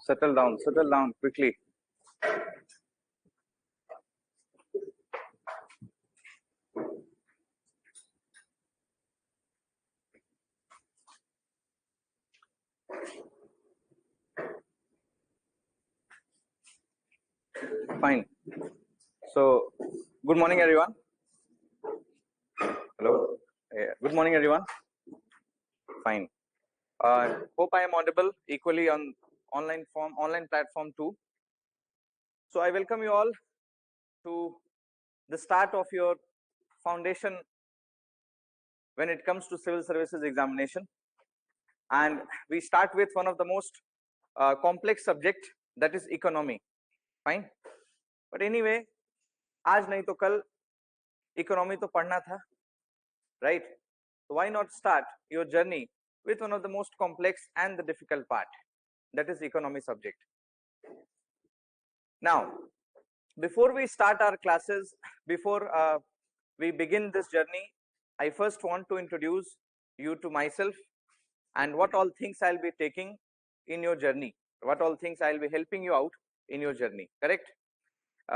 Settle down quickly. Fine. So, good morning, everyone. Hello. Yeah. Good morning, everyone. Fine. Hope I am audible equally on online platform too. So, I welcome you all to the start of your foundation when it comes to civil services examination, and we start with one of the most complex subject, that is economy. Fine. But anyway, आज नहीं तो कल economy तो पढ़ना था, right? So why not start your journey with one of the most complex and the difficult part, that is economy subject. Now, before we start our classes, before we begin this journey, I first want to introduce you to myself and what all things I'll be taking in your journey, what all things I'll be helping you out in your journey, correct?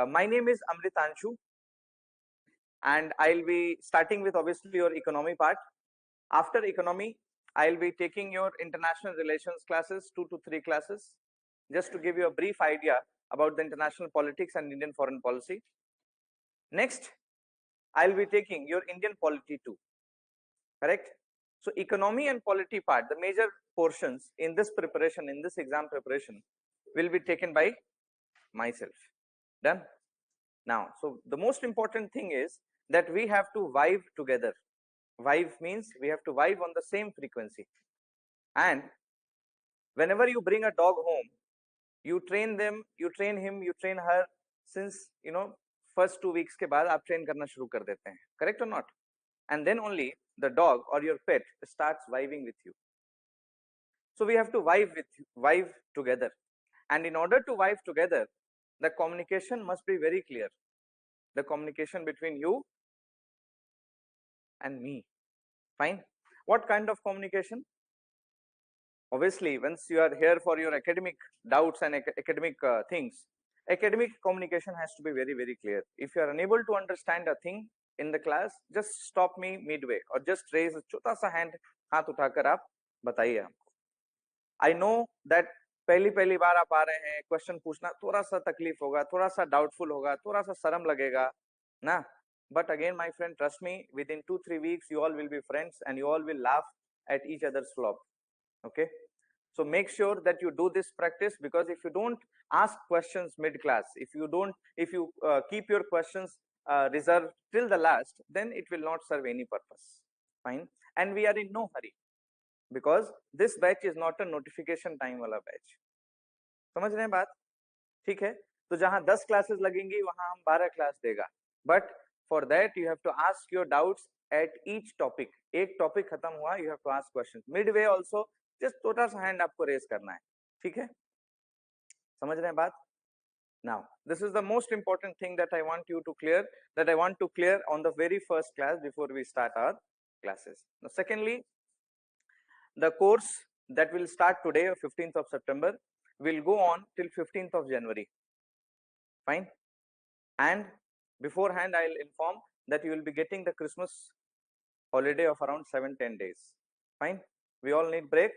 My name is Amritanshu, and I'll be starting with obviously your economy part. After economy, I'll be taking your international relations classes, 2 to 3 classes, just to give you a brief idea about the international politics and Indian foreign policy. Next, I'll be taking your Indian polity too, correct? So economy and polity part, the major portions in this preparation, in this exam preparation, will be taken by myself. Done? Now, so the most important thing is that we have to vibe together. Vibe means we have to vibe on the same frequency. And whenever you bring a dog home, you train them, you train him, you train her since, first 2 weeks के बाद आप train करना शुरू कर देते हैं, correct or not? And then only the dog or your pet starts vibing with you. So we have to vibe together. And in order to vibe together, the communication must be very clear. The communication between you and me. Fine. What kind of communication? Obviously, once you are here for your academic doubts and academic things, academic communication has to be very, very clear. If you are unable to understand a thing in the class, just stop me midway or just raise a छोटा सा hand, हाथ उठाकर आप बताइए हमको. I know that पहली बार आप आ रहे हैं, क्वेश्चन पूछना थोड़ा सा तकलीफ होगा, थोड़ा सा डाउटफुल होगा, थोड़ा सा शर्म लगेगा ना. But again, my friend, trust me, within 2-3 weeks you all will be friends and you all will laugh at each other's flop. Okay, so make sure that you do this practice, because if you don't ask questions mid class, if you keep your questions reserved till the last, then it will not serve any purpose. Fine. And we are in no hurry, because this batch is not a notification time wala batch. समझ रहे हैं बात? ठीक है, तो जहां 10 classes लगेंगी वहां हम 12 क्लास देगा. But for that you have to ask your doubts at each topic. एक टॉपिक खत्म हुआ, you have to ask questions. Midway also just छोटा सा hand आपको raise करना है. ठीक है, समझ रहे हैं बात? Now, this is the most important thing that I want you to clear, that I want to clear on the very first class before we start our classes. Now, secondly, the course that will start today, 15th of September, will go on till 15th of January. Fine. And beforehand, I'll inform that you will be getting the Christmas holiday of around 7-10 days. Fine. We all need break,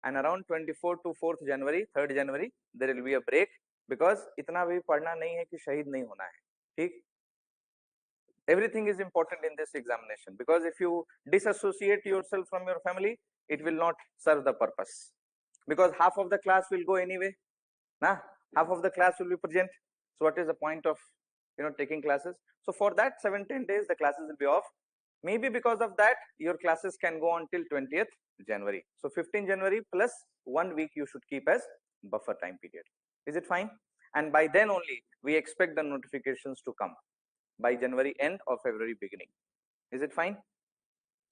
and around 24 to 4th January, 3rd January, there will be a break, because इतना भी पढ़ना नहीं है कि शहीद नहीं होना है. ठीक? Everything is important in this examination, because if you disassociate yourself from your family, it will not serve the purpose, because half of the class will go anyway. Nah, half of the class will be present. So what is the point of taking classes? So for that 7-10 days the classes will be off. Maybe because of that your classes can go on till 20th January. So 15th January plus 1 week you should keep as buffer time period. Is it fine? And by then only we expect the notifications to come. by January end or February beginning. Is it fine?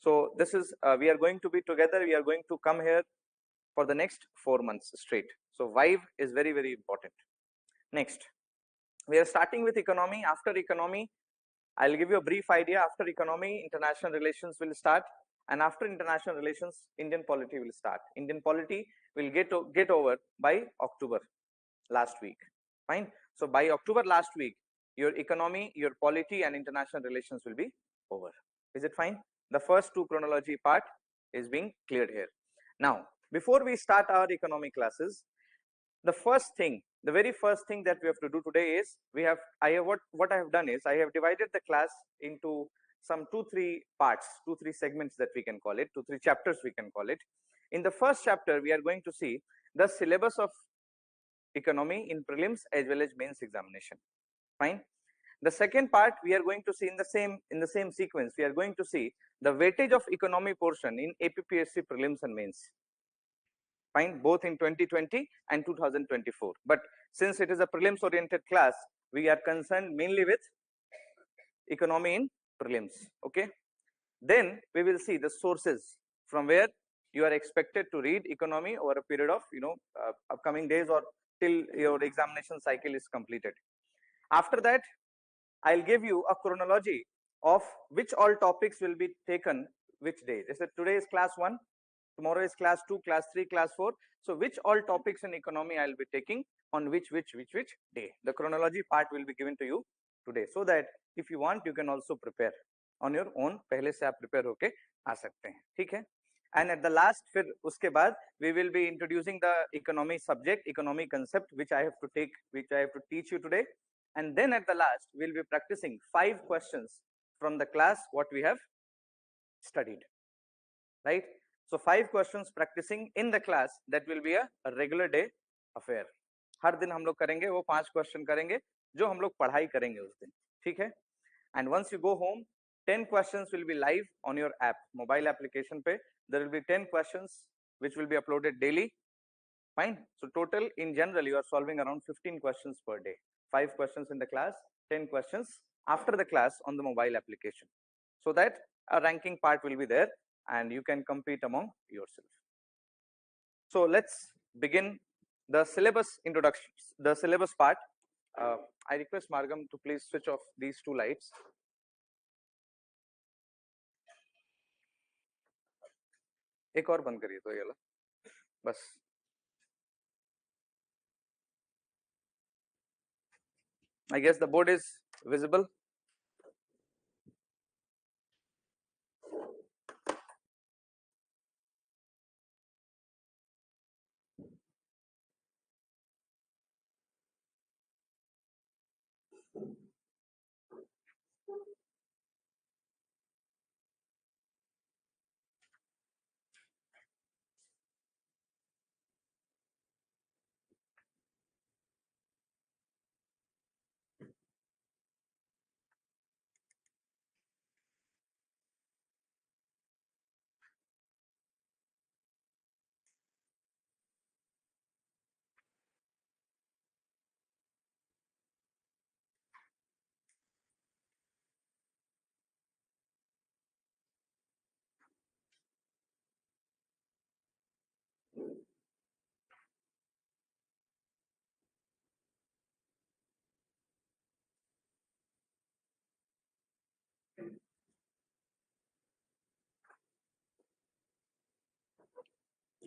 So this is we are going to be together. We are going to come here for the next 4 months straight. So Vive is very, very important. Next, we are starting with economy. After economy, I'll give you a brief idea. After economy, international relations will start, and after international relations, Indian polity will start. Indian polity will get over by October last week. Fine. So by October last week, your economy, your polity, and international relations will be over. Is it fine? The first two chronology part is being cleared here. Now, before we start our economy classes, the very first thing that we have to do today is what I have done is I have divided the class into some 2-3 parts, 2-3 segments that we can call it, 2-3 chapters we can call it. In the first chapter, we are going to see the syllabus of economy in prelims as well as mains examination. Fine. The second part we are going to see in the same sequence. We are going to see the weightage of economy portion in APPSC prelims and mains. Fine, both in 2020 and 2024. But since it is a prelims oriented class, we are concerned mainly with economy in prelims. Okay. Then we will see the sources from where you are expected to read economy over a period of upcoming days or till your examination cycle is completed. After that, I'll give you a chronology of which all topics will be taken which day. Today is class 1, tomorrow is class 2, class 3, class 4. So which all topics in economy I'll be taking on which day. The chronology part will be given to you today, so that if you want, you can also prepare on your own. पहले से आप prepare होके आ सकते हैं, ठीक है? And at the last, फिर उसके बाद we will be introducing the economy subject, economy concept, which I have to teach you today. And then at the last, we'll be practicing 5 questions from the class what we have studied, right? So 5 questions practicing in the class, that will be a regular day affair. हर दिन हम लोग करेंगे वो 5 question करेंगे जो हम लोग पढ़ाई करेंगे उस दिन, ठीक है? And once you go home, 10 questions will be live on your app, mobile application पे. There will be 10 questions which will be uploaded daily. Fine. So total in general you are solving around 15 questions per day. 5 questions in the class, 10 questions after the class on the mobile application, so that a ranking part will be there and you can compete among yourself. So let's begin the syllabus introduction, the syllabus part. I request Margam to please switch off these 2 lights. एक और बंद करिए तो ये वाला बस. I guess the board is visible.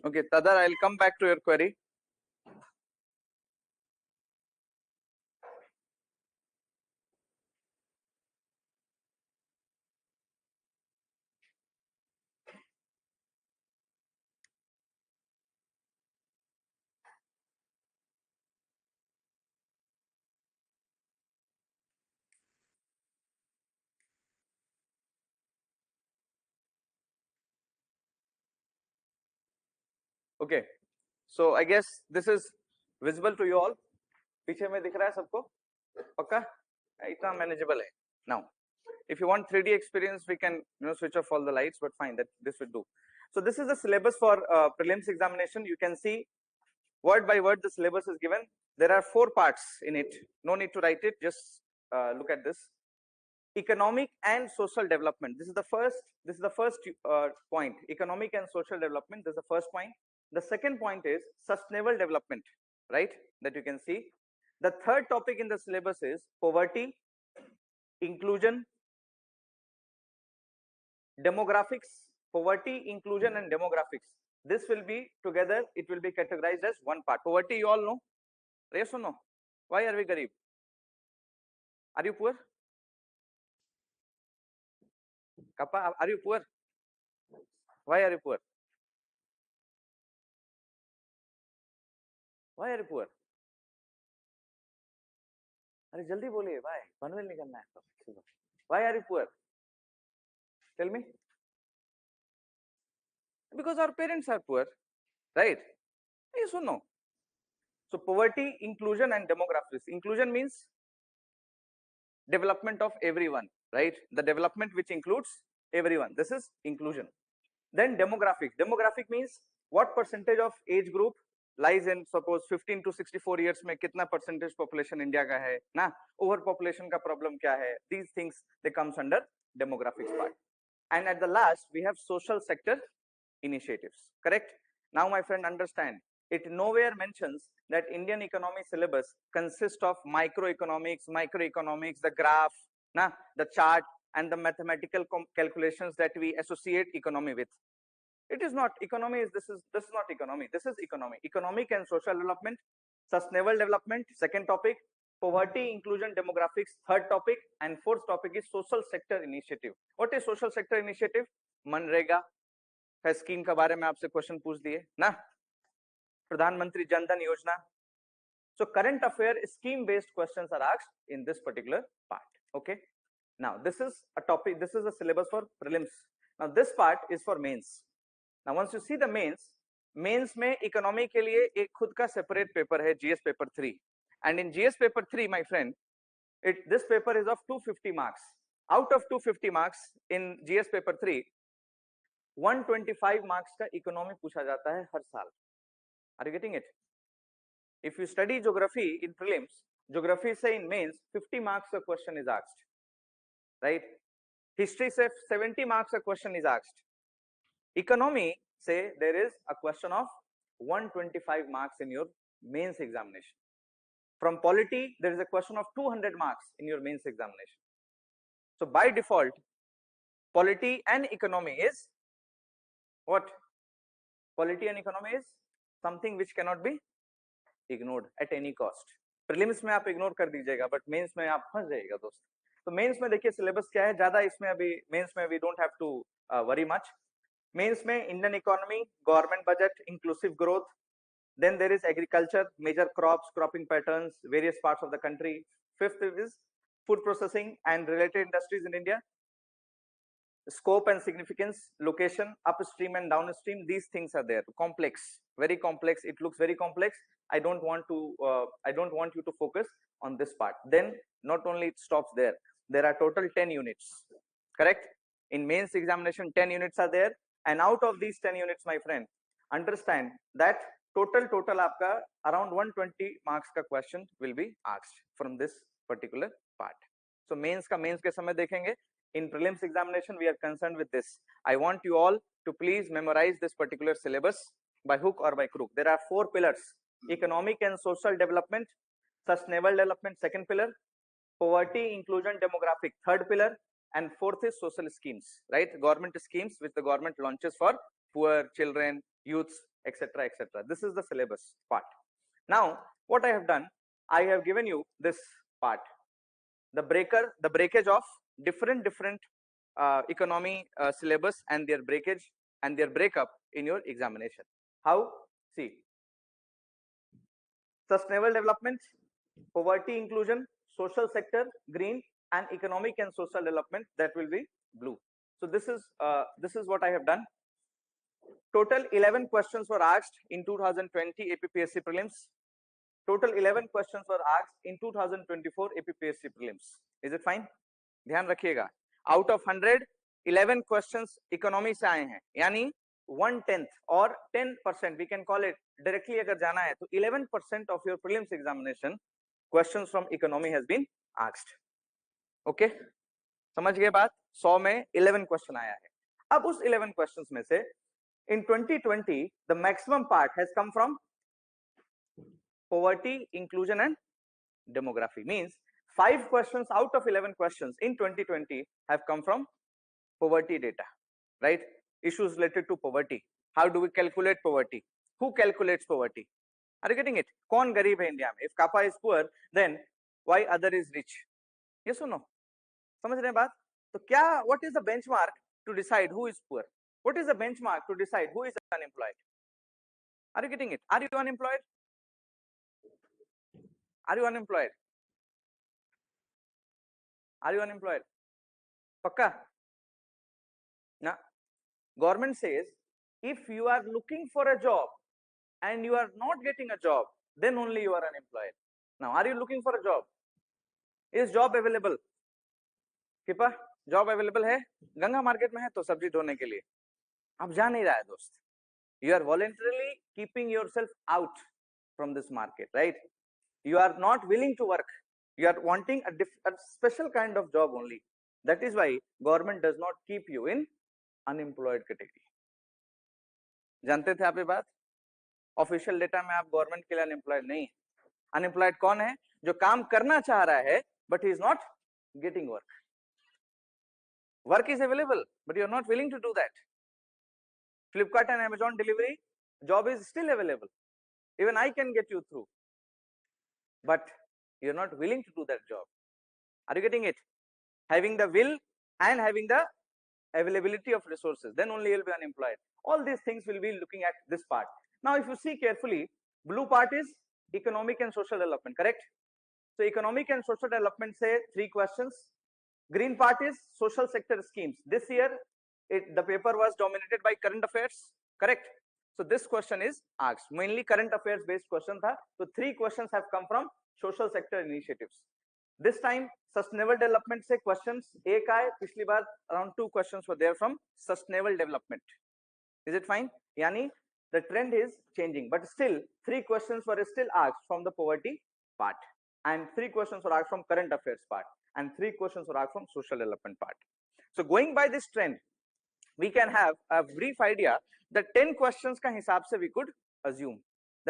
Okay, Tadar, I'll come back to your query. Okay, so I guess this is visible to you all. पीछे में दिख रहा है सबको? पक्का? इतना manageable है. Now, if you want 3D experience, we can switch off all the lights, but fine, that this will do. So this is the syllabus for prelims examination. You can see word by word the syllabus is given. There are 4 parts in it. No need to write it. Just look at this. economic and social development. This is the first point. Economic and social development, this is the first point. The second point is sustainable development, right, that you can see. The third topic in the syllabus is poverty, inclusion, demographics. Poverty, inclusion and demographics, this will be together, it will be categorized as one part. Poverty, you all know, yes or no? Why are we garib? Are you poor? Kappa, are you poor? Why are you poor? Why are you poor? अरे जल्दी बोलिए, why? Panvel निकलना है तो. Why are you poor? Tell me. Because our parents are poor, right? Yes or no? So poverty, inclusion and demographics. Inclusion means development of everyone, right? The development which includes everyone. This is inclusion. Then demographics. Demographic means what percentage of age group lies in suppose 15 to 64 years में कितना percentage population India का है ना, overpopulation का problem क्या है, these things they comes under demographics part. And at the last we have social sector initiatives, correct? Now my friend, understand, it nowhere mentions that Indian economy syllabus consists of microeconomics, the graph, na, the chart and the mathematical calculations that we associate economy with. It is not economy. This is not economy. This is economy. Economic and social development, sustainable development, second topic, poverty, inclusion, demographics, third topic, and fourth topic is social sector initiative. What is social sector initiative? MNREGA का scheme के बारे में आपसे question पूछ दिए ना, प्रधानमंत्री जन धन योजना. So current affair scheme based questions are asked in this particular part. Okay, now this is a topic, this is a syllabus for prelims. Now this part is for mains. Now once you see the mains में economy के लिए एक खुद का separate paper है, GS paper 3, and in GS paper 3 my friend, this paper is of 250 marks. Out of 250 marks in GS paper 3, 125 marks का economy पूछा जाता है हर साल. Are you getting it? If you study geography in prelims, geography say in mains 50 marks a question is asked, right? History say 70 marks a question is asked. Economy say there is a question of 125 marks in your mains examination. From polity there is a question of 200 marks in your mains examination. So by default polity and economy is what? Polity and economy is something which cannot be ignored at any cost. Prelims में आप ignore कर दीजिएगा, but mains में आप फंस जाइएगा दोस्त. तो mains में देखिए syllabus क्या है, ज़्यादा इसमें अभी mains में we don't have to worry much. Mains में Indian economy, government budget, inclusive growth, then there is agriculture, major crops, cropping patterns, various parts of the country. Fifth is food processing and related industries in India. Scope and significance, location, upstream and downstream, these things are there. Complex, very complex. It looks very complex. I don't want you to focus on this part. Then not only it stops there. There are total 10 units, correct? In mains examination, 10 units are there, and out of these 10 units, my friend, understand that total आपका around 120 marks का question will be asked from this particular part. So mains के समय देखेंगे. In prelims examination we are concerned with this. I want you all to please memorize this particular syllabus by hook or by crook. There are 4 pillars: economic and social development, sustainable development second pillar, poverty, inclusion, demographic third pillar, and fourth is social schemes, right? Government schemes which the government launches for poor, children, youths, etc., etc. This is the syllabus part. Now what I have done, I have given you this part, the breakage of different economy syllabus and their breakage and their breakup in your examination. How? See, sustainable development, poverty, inclusion, social sector green, and economic and social development, that will be blue. So this is what I have done. Total 11 questions were asked in 2020 APPSC prelims. Total 11 questions were asked in 2024 APPSC prelims. Is it fine? ध्यान रखिएगा, out of 100 11 questions economy से आए हैं, यानी 1/10 और 10% we can call it directly. अगर जाना है तो 11% of your prelims examination questions from economy has been asked. Okay, समझ गए बात? 100 में 11 क्वेश्चन आया है. अब उस 11 क्वेश्चंस में से in 2020 the maximum part has come from poverty, inclusion and demography. Means 5 questions out of 11 questions in 2020 have come from poverty data, right? Issues related to poverty. How do we calculate poverty? Who calculates poverty? Are you getting it? कौन गरीब है India में? If Kappa is poor, then why other is rich? Yes or no? समझ रहे हैं बात? तो क्या? What is the benchmark to decide who is poor? What is the benchmark to decide who is unemployed? Are you getting it? Are you unemployed? Are you unemployed? Are you unemployed? Pakka? Na? Government says if you are looking for a job and you are not getting a job, then only you are unemployed. Now, are you looking for a job? Is job available? Kipa job available है? Ganga market में है तो सब्जी ढोने के लिए. अब जा नहीं रहा है दोस्त. You are voluntarily keeping yourself out from this market, right? You are not willing to work. You are wanting a special kind of job only. That is why government does not keep you in unemployed category. जानते थे आप ये बात? Official data में आप government के लिए unemployed नहीं है. अनएम्प्लॉयड कौन है? जो काम करना चाह रहा है but he is not getting work. Work is available but you are not willing to do that. Flipkart and Amazon delivery job is still available. Even I can get you through, but you're not willing to do that job. Are you getting it? Having the will and having the availability of resources, then only you'll be unemployed. All these things will be looking at this part. Now, if you see carefully, blue part is economic and social development, correct? So economic and social development say 3 questions. Green part is social sector schemes. This year, the paper was dominated by current affairs, correct? So this question is asked. Mainly current affairs based question tha. So 3 questions have come from social sector initiatives. This time sustainable development से questions एक आए. पिछली बार around 2 questions were there from sustainable development. Is it fine? Yani the trend is changing, but still 3 questions were still asked from the poverty part, and 3 questions were asked from current affairs part, and 3 questions were asked from social development part. So going by this trend, we can have a brief idea that 10 questions का हिसाब से we could assume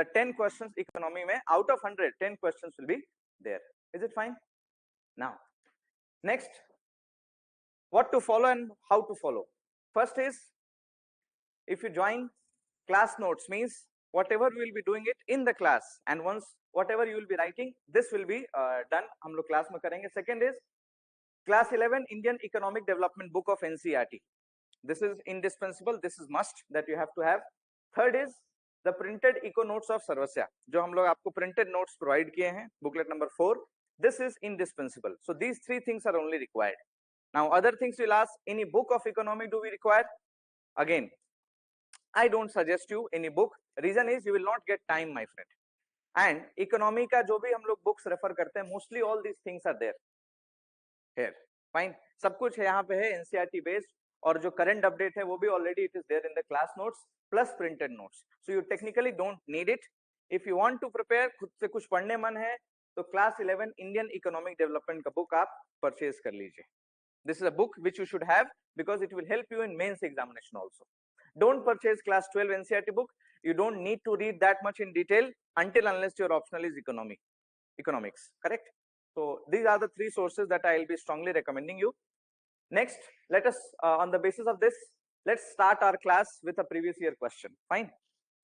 that 10 questions economy में out of 100 10 questions will be there. Is it fine? Now next, what to follow and how to follow. First is, if you join class notes, means whatever we will be doing it in the class, and once whatever you will be writing, this will be done. हम लोग class में करेंगे. Second is class 11 Indian Economic Development book of NCERT. This is indispensable. This is must that you have to have. Third is the printed eco notes of Sarvasya, जो हम लोग आपको printed notes provide किए हैं, booklet number 4. This is indispensable. So these 3 things are only required. Now other things will ask, any book of economy do we require? Again, I don't suggest you any book. Reason is you will not get time, my friend. And economy का जो भी हम लोग books refer करते हैं, mostly all these things are there here. Fine. सब कुछ यहाँ पे है NCERT based, और जो करंट अपडेट है वो भी already it is there in the class notes plus printed notes. So you technically don't need it. If you want to prepare, खुद से कुछ पढ़ने मन है, तो क्लास 11 इंडियन इकोनॉमिक डेवलपमेंट का बुक आप परचेज कर लीजिए. This is a book which you should have because it will help you in mains examination also. Don't purchase class 12 NCERT book. You don't need to read that much in detail until unless your optional is economics, correct? So these are the 3 sources that I will be strongly recommending you. Next, let us on the basis of this, let's start our class with a previous year question. Fine.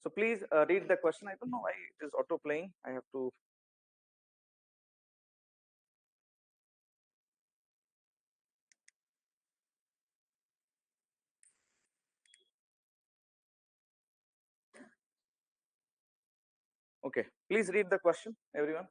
So please read the question. I don't know why it is auto playing. I have to. Okay, please read the question, everyone.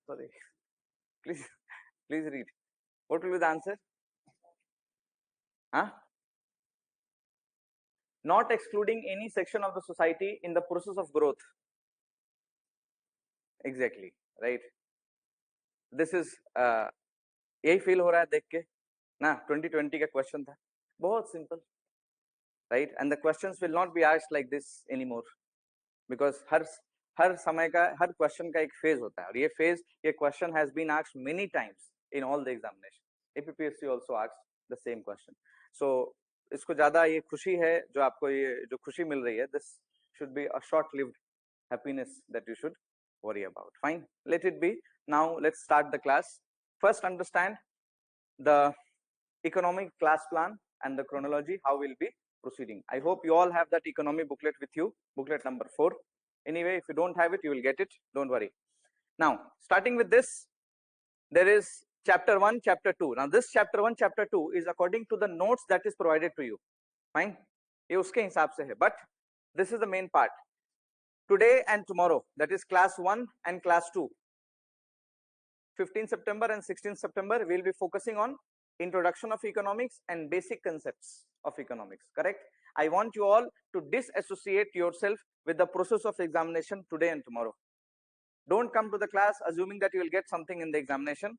Sorry. Please read. What will be the answer? Huh? not excluding any section of the society in the process of growth. Exactly, right? This is यही feel हो रहा है देख के ना. 2020 का question था, बहुत simple, right? And the questions will not be asked like this anymore, because हर समय का हर क्वेश्चन का एक फेज होता है, और ये फेज, ये question has been asked many times in all the examination. APPSC also asked the same question. So इसको ज्यादा ये खुशी है जो आपको, ये जो खुशी मिल रही है, this should be a short lived happiness that you should worry about. Fine, let it be. Now let's start the class. First, understand the economic class plan and the chronology, how we'll be proceeding. I hope you all have that economy booklet with you, booklet number 4. Anyway, if you don't have it, you will get it, don't worry. Now, starting with this, there is chapter 1, chapter 2. Now this chapter 1, chapter 2 is according to the notes that is provided to you. Fine, ये उसके हिसाब से है, but this is the main part. Today and tomorrow, that is class 1 and class 2, 15 September and 16 September, we'll be focusing on introduction of economics and basic concepts of economics, correct? I want you all to disassociate yourself with the process of examination today and tomorrow. Don't come to the class assuming that you will get something in the examination.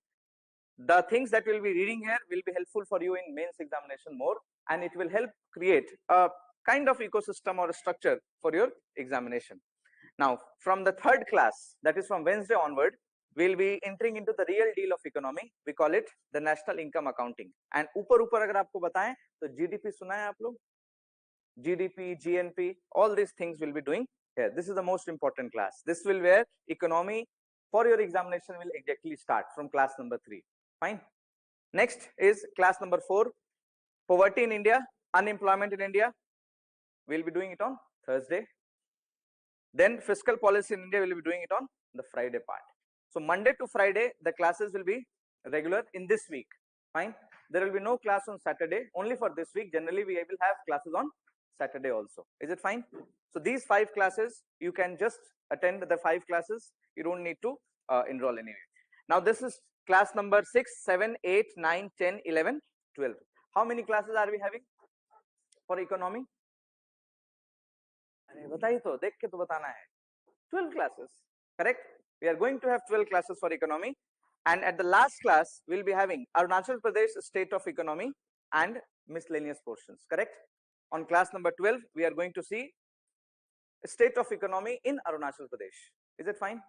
The things that we'll be reading here will be helpful for you in mains examination more, and it will help create a kind of ecosystem or a structure for your examination. Now, from the third class, that is from Wednesday onward, we'll be entering into the real deal of economy. We call it the national income accounting. And ऊपर अगर आपको बताएं तो GDP सुना है आप लोग? GDP, GNP, all these things we'll be doing here. This is the most important class. This will where economy for your examination will exactly start from class number 3. Fine. Next is class number 4, poverty in India, unemployment in India. We'll be doing it on Thursday. Then fiscal policy in India, we'll be doing it on the Friday part. So Monday to Friday, the classes will be regular in this week. Fine. There will be no class on Saturday, only for this week. Generally, we will have classes on Saturday also. Is it fine? So these 5 classes, you can just attend the 5 classes. You don't need to enroll anyway. Now this is class number 6, 7, 8, 9, 10, 11, 12. How many classes are we having for economy? अरे बताइए तो, देख के तो बताना है. 12 classes, correct? We are going to have 12 classes for economy, and at the last class we'll be having Arunachal Pradesh state of economy and miscellaneous portions, correct? On class number 12 we are going to see state of economy in Arunachal Pradesh. Is it fine?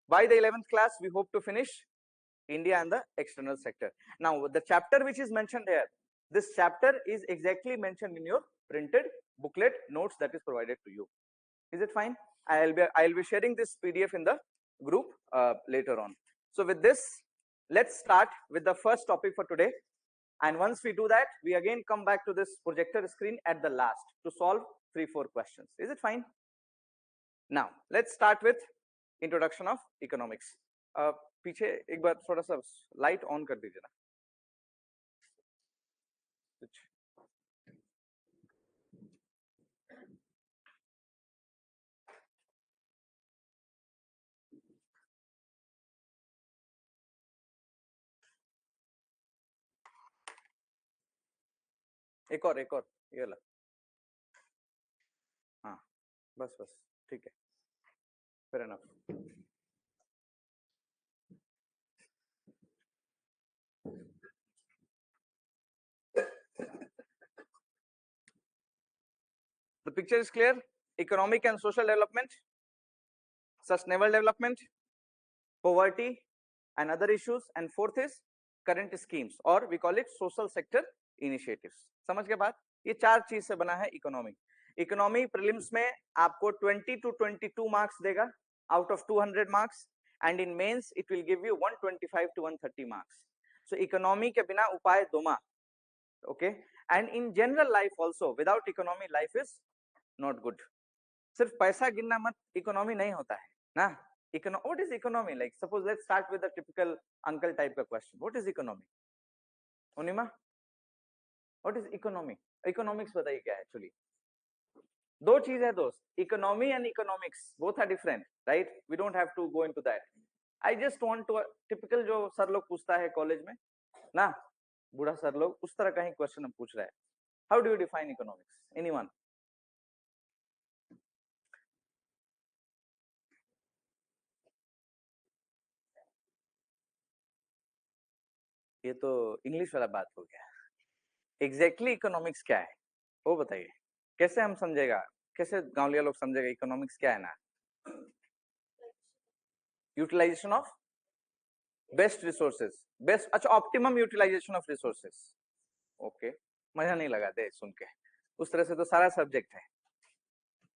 By the 11th class we hope to finish India and the external sector. Now the chapter which is mentioned here, this chapter is exactly mentioned in your printed booklet notes that is provided to you. Is it fine? I'll be sharing this PDF in the group later on. So with this, let's start with the first topic for today, and once we do that, we again come back to this projector screen at the last to solve 3-4 questions. Is it fine? Now let's start with introduction of economics. पीछे एक बार थोड़ा सा light on कर दीजिए ना. एक और ये ला. हाँ बस ठीक है. Fair enough. The picture is clear. Economic and social development, sustainable development, poverty and other issues, and fourth is current schemes, or we call it social sector initiatives. समझ के बाद ये 4 चीज से बना है इकोनॉमी. इकोनॉमी प्रीलिम्स में आपको 20 to 22 मार्क्स देगा out of 200 marks, and in mains it will give you 125 to 130 marks. So economy के बिना उपाय दोमा. Okay, and in general life also, without economy life is not good. सिर्फ पैसा गिनना मत, इकोनॉमी नहीं होता है ना. What is economy? Like suppose let's start with a typical uncle type का question. What is economy? Onima, what is economy? Economics बताइए क्या है actually? दो चीज है दोस्त, economy and economics both are different, right? We don't have to go into that. I just want to typical जो sir लोग पूछता है कॉलेज में ना, बूढ़ा सर लोग उस तरह का ही क्वेश्चन हम पूछ रहे हैं. How do you define economics? Anyone? ये तो इंग्लिश वाला बात हो गया। एग्जैक्टली इकोनॉमिक्स क्या है वो बताइए, कैसे हम समझेगा, कैसे गांवलिया लोग समझेगा इकोनॉमिक्स क्या है ना? Utilization of best resources, best, अच्छा optimum utilization of resources. Okay, मजा नहीं लगा दे सुन के, उस तरह से तो सारा सब्जेक्ट है।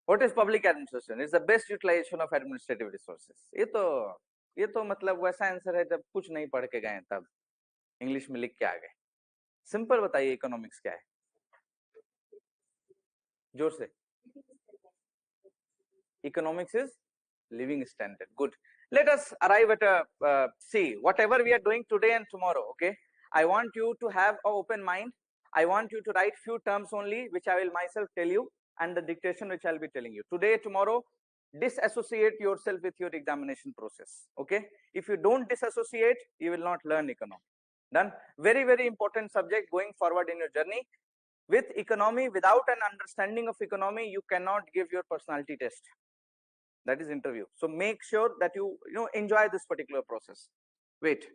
What is public administration? Is the best utilisation of administrative resources. ये तो मतलब वैसा आंसर है जब कुछ नहीं पढ़ के गए तब इंग्लिश में लिख के आ गए। सिंपल बताइए इकोनॉमिक्स क्या है, जोर से। Economics is living standard. Good. Let us arrive at a see whatever we are doing today and tomorrow. Okay. I want you to have an open mind. I want you to write few terms only, which I will myself tell you, and the dictation which I'll be telling you today, tomorrow. Disassociate yourself with your examination process. Okay. If you don't disassociate, you will not learn economics. Done. Very, very important subject going forward in your journey. With economy, without an understanding of economy, you cannot give your personality test. That is interview. So make sure that you enjoy this particular process. Wait.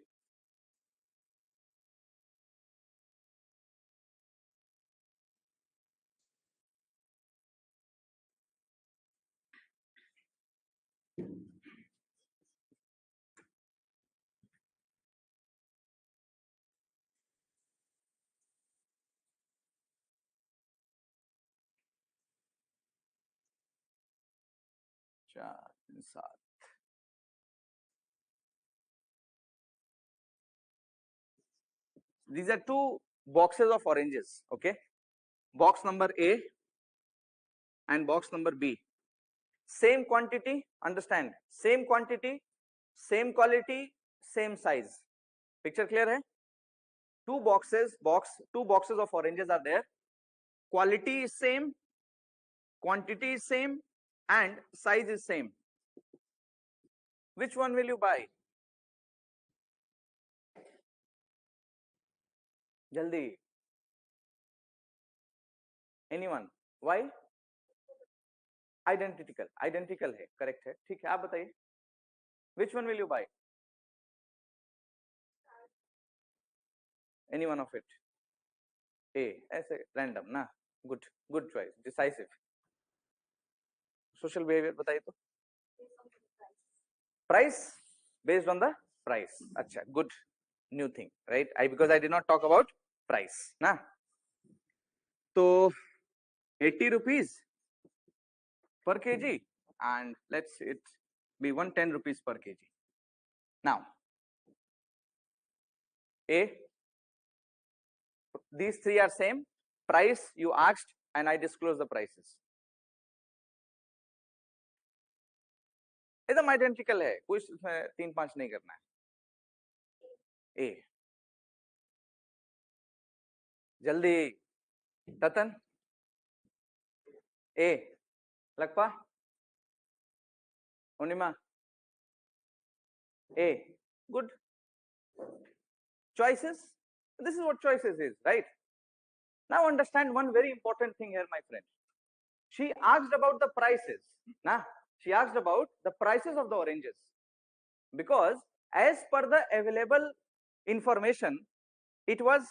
These are two boxes of oranges. Okay. Box number A and box number B. Same quantity, understand? Same quantity, same quality, same size. Picture clear hai? Two boxes of oranges are there. Quality is same, quantity is same, and size is same. Which one will you buy? Jaldi. Anyone? Why? Identical है, correct है, ठीक है, आप बताइए. Which one will you buy? Any one of it. A, ऐसे random ना? Good choice, decisive. Social behavior बताइए तो. Price, based on the price. अच्छा, good, new thing, right? Because I did not talk about price ना. तो 80 rupees per kg and let's it be 110 rupees per kg. Now A, these three are same. Price you asked and I disclose the prices. एकदम identical है, कुछ इसमें 3-5 नहीं करना है. ए, जल्दी ततन. ए, Lakpa, ओनिमा. A, good. Choices, this is what choices is, right? Now understand one very important thing here, my friend. She asked about the prices. Nah, she asked about the prices of the oranges because as per the available information, it was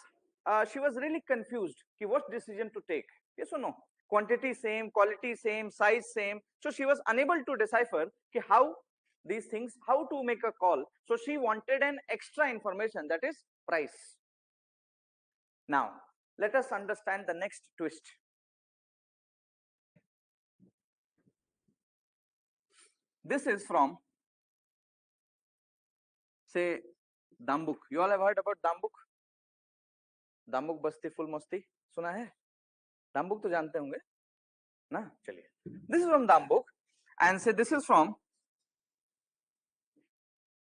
she was really confused ki what decision to take. Yes or no? Quantity same, quality same, size same. So she was unable to decipher ki how these things, how to make a call. So she wanted an extra information, that is price. Now let us understand the next twist. This is from, say, Dambuk. You all have heard about Dambuk? Dambuk Basti Full Masti सुना है? Dambuk तो जानते होंगे ना? चलिए. This is from Dambuk and say this is from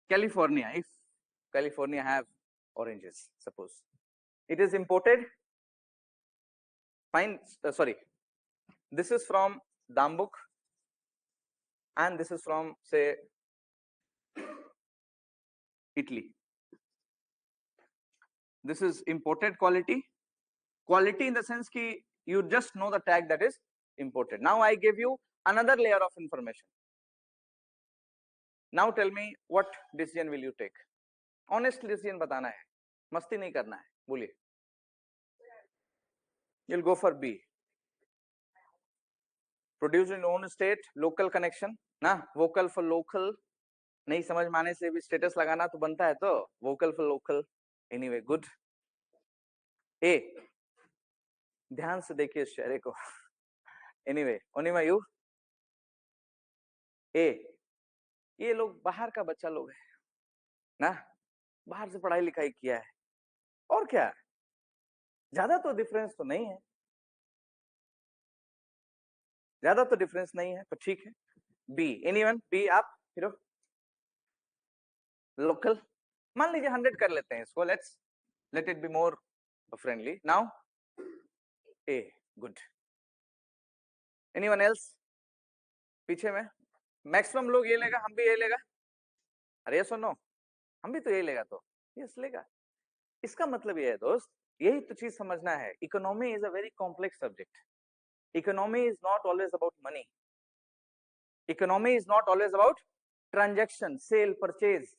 California. If California have oranges, suppose it is imported. Fine. Sorry. This is from Dambuk and this is from, say, Italy. This is imported quality. Quality in the sense ki you just know the tag that is imported. Now I give you another layer of information. Now tell me what decision will you take? Honest decision बताना है. मस्ती नहीं करना है, बोलिए। You'll go for B. Produce in own state, local connection ना, vocal for local, नहीं समझ में आने से भी स्टेटस लगाना तो बनता है, तो vocal for local. Anyway, good. A, ध्यान से देखिए इस चेहरे को. Anyway, Onima, you? A, ये लोग बाहर का बच्चा लोग है ना, बाहर से पढ़ाई लिखाई किया है, और क्या, ज्यादा तो डिफरेंस तो नहीं है, ज्यादा तो डिफरेंस नहीं है, तो ठीक है. B, anyone? बी आप फिर लोकल, मान लीजिए 100 कर लेते हैं इसको, let it be more friendly. Now A, good. Anyone else? पीछे में मैक्सिमम लोग ये लेगा, हम भी ये लेगा. अरे सुनो, हम भी तो ये लेगा, तो यस लेगा. इसका मतलब ये है दोस्त, यही तो चीज समझना है. Economy is a very complex subject. Economy is not always about money. Economy is not always about transaction, sale, purchase.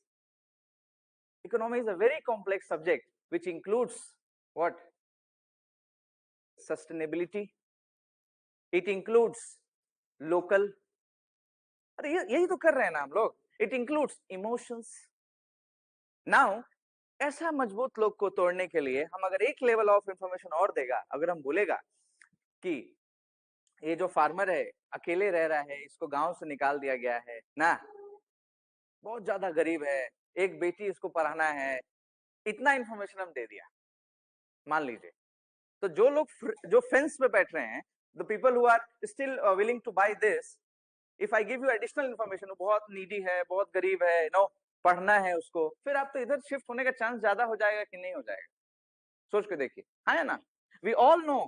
Economy is a very complex subject which includes what? Sustainability. It includes local. अरे यही तो कर रहे हैं ना हम लोग. It includes emotions. Now, ऐसा मजबूत लोग को तोड़ने के लिए हम अगर एक लेवल ऑफ इंफॉर्मेशन और देगा, अगर हम बोलेगा कि ये जो फार्मर है अकेले रह रहा है, इसको गांव से निकाल दिया गया है ना, बहुत ज्यादा गरीब है, एक बेटी इसको पढ़ाना है, इतना इंफॉर्मेशन हम दे दिया, मान लीजिए, तो जो लोग जो फेंस पे बैठ रहे हैं, the people who are still willing to buy this, if I give you additional information, बहुत नीडी है, बहुत गरीब है, नो पढ़ना है उसको, फिर आप तो इधर शिफ्ट होने का चांस ज्यादा हो जाएगा कि नहीं हो जाएगा? सोच के देखिए, है ना. We all know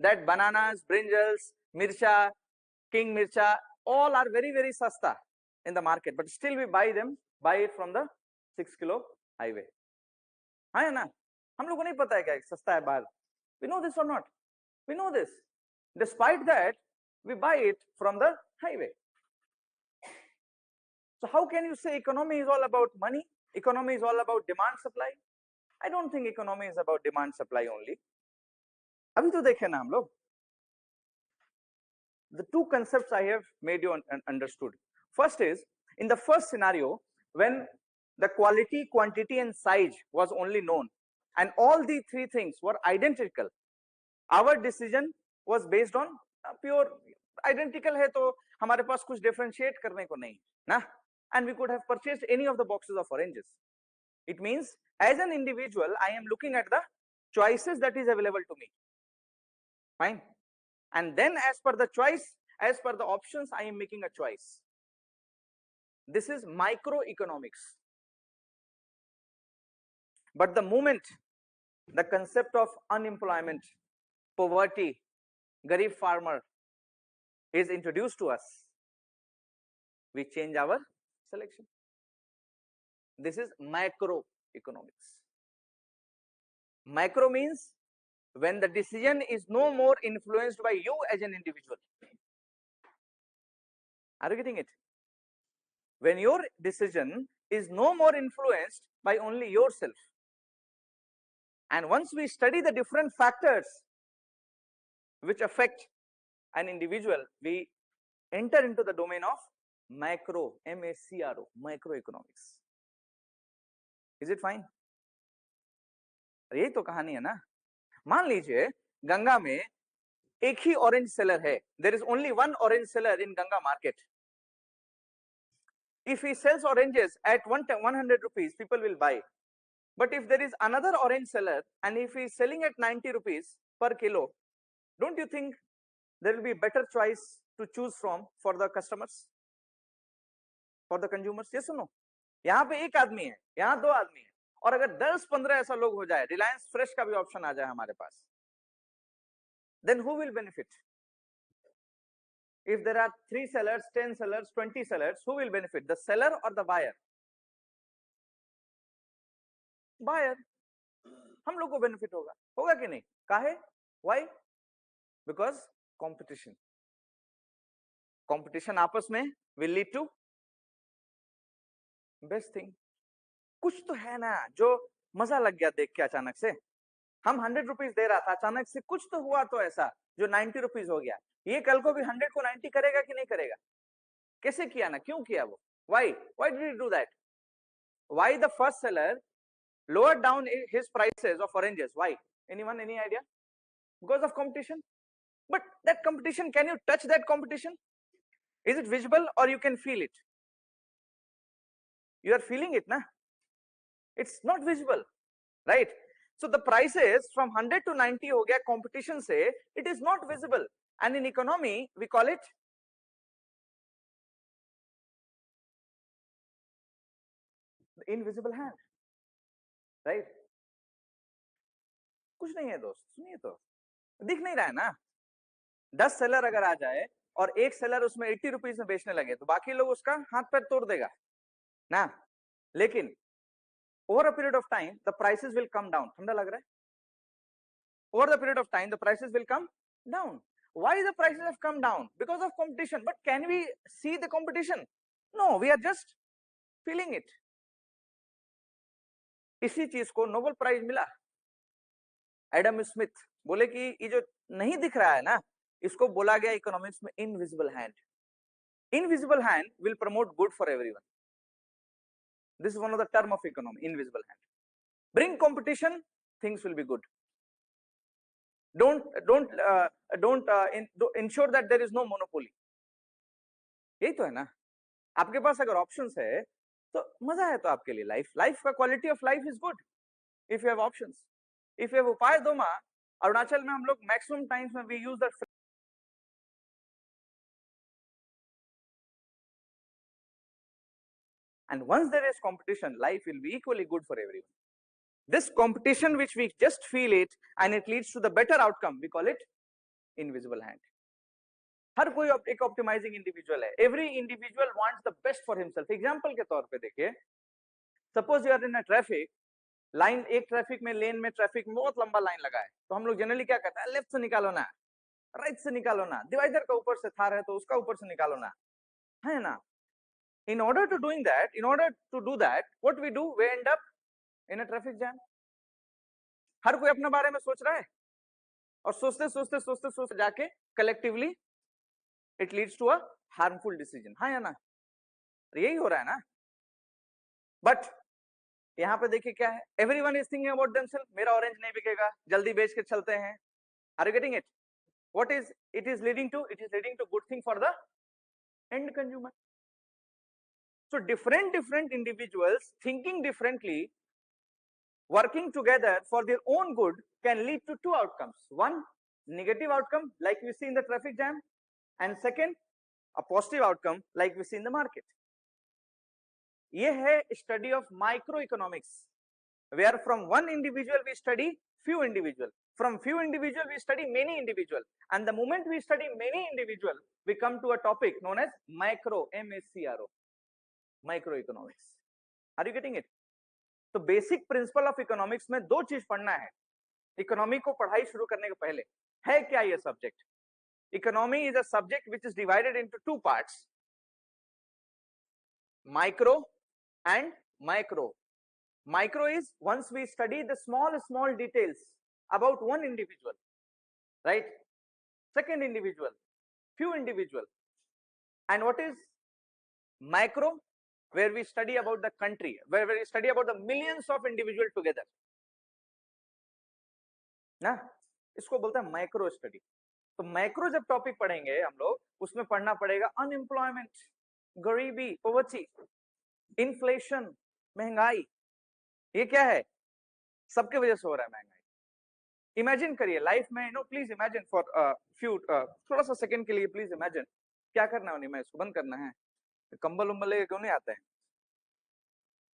that bananas, brinjals, mircha, king mircha, all are very very सस्ता in the market, but still we buy it from the 6 kilo highway. है ना. हम लोगों को नहीं पता है क्या सस्ता है बाहर. We know this or not? We know this. Despite that, we buy it from the highway. So how can you say economy is all about money? Economy is all about demand supply? I don't think economy is about demand supply only. अभी तो देखे ना हम लोग. The two concepts I have made you understood. First is, in the first scenario, when the quality, quantity and size was only known and all the three things were identical, our decision was based on pure identical है, तो हमारे पास कुछ differentiate करने को नहीं ना, and we could have purchased any of the boxes of oranges. It means as an individual I am looking at the choices that is available to me, fine, and then as per the choice, as per the options, I am making a choice. This is microeconomics. But the moment the concept of unemployment, poverty, garib farmer is introduced to us, we change our selection. This is macroeconomics. Macro means when the decision is no more influenced by you as an individual. Are you getting it? When your decision is no more influenced by only yourself. And once we study the different factors which affect an individual, we enter into the domain of macro, M-A-C-R-O, microeconomics. Is it fine? यही तो कहानी है ना. मान लीजिए गंगा में एक ही orange seller है. There is only one orange seller in Ganga market. If he sells oranges at 100 rupees, people will buy. But if there is another orange seller and if he is selling at 90 rupees per kilo, don't you think there will be better choice to choose from for the customers, for the consumers? Yes or no? यहाँ पे एक आदमी है, यहाँ दो आदमी है, और अगर 10-15 ऐसा लोग हो जाए, रिलायंस फ्रेश का भी ऑप्शन आ जाए हमारे पास, then who will benefit? If there are 3 sellers, 10 sellers, 20 sellers, who will benefit? The seller or the buyer? Buyer. हम लोग को बेनिफिट होगा कि नहीं? काहे? Why? Because competition. Competition आपस में will lead to best thing. कुछ तो है ना जो मजा लग गया देख के अचानक से। हम 100 रुपीज दे रहा था, अचानक से कुछ तो हुआ तो ऐसा जो 90 रुपीज हो गया। ये कल को भी 100 को 90 करेगा कि नहीं करेगा? कैसे किया ना, क्यों किया वो? Why did you do that? Why the first seller lowered down his prices of oranges? Why? Anyone, any idea? Because of competition. But that competition, can you touch that competition? Is it visible or you can feel it? You are feeling it, na? It's not visible, right? So the prices from 100 to 90 ho gaya competition se, it is not visible. And in economy we call it the invisible hand, right? कुछ नहीं है दोस्त, सुनिए तो, दिख नहीं रहा है ना। 10 सेलर अगर आ जाए और एक सेलर उसमें 80 रुपीज में बेचने लगे तो बाकी लोग उसका हाथ पैर तोड़ देगा ना। लेकिन over a period of time the prices will come down. ठंडा लग रहा है? Over the period of time the prices will come down. Why the prices have come down? Because of competition. But can we see the competition? No, we are just feeling it. इसी चीज को Nobel prize मिला। Adam Smith बोले कि ये जो नहीं दिख रहा है ना, इसको बोला गया इकोनॉमिक्स में invisible hand. Invisible hand will promote good for everyone. This is one of the term of economy, invisible hand. Bring competition, things will be good. Don't ensure that there is no monopoly. यही तो है ना। आपके पास अगर options है तो मजा है तो आपके लिए लाइफ का quality of life is good if you have options. If you have उपाय दोमा, अरुणाचल में हम लोग मैक्सिमम टाइम्स में we use that. And once there is competition, life will be equally good for everyone. This competition which we just feel it and it leads to the better outcome, we call it invisible hand. हर कोई एक optimising individual है। Every individual wants the best for himself. Example के तौर पे देखिए, suppose you are in a traffic line, एक traffic में लेन में ट्रैफिक में बहुत लंबा लाइन लगा है, तो हम लोग जनरली क्या कहते हैं, लेफ्ट से निकालो ना, राइट से निकालो ना, डिवाइडर का ऊपर से थार है तो उसका ऊपर से निकालो ना, है ना। In order to do that, what we do, we end up in a traffic jam. हर कोई अपने बारे में सोच रहा है और सोचते जाके collectively it leads to a harmful decision, हाँ या ना? यही हो रहा है ना। बट यहाँ पे देखिए क्या है, everyone is thinking about themselves. मेरा ऑरेंज नहीं बिकेगा, जल्दी बेच के चलते हैं। Are you getting it? What is it is leading to? It is leading to good thing for the end consumer. So different individuals thinking differently, working together for their own good can lead to two outcomes. One, negative outcome like we see in the traffic jam, and second, a positive outcome like we see in the market. ये है study of microeconomics, where from one individual we study few individual, from few individual we study many individual, and the moment we study many individual we come to a topic known as macro, MACRO, microeconomics. Are you getting it? तो basic principle of economics में दो चीज पढ़ना है economy को पढ़ाई शुरू करने के पहले। है क्या ये subject? Economy is a subject which is divided into two parts, micro and micro. Micro is once we study the small details about one individual, right? Second individual, few individual. And what is macro? Where we study about the country, where we study about the millions of individuals together, ना, इसको बोलते हैं micro study. तो micro जब topic पढ़ेंगे हम लोग, उसमें पढ़ना पड़ेगा अनएम्प्लॉयमेंट, गरीबी, पॉवर्टी, इन्फ्लेशन, महंगाई. ये क्या है? सबके वजह से हो रहा है महंगाई. इमेजिन करिए लाइफ में, no please imagine for few, थोड़ा सा सेकंड के लिए प्लीज इमेजिन. क्या करना है? मैं इसको बंद करना है. कंबल उम्बल लेके क्यों नहीं आते हैं?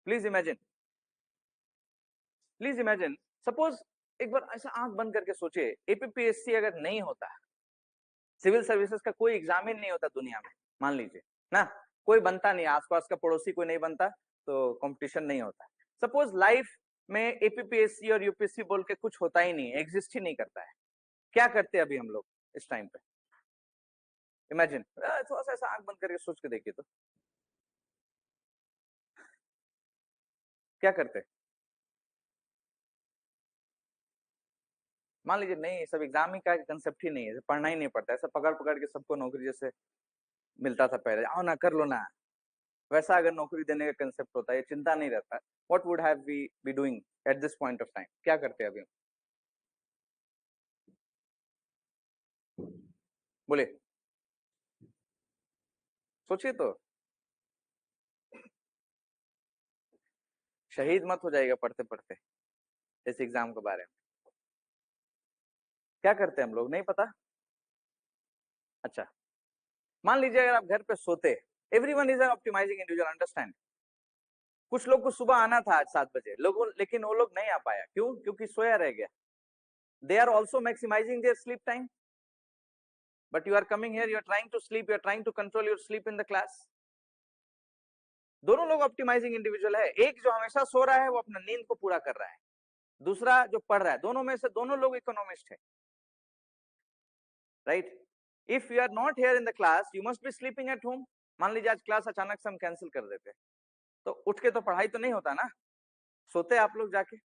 प्लीज इमेजिन सपोज एक बार ऐसा आंख बंद करके सोचिए, एपीपीएससी अगर नहीं होता, सिविल सर्विसेज का कोई एग्जाम ही नहीं होता दुनिया में, मान लीजिए ना, कोई बनता नहीं, आसपास का पड़ोसी कोई नहीं बनता, तो कंपटीशन नहीं होता. सपोज लाइफ में एपीपीएससी और यूपीएससी बोल के कुछ होता ही नहीं, एग्जिस्ट ही नहीं करता है, क्या करते अभी हम लोग इस टाइम पे? इमेजिन, थोड़ा सा ऐसा आंख बंद करके सोच के देखिए तो क्या करते? मान लीजिए नहीं, सब एग्जाम ही का कंसेप्ट ही नहीं है, पढ़ना ही नहीं पड़ता, ऐसा पकड़ पकड़ के सबको नौकरी जैसे मिलता था पहले, आओ ना कर लो ना, वैसा अगर नौकरी देने का कंसेप्ट होता है, ये चिंता नहीं रहता, what would have we be doing at this point of time, क्या करते हैं अभी? बोले, सोचिए तो, शहीद मत हो जाएगा पढ़ते पढ़ते इस एग्जाम के बारे में। क्या करते हैं हम लोग, नहीं पता। अच्छा, मान लीजिए अगर आप घर पे सोते, everyone is an optimising individual, understand. कुछ लोग को सुबह आना था आज 7 बजे, लोगों, लेकिन वो लोग नहीं आ पाया, क्यों? क्योंकि सोया रह गया। They are also maximising their sleep time, but you are coming here, you are trying to sleep, you are trying to control your sleep in the class. दोनों लोग ऑप्टिमाइजिंग इंडिविजुअल है, एक जो हमेशा सो रहा है वो अपना नींद को पूरा कर रहा है, दूसरा जो पढ़ रहा है, दोनों में से दोनों लोग इकोनॉमिस्ट है, right? If you are not here in the class, you must be sleeping at home. मान लीजिए आज क्लास अचानक से हम कैंसिल कर देते, तो उठ के तो पढ़ाई तो नहीं होता ना, सोते आप लोग जाके।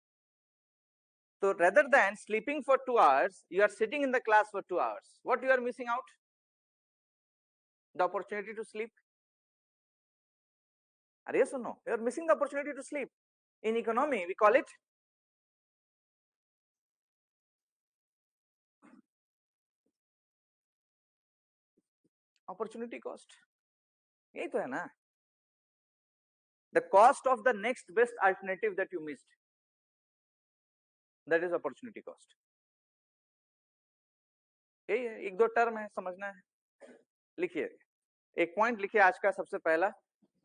तो rather than sleeping for 2 hours, you are sitting in the class for 2 hours. What you are missing out? The opportunity to sleep. Yes or no? You are missing the opportunity to sleep. In economy, we call it opportunity cost. यही तो है ना, the cost of the next best alternative that you missed, that is opportunity cost. यही है, एक दो term है, समझना है। लिखिए, एक पॉइंट लिखिए आज का सबसे पहला,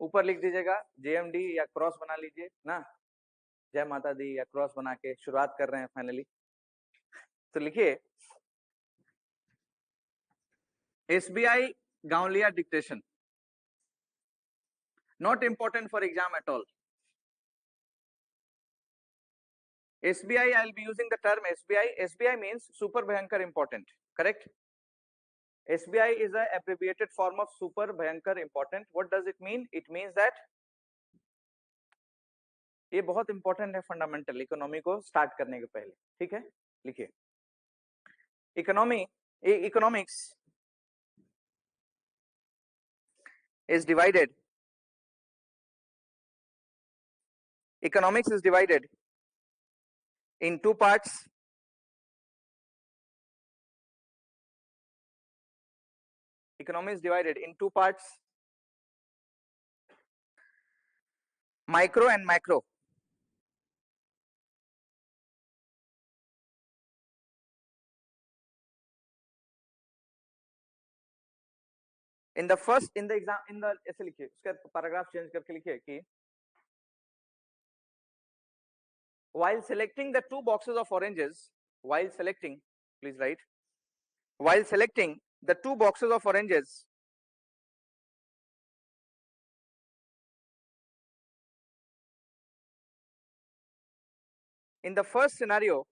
ऊपर लिख दीजिएगा जेएमडी या क्रॉस बना लीजिए ना, जय माता दी या क्रॉस बना के शुरुआत कर रहे हैं फाइनली। तो लिखिए, एसबीआई गांवलिया dictation, not important for exam at all. SBI, I'll be using the term SBI. SBI means super bhayankar important, correct? SBI is a abbreviated form of super bhayankar important. What does it mean? It means that ये बहुत important है fundamental economy को start करने के पहले, ठीक है? लिखिए, economy, economics is divided, economics is divided in two parts. Economy is divided in two parts, micro and macro. In the first, in the exam, in the ऐसे लिखिए, उसका पैराग्राफ चेंज करके लिखिए कि while selecting the two boxes of oranges, while selecting, please write, while selecting the two boxes of oranges, in the first scenario,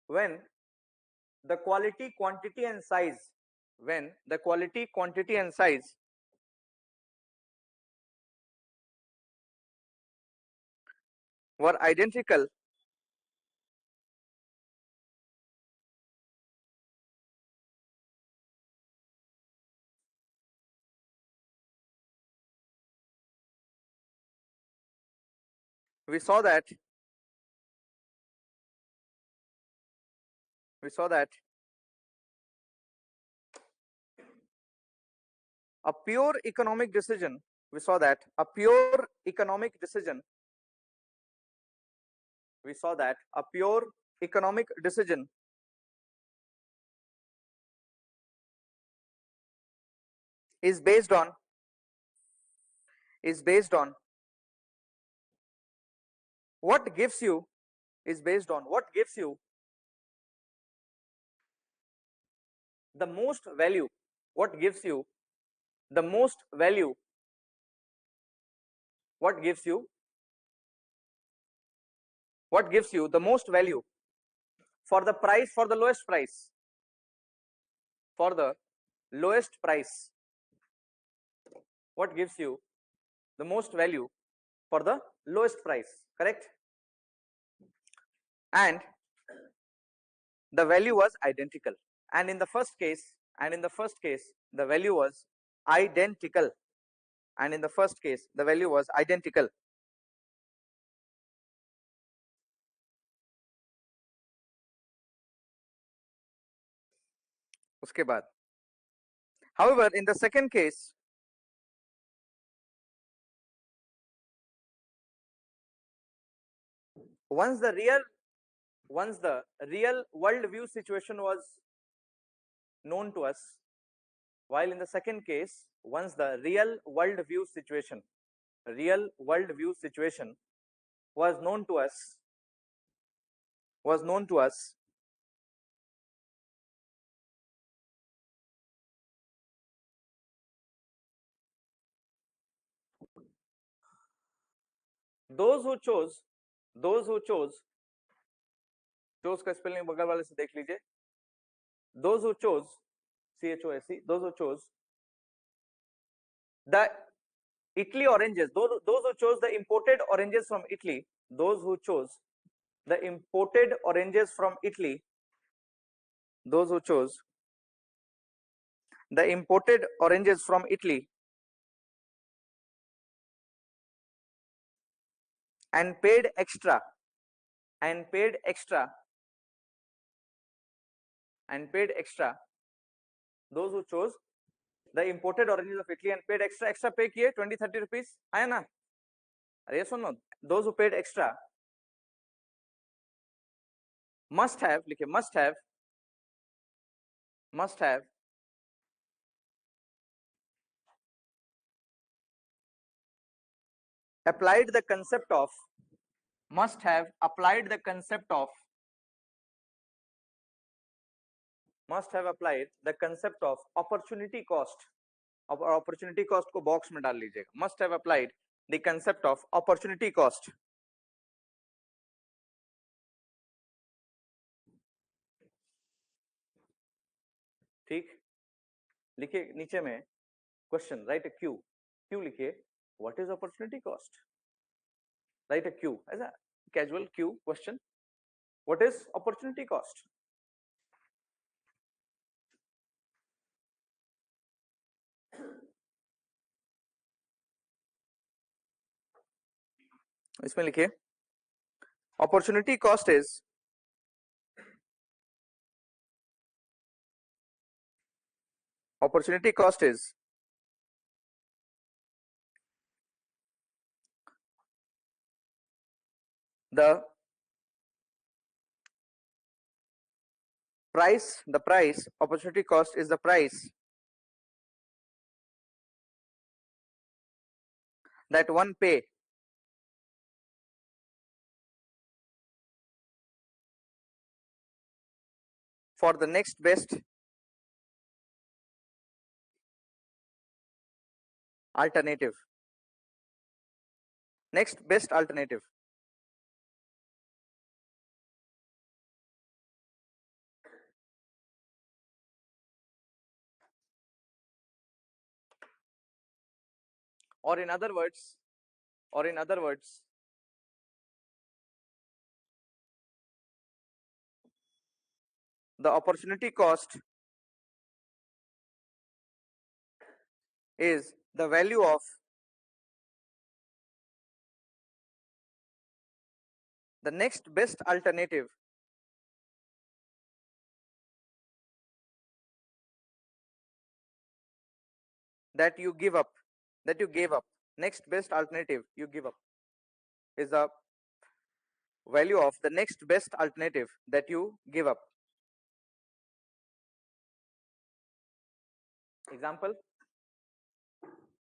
when the quality, quantity and size, when the quality, quantity and size were identical, we saw that a pure economic decision, we saw that a pure economic decision, we saw that a pure economic decision is based on what gives you, is based on what gives you the most value, what gives you the most value, what gives you the most value for the price, for the lowest price, for the lowest price. what gives you the most value for the lowest price, correct? And the value was identical, and in the first case the value was identical, and in the first case the value was identical. उसके बाद, however, in the second case, once the real world view situation was known to us, while in the second case, once the real world view situation was known to us, those who chose का spelling बगल वाले से देख लीजिए, those who chose CHOSE, those who chose the Italy oranges, those who chose the imported oranges from Italy, those who chose the imported oranges from Italy, those who chose the imported oranges from Italy and paid extra, those who chose the imported oranges of Italy and paid extra pay किए 20-30 rupees, आया ना? अरे सुनो, those who paid extra must have, लिखिए must have applied the concept of opportunity cost. अब opportunity cost को box में डाल लीजिएगा, must have applied the concept of opportunity cost. ठीक, लिखिए नीचे में question, write a Q लिखिए, what is opportunity cost? Write a Q as a casual Q question, what is opportunity cost? इसमें लिखिए opportunity cost is the price, opportunity cost is the price that one pay for the next best alternative. Or in other words, the opportunity cost is the value of the next best alternative that you gave up. Next best alternative you give up is the value of the next best alternative that you give up. Example,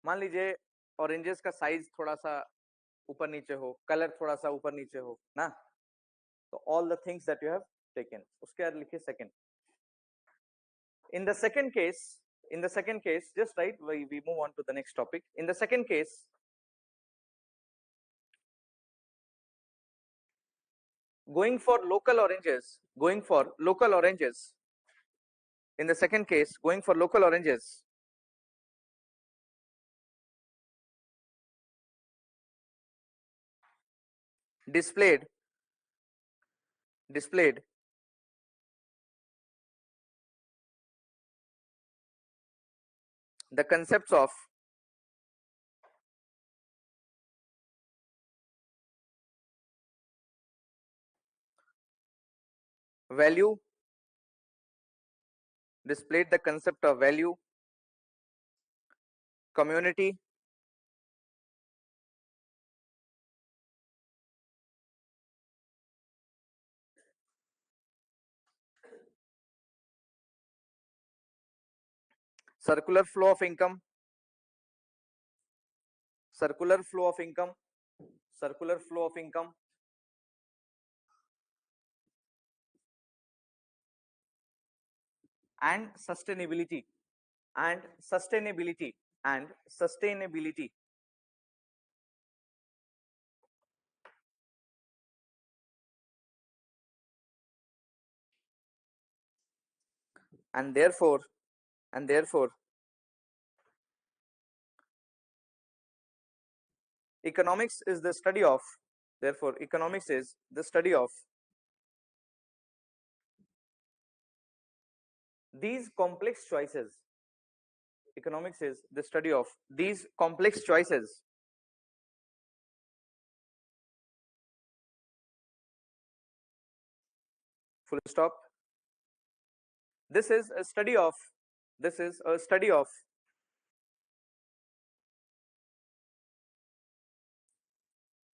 मान लीजिए oranges का size थोड़ा सा ऊपर नीचे हो, colour थोड़ा सा ऊपर नीचे हो ना, तो all the things that you have taken, उसके बाद लिखिए second. In the second case, just right, we move on to the next topic. In the second case, going for local oranges, in the second case, going for local oranges, displayed the concepts of value, displayed the concept of value, community, circular flow of income, circular flow of income, circular flow of income, and sustainability, and sustainability, and sustainability. And therefore, economics is the study of, therefore economics is the study of these complex choices. Economics is the study of these complex choices full stop. This is a study of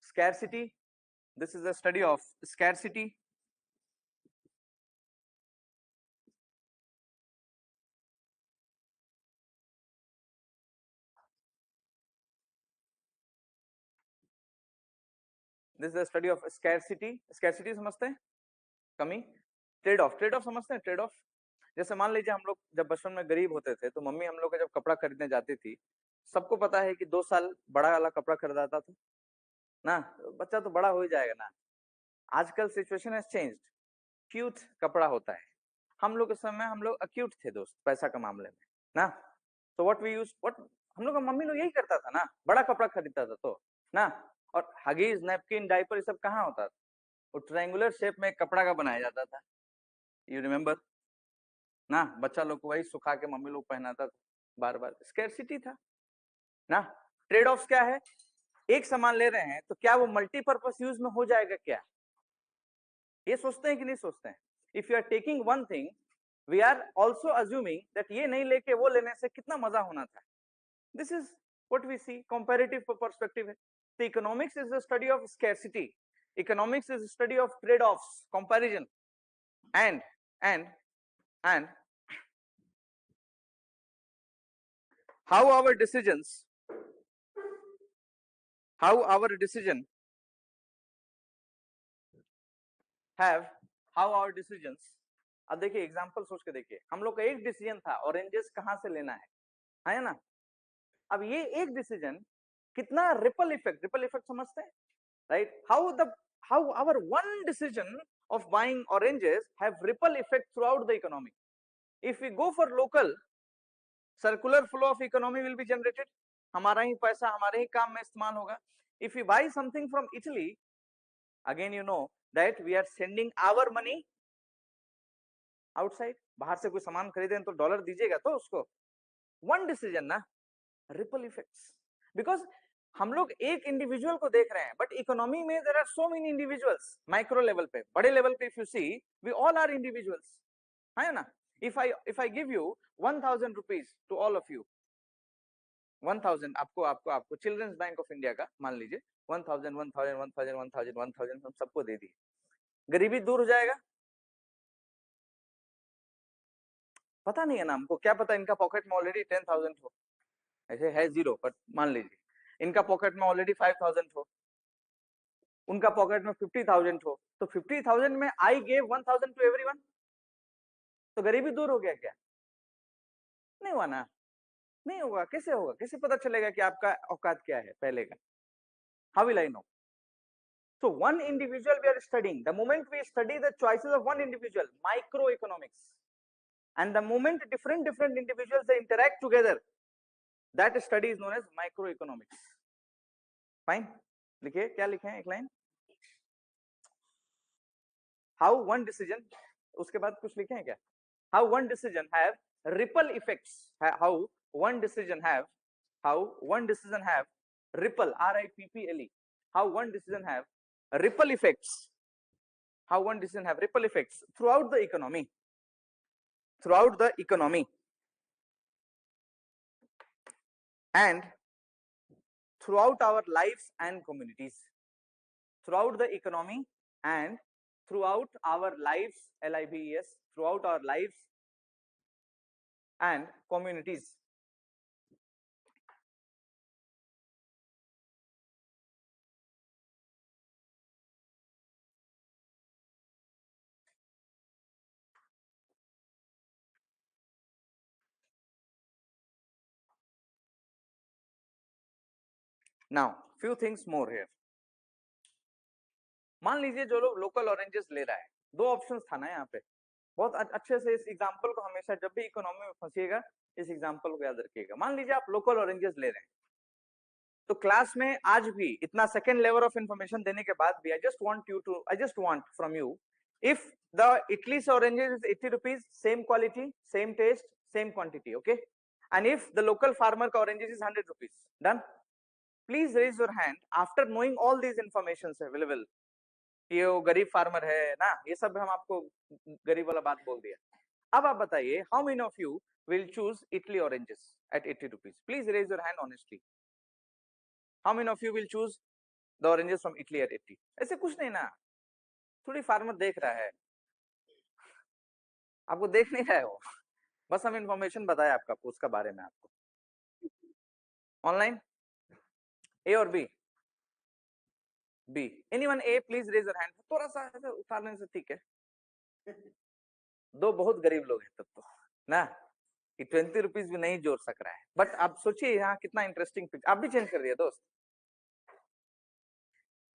scarcity. This is a study of scarcity, this is a study of scarcity. Scarcity समझते हैं, कमी, trade off समझते हैं, trade off. जैसे मान लीजिए हम लोग जब बचपन में गरीब होते थे तो मम्मी हम लोग का जब कपड़ा खरीदने जाती थी, सबको पता है कि 2 साल बड़ा वाला कपड़ा खरीदाता था ना, बच्चा तो बड़ा हो ही जाएगा ना। आजकल सिचुएशन हैज चेंज्ड, क्यूट कपड़ा होता है। हम लोग के समय हम लोग अक्यूट थे दोस्त, पैसा के मामले में ना। तो व्हाट वी यूज, व्हाट हम लोग का मम्मी लोग यही करता था ना, बड़ा कपड़ा खरीदता था तो ना। और हगीज, नैपकिन, डायपर ये सब कहाँ होता था, वो ट्रायंगुलर शेप में कपड़ा का बनाया जाता था, यू रिमेम्बर ना। बच्चा लोग को वही सुखा के मम्मी लोग पहनाता था बार बार, स्कैर्सिटी था ना। ट्रेड ऑफ क्या है, एक सामान ले रहे हैं तो क्या वो मल्टीपर्पज यूज में हो जाएगा क्या, ये सोचते हैं कि नहीं सोचते हैं। If you are taking one thing, we are also assuming that ये नहीं लेके वो लेने से कितना मजा होना था। This is what we see, comparative perspective है। तो economics is the study of scarcity, economics is study of trade-offs, comparison, and how our decision have, how our decisions। अब देखिए एग्जांपल सोच के देखिए, हम लोग का एक डिसीजन था ऑरेंजेस कहां से लेना है ना। अब ये एक डिसीजन कितना रिपल इफेक्ट समझते हैं, right. how our one decision of buying oranges have ripple effect throughout the economy. If we go for local, circular flow of economy will be generated, हमारा ही पैसा हमारे ही काम में इस्तेमाल होगा। If we buy something from Italy, again you know that we are sending our money outside, बाहर से कोई सामान खरीदें तो डॉलर दीजिएगा तो उसको। वन डिसीजन ना, रिपल इफेक्ट्स, बिकॉज हम लोग एक इंडिविजुअल को देख रहे हैं, बट इकोनॉमी में there are so many individuals. Micro level पे, बड़े लेवल पे if you see, we all are individuals, है ना। if I give you 1000 rupees to all of you, 1000 आपको आपको आपको चिल्ड्रंस बैंक ऑफ इंडिया का मान लीजिए 1000 1000 1000 1000 1000 हम सबको दे दिए, गरीबी दूर हो जाएगा? पता नहीं है ना हमको, क्या पता इनका पॉकेट में ऑलरेडी 10,000 हो, ऐसे है जीरो, बट मान लीजिए इनका पॉकेट में ऑलरेडी 5,000 हो, उनका पॉकेट में 50,000 हो, तो 50,000 में आई गेव 1,000 टू एवरीवन, तो गरीबी दूर हो गया क्या? नहीं हुआ ना, नहीं होगा। कैसे होगा, कैसे पता चलेगा कि आपका औकात क्या है पहले का? How will I know? So one individual we are studying, the moment we study the choices of one individual, microeconomics, and the moment different individuals they interact together, that study is known as microeconomics. Fine, लिखिए क्या लिखे हैं एक line, how one decision, उसके बाद कुछ लिखे हैं क्या? How one decision have ripple effects, how one decision have ripple, RIPPLE, how one decision have ripple effects, throughout the economy, and throughout our lives and communities, throughout the economy and throughout our lives, LIVES, throughout our lives and communities. Now few things more here. मान लीजिए जो लोग local oranges ले रहा है, दो options था ना यहाँ पे, बहुत अच्छे से इस एग्जांपल को हमेशा जब भी इकोनॉमी में फंसिएगा इस एग्जांपल को याद रखिएगा। मान लीजिए आप लोकल ऑरेंजेस ले रहे हैं, तो क्लास में आज भी इतना सेकंड लेवल ऑफ इंफॉर्मेशन देने के बाद भी I just want from you, if the Italy's oranges is 80 rupees, same quality, same taste, same quantity, okay, and if the local farmer ka oranges is 100 rupees, done? Please raise your hand after knowing all these informations available. ये वो गरीब farmer है ना, ये सब हम आपको गरीब वाला बात बोल दिया। अब आप बताइए, how many of you will choose Italy oranges at 80 rupees? Please raise your hand honestly. How many of you will choose the oranges from Italy at 80? ऐसे कुछ नहीं ना, थोड़ी फार्मर देख रहा है, आपको देख नहीं रहा है वो, बस हम इंफॉर्मेशन बताया आपका उसका बारे में आपको। ऑनलाइन ए और B? B. Anyone A? Please raise your hand. थोड़ा सा उतारने से ठीक है, दो बहुत गरीब लोग हैं तब तो ना, कि 20 रुपीज भी नहीं जोड़ सक रहा है, बट आप सोचिए यहाँ कितना इंटरेस्टिंग पिक्चर। आप भी चेंज कर दिया दोस्त?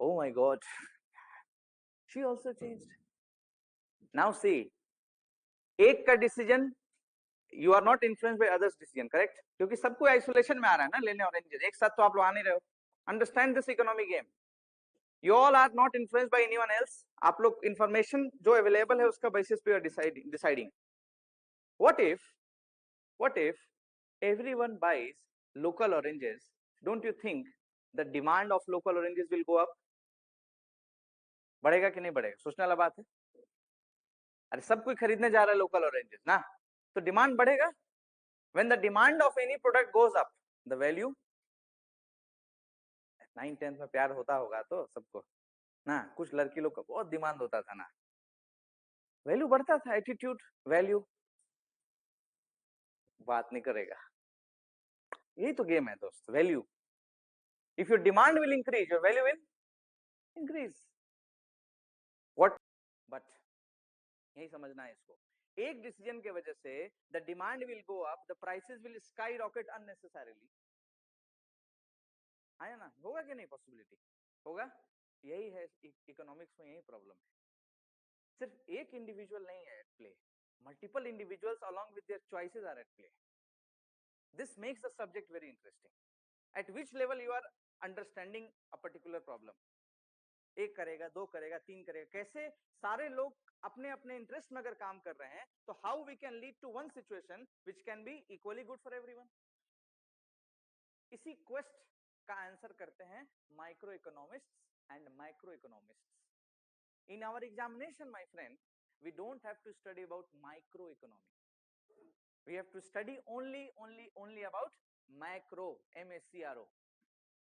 Oh my god, she also changed. Now see, एक का decision, you are not influenced by others decision, correct? क्योंकि सब कोई आइसोलेशन में आ रहा है ना लेने ऑरेंजेस, एक साथ तो आप लोग आ नहीं रहे हो। Understand this economy game, you all are not influenced by anyone else. आप लोग इंफॉर्मेशन जो अवेलेबल है उसका बेसिस पे deciding. what if everyone buys local oranges? Don't you think the demand of local oranges will go up? बढ़ेगा कि नहीं बढ़ेगा? सोचने वाला बात है। अरे सब कोई खरीदने जा रहा है लोकल ऑरेंजेस ना, तो डिमांड बढ़ेगा। when the demand of any product goes up, the value, 9th-10th में प्यार होता होगा तो सबको ना, कुछ लड़की लोग का बहुत डिमांड होता था ना, वैल्यू बढ़ता था, एटीट्यूड वैल्यू, बात नहीं करेगा। यही तो गेम है दोस्त, value. If your demand will increase, your value will increase. What? But यही समझना है इसको, एक डिसीजन के वजह से the demand will go up, the prices will sky rocket unnecessarily. आया ना? होगा कि नहीं? पॉसिबिलिटी होगा। यही है इकोनॉमिक्स में, यही प्रॉब्लम है। सिर्फ एक इंडिविजुअल नहीं है at play, multiple individuals along with their choices are at play. This makes the subject very interesting. At which level you are understanding a particular problem, एक करेगा, दो करेगा, तीन करेगा, कैसे सारे लोग अपने अपने इंटरेस्ट में अगर काम कर रहे हैं, तो how we can lead to one situation which can be equally good for everyone. इसी क्वेस्ट का आंसर करते हैं micro economists and micro economists. In our examination, my friend, we don't have to study about microeconomy. We have to study only about macro, MACRO.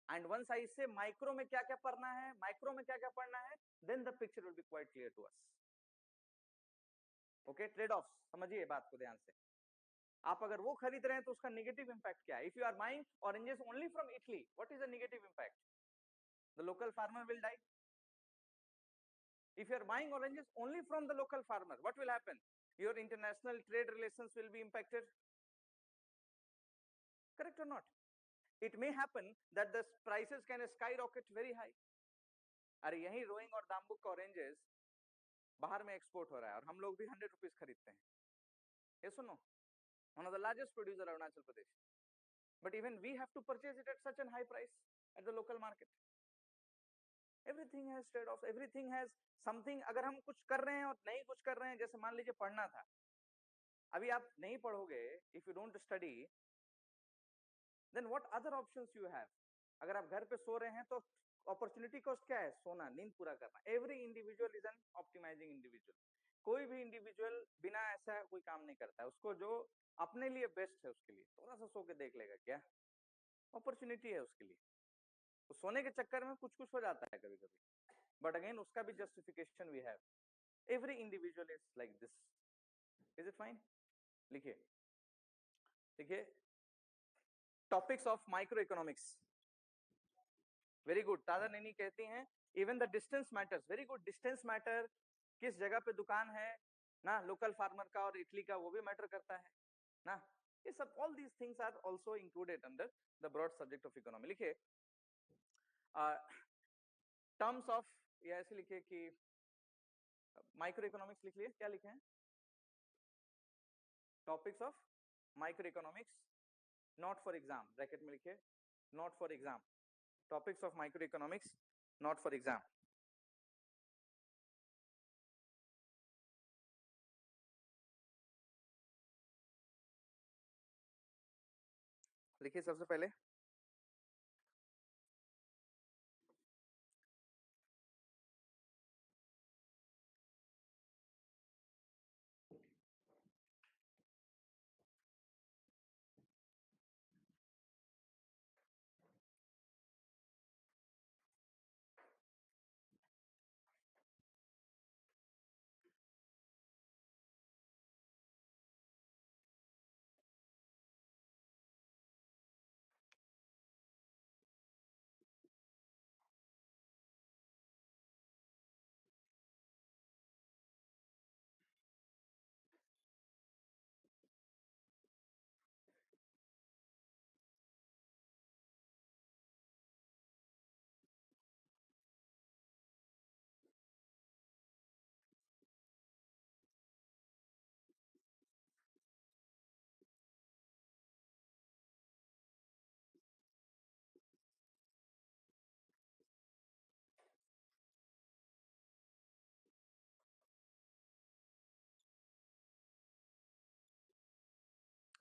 And once I say micro में क्या क्या पढ़ना है, micro में क्या क्या पढ़ना है, then the picture will be quite clear to us. Okay, trade-offs समझिए बात को ध्यान से। आप अगर वो खरीद रहे हैं तो उसका नेगेटिव इंपैक्ट क्या है? If you are buying oranges only from Italy, what is the negative impact? The local farmer will die. If you are buying oranges only from the local farmer, what will happen? Your international trade relations will be impacted. Correct or not? It may happen that the prices can skyrocket very high. अरे यही rowing और दाम्बुक का oranges बाहर में export हो रहा है और हम लोग भी 100 रुपीज खरीदते हैं। ये सुनो, one of the largest producer Arunachal Pradesh, but even we have to purchase it at such a high price at the local market. Everything has trade off, everything has something. अगर हम कुछ कर रहे हैं और नहीं कुछ कर रहे हैं, जैसे मान लीजिए पढ़ना था, अभी आप नहीं पढ़ोगे, if you don't study, then what other options you have. अगर आप घर पे सो रहे हैं तो अपॉर्चुनिटी कॉस्ट क्या है? सोना, नींद पूरा करना. Every individual is an optimising individual. कोई भी इंडिविजुअल बिना ऐसा कोई काम नहीं करता है. उसको जो अपने लिए बेस्ट है उसके लिए थोड़ा सा सो के देख लेगा, क्या अपॉर्चुनिटी है उसके लिए. तो सोने के चक्कर में कुछ कुछ हो जाता है कभी कभी, बट अगेन उसका भी justification we have. Every individual is like this. Is it fine? लिखिए, देखिए, topics of micro economics. Very good. Taja Naini कहती हैं even the distance matters. Very good. Distance matter. किस जगह पे दुकान है ना, लोकल फार्मर का और इटली का, वो भी मैटर करता है ना. ये सब, all these things are also included under the broad subject of economy. लिखिए टर्म्स ऑफ, या ऐसे लिखिए कि माइक्रो इकोनॉमिक्स. लिख लिए, क्या लिखे हैं? Topics of micro economics not for exam. Bracket में लिखिए not for exam. Topics of micro economics not for exam. लिखिए सबसे पहले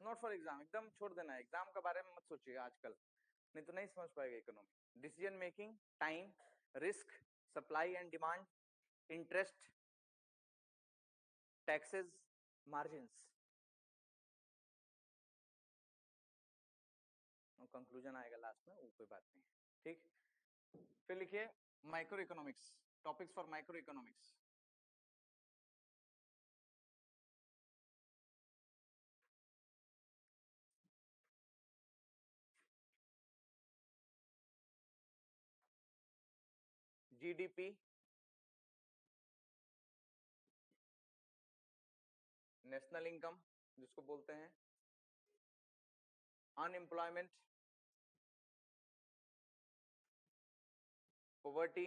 नॉट फॉर एग्जाम एकदम छोड़ देना है. एग्जाम के बारे में मत सोचिएगा आजकल, नहीं तो नहीं समझ पाएगा economy. Decision making, time, risk, supply and demand, interest, taxes, margins, conclusion आएगा लास्ट में, वो कोई बात नहीं है. ठीक. फिर लिखिए micro economics. Topics for micro economics. GDP, national income जिसको बोलते हैं, unemployment, poverty,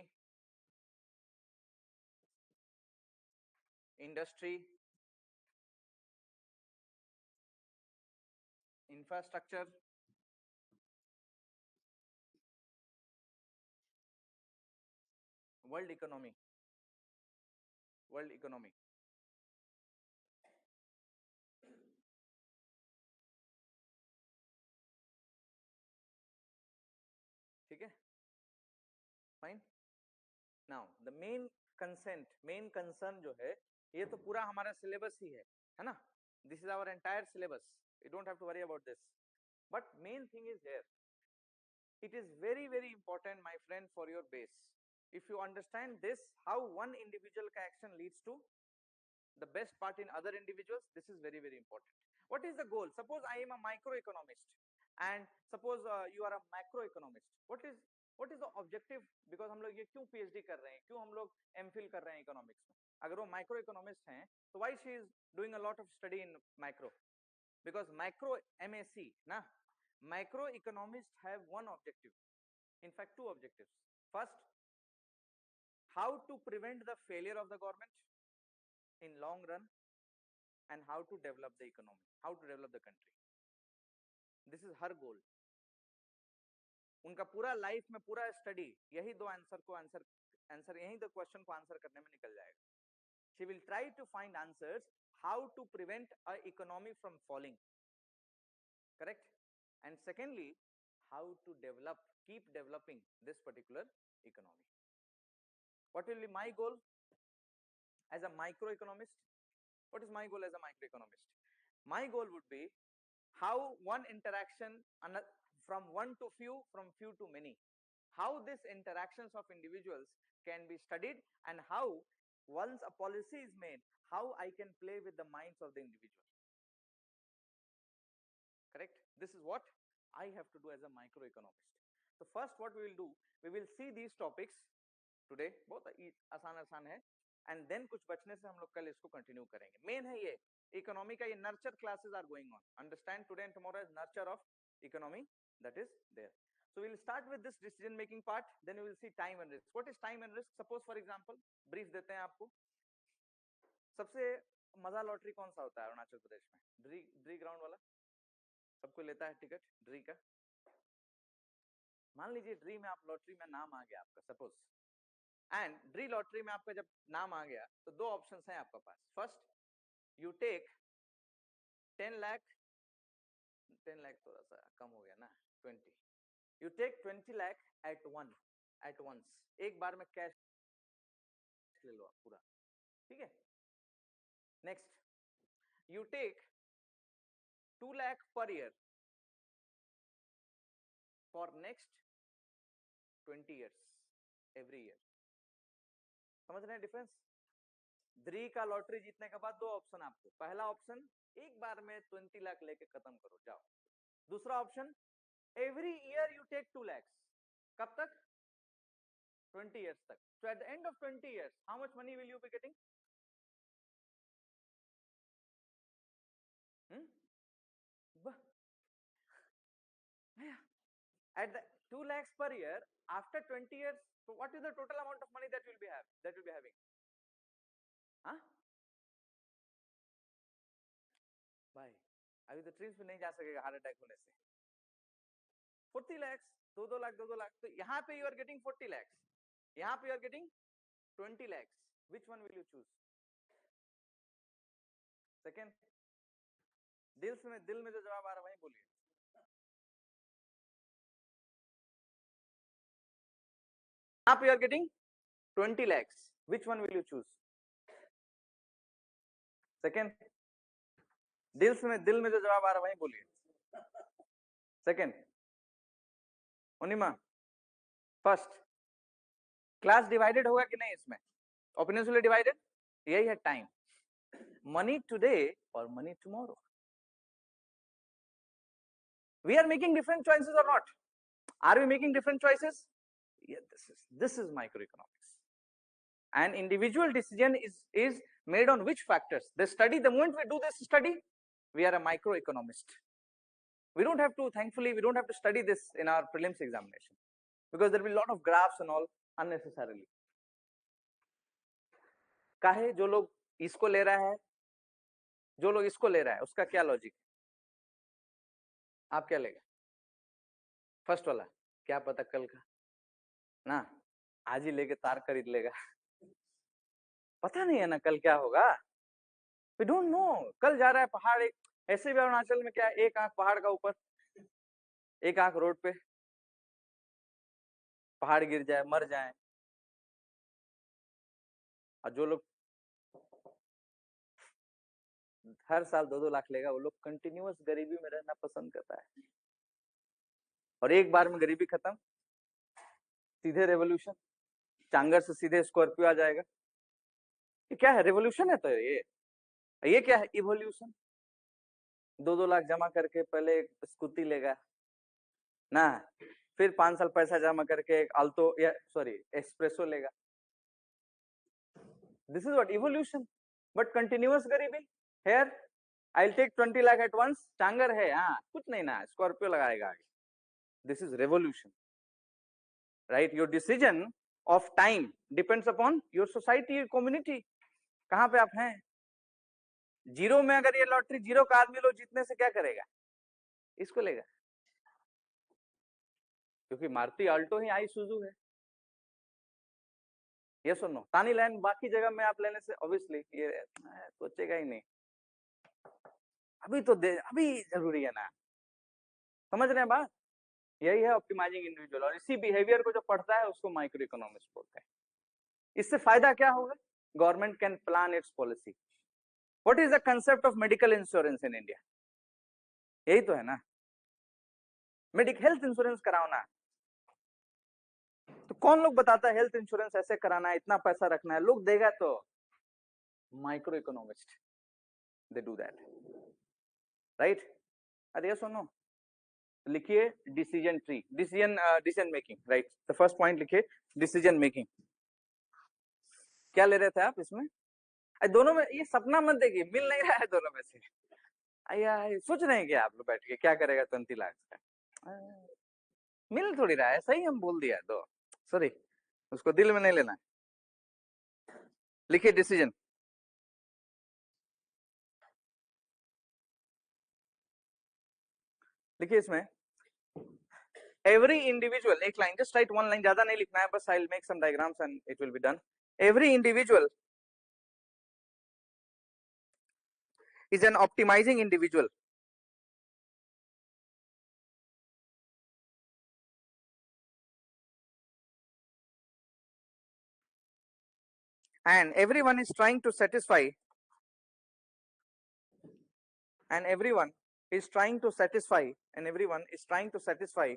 industry, infrastructure, world economy. World economy. ठीक है, fine. Now the main concern जो है, ये तो पूरा हमारा सिलेबस ही है ना. This is our entire syllabus. You don't have to worry about this. But main thing is here, it is very very important my friend for your base. If you understand this, how one individual action leads to the best part in other individuals, this is very very important. What is the goal? Suppose I am a microeconomist and suppose you are a macroeconomist. What is the objective? Because हम लोग ये क्यों PhD कर रहे हैं, क्यों हम लोग MPhil कर रहे हैं इकोनॉमिक्स में? अगर वो माइक्रो इकोनॉमिस्ट हैं तो why she is doing a lot of study in micro? Because micro MAC ना, micro economists have one objective, in fact two objectives. First, how to prevent the failure of the government in long run, and how to develop the economy, how to develop the country. This is her goal. उनका पूरा life में पूरा study यही दो answer को answer answer यहीं तो question को आंसर करने में निकल जाएगा. She will try to find answers how to prevent a economy from falling. Correct? And secondly, how to keep developing this particular economy. What will be my goal as a microeconomist? What is my goal as a microeconomist? My goal would be how one interaction from one to few, from few to many, how these interactions of individuals can be studied, and how once a policy is made, how I can play with the minds of the individual. Correct? This is what I have to do as a microeconomist. So first what we will do, we will see these topics today, बहुत आसान है, and then कुछ बचने से हम लोग कल इसको continue करेंगे. Main है ये economy का, ये nurture classes are going on. Understand, today and tomorrow is nurture of economy, that is there. So we will start with this decision making part, then we will see time and risk. What is time and risk? Suppose for example, brief देते हैं आपको. सबसे मजा lottery कौन सा होता है अरुणाचल प्रदेश में? ड्री ग्राउंड वाला सबको लेता है टिकट ड्री का. मान लीजिए ड्री में आप लॉटरी में नाम आ गया आपका, सपोज, एंड ड्री लॉटरी में आपका जब नाम आ गया तो दो ऑप्शंस हैं आपके पास. First, you take 10 lakh, 10 lakh थोड़ा सा कम हो गया ना, 20, you take 20 lakh at once, एक बार में कैश ले लो आप पूरा, ठीक है. Next, you take 2 lakh per year for next 20 years, every year. समझ रहे हैं डिफरेंस? ड्री का लॉटरी जीतने के बाद दो ऑप्शन आपको. पहला ऑप्शन, एक बार में 20 लाख लेके खत्म करो, जाओ. दूसरा option, every year you take 2 lakhs. कब तक? 20 years तक. So at the end of 20 years, how much money will you be getting? At the 2 lakhs per year, after 20 years, so what is the total amount of money that will be having? हाँ भाई, अभी तो TRIMS में नहीं जा सकेगा heart attack होने से. 40 lakhs, 2 लाख. तो यहाँ पे you are getting 40 lakhs, यहाँ पे you are getting 20 lakhs. Which one will you choose? Second, दिल में जो जवाब आ रहा है वही बोलिए. यहाँ पे you are getting 20 lakhs. Which one will you choose? Second, दिल में जो जवाब आ रहा है वही बोलिए. सेकेंड, उनिमा. फर्स्ट, क्लास डिवाइडेड होगा कि नहीं इसमें? Opinions will divided. यही है टाइम. मनी टुडे और money tomorrow. We are making different choices or not? Are we making different choices? Yeah, this is microeconomics. An individual decision is made on which factors? The study, the moment we do this study, we are a microeconomist. We don't have to, thankfully, we don't have to study this in our prelims examination, because there will be a lot of graphs and all unnecessarily. काहे जो लोग इसको ले रहा है, जो लोग इसको ले रहा है, उसका क्या लॉजिक? आप क्या लेगा? फर्स्ट वाला, क्या पता कल का ना, आज ही लेके तार खरीद लेगा. पता नहीं है ना कल क्या होगा. We don't know. कल जा रहा है पहाड़, एक ऐसे भी अरुणाचल में क्या, एक आंख पहाड़ का ऊपर, एक आंख रोड पे, पहाड़ गिर जाए, मर जाए. और जो लोग हर साल 2-2 लाख लेगा, वो लोग कंटिन्यूअस गरीबी में रहना पसंद करता है. और एक बार में गरीबी खत्म, सीधे रेवोल्यूशन. चांगर से सीधे स्कॉर्पियो आ जाएगा. ये क्या है? रेवोल्यूशन है. तो ये क्या है? इवोल्यूशन. 2-2 लाख जमा करके पहले एक स्कूटी लेगा ना, फिर 5 साल पैसा जमा करके एक अल्टो या एस्प्रेसो लेगा. This is what evolution. But continuous गरीबी. Here I take 20 lakh at once. चांगर है, हाँ, कुछ नहीं ना, स्कॉर्पियो लगाएगा आगे. This is revolution, right? Your decision of time depends upon your society, your community. कहां पे आप हैं? जीरो में अगर ये लॉटरी, जीरो का आदमी लोग जीतने से क्या करेगा? इसको लेगा, क्योंकि मारुति अल्टो ही आई सुजू है. ये सुनो, तानी लैंड बाकी जगह में आप लेने से ऑब्वियसली ये सोचेगा ही नहीं, अभी तो अभी जरूरी है ना, समझ रहे हैं बात? यही है ऑप्टिमाइजिंग इंडिविजुअल, और इसी बिहेवियर को जो पढ़ता है उसको माइक्रो इकोनॉमिक्स बोलते हैं। इससे फायदा क्या होगा? Government can plan it's policy. What is the concept of medical insurance in India? यही तो है ना, हेल्थ इंश्योरेंस कराओ ना। तो कौन लोग बताता है हेल्थ इंश्योरेंस ऐसे कराना है, इतना पैसा रखना है, लोग देगा तो? Micro economist, they do that, right? अरे सुनो, लिखिए decision tree, decision making, right? The first point लिखिए डिसीजन मेकिंग। क्या ले रहे थे आप इसमें? दोनों में ये सपना मत देखिए, मिल नहीं रहा है दोनों में से। अया सोच रहे हैं कि आप लोग बैठ के क्या करेगा 20 लाख का? मिल थोड़ी रहा है, सही हम बोल दिया तो सॉरी, उसको दिल में नहीं लेना। लिखिए डिसीजन, लिखिए इसमें एवरी इंडिविजुअल, एक line, just write one line, ज्यादा नहीं लिखना है, बस I will make some diagrams and it will be done. Every individual is an optimizing individual, and everyone is trying to satisfy, and everyone is trying to satisfy, and everyone is trying to satisfy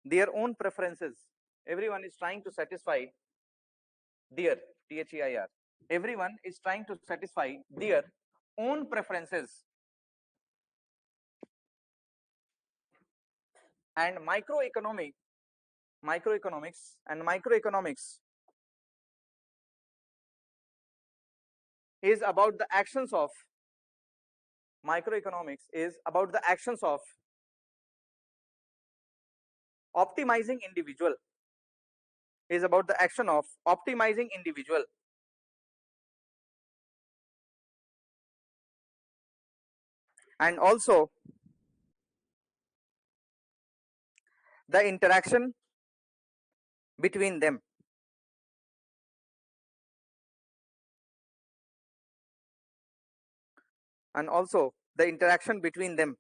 their own preferences. Everyone is trying to satisfy their, their, everyone is trying to satisfy their own preferences, and microeconomics is about the actions of, microeconomics is about the actions of optimizing individual, is about the action of optimizing individual, and also the interaction between them, and also the interaction between them.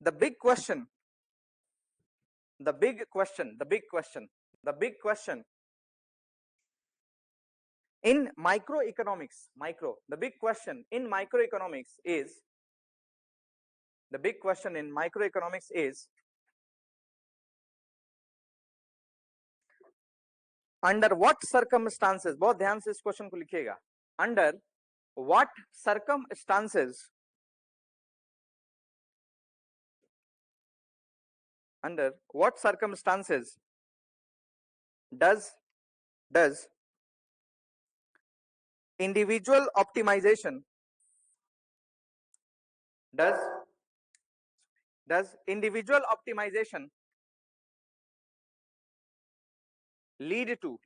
The big question, the big question, the big question, the big question in microeconomics, the big question in microeconomics is, the big question in microeconomics is, under what circumstances, बहुत ध्यान से इस question को लिखिएगा, under what circumstances, under what circumstances does individual optimization, does individual optimization lead to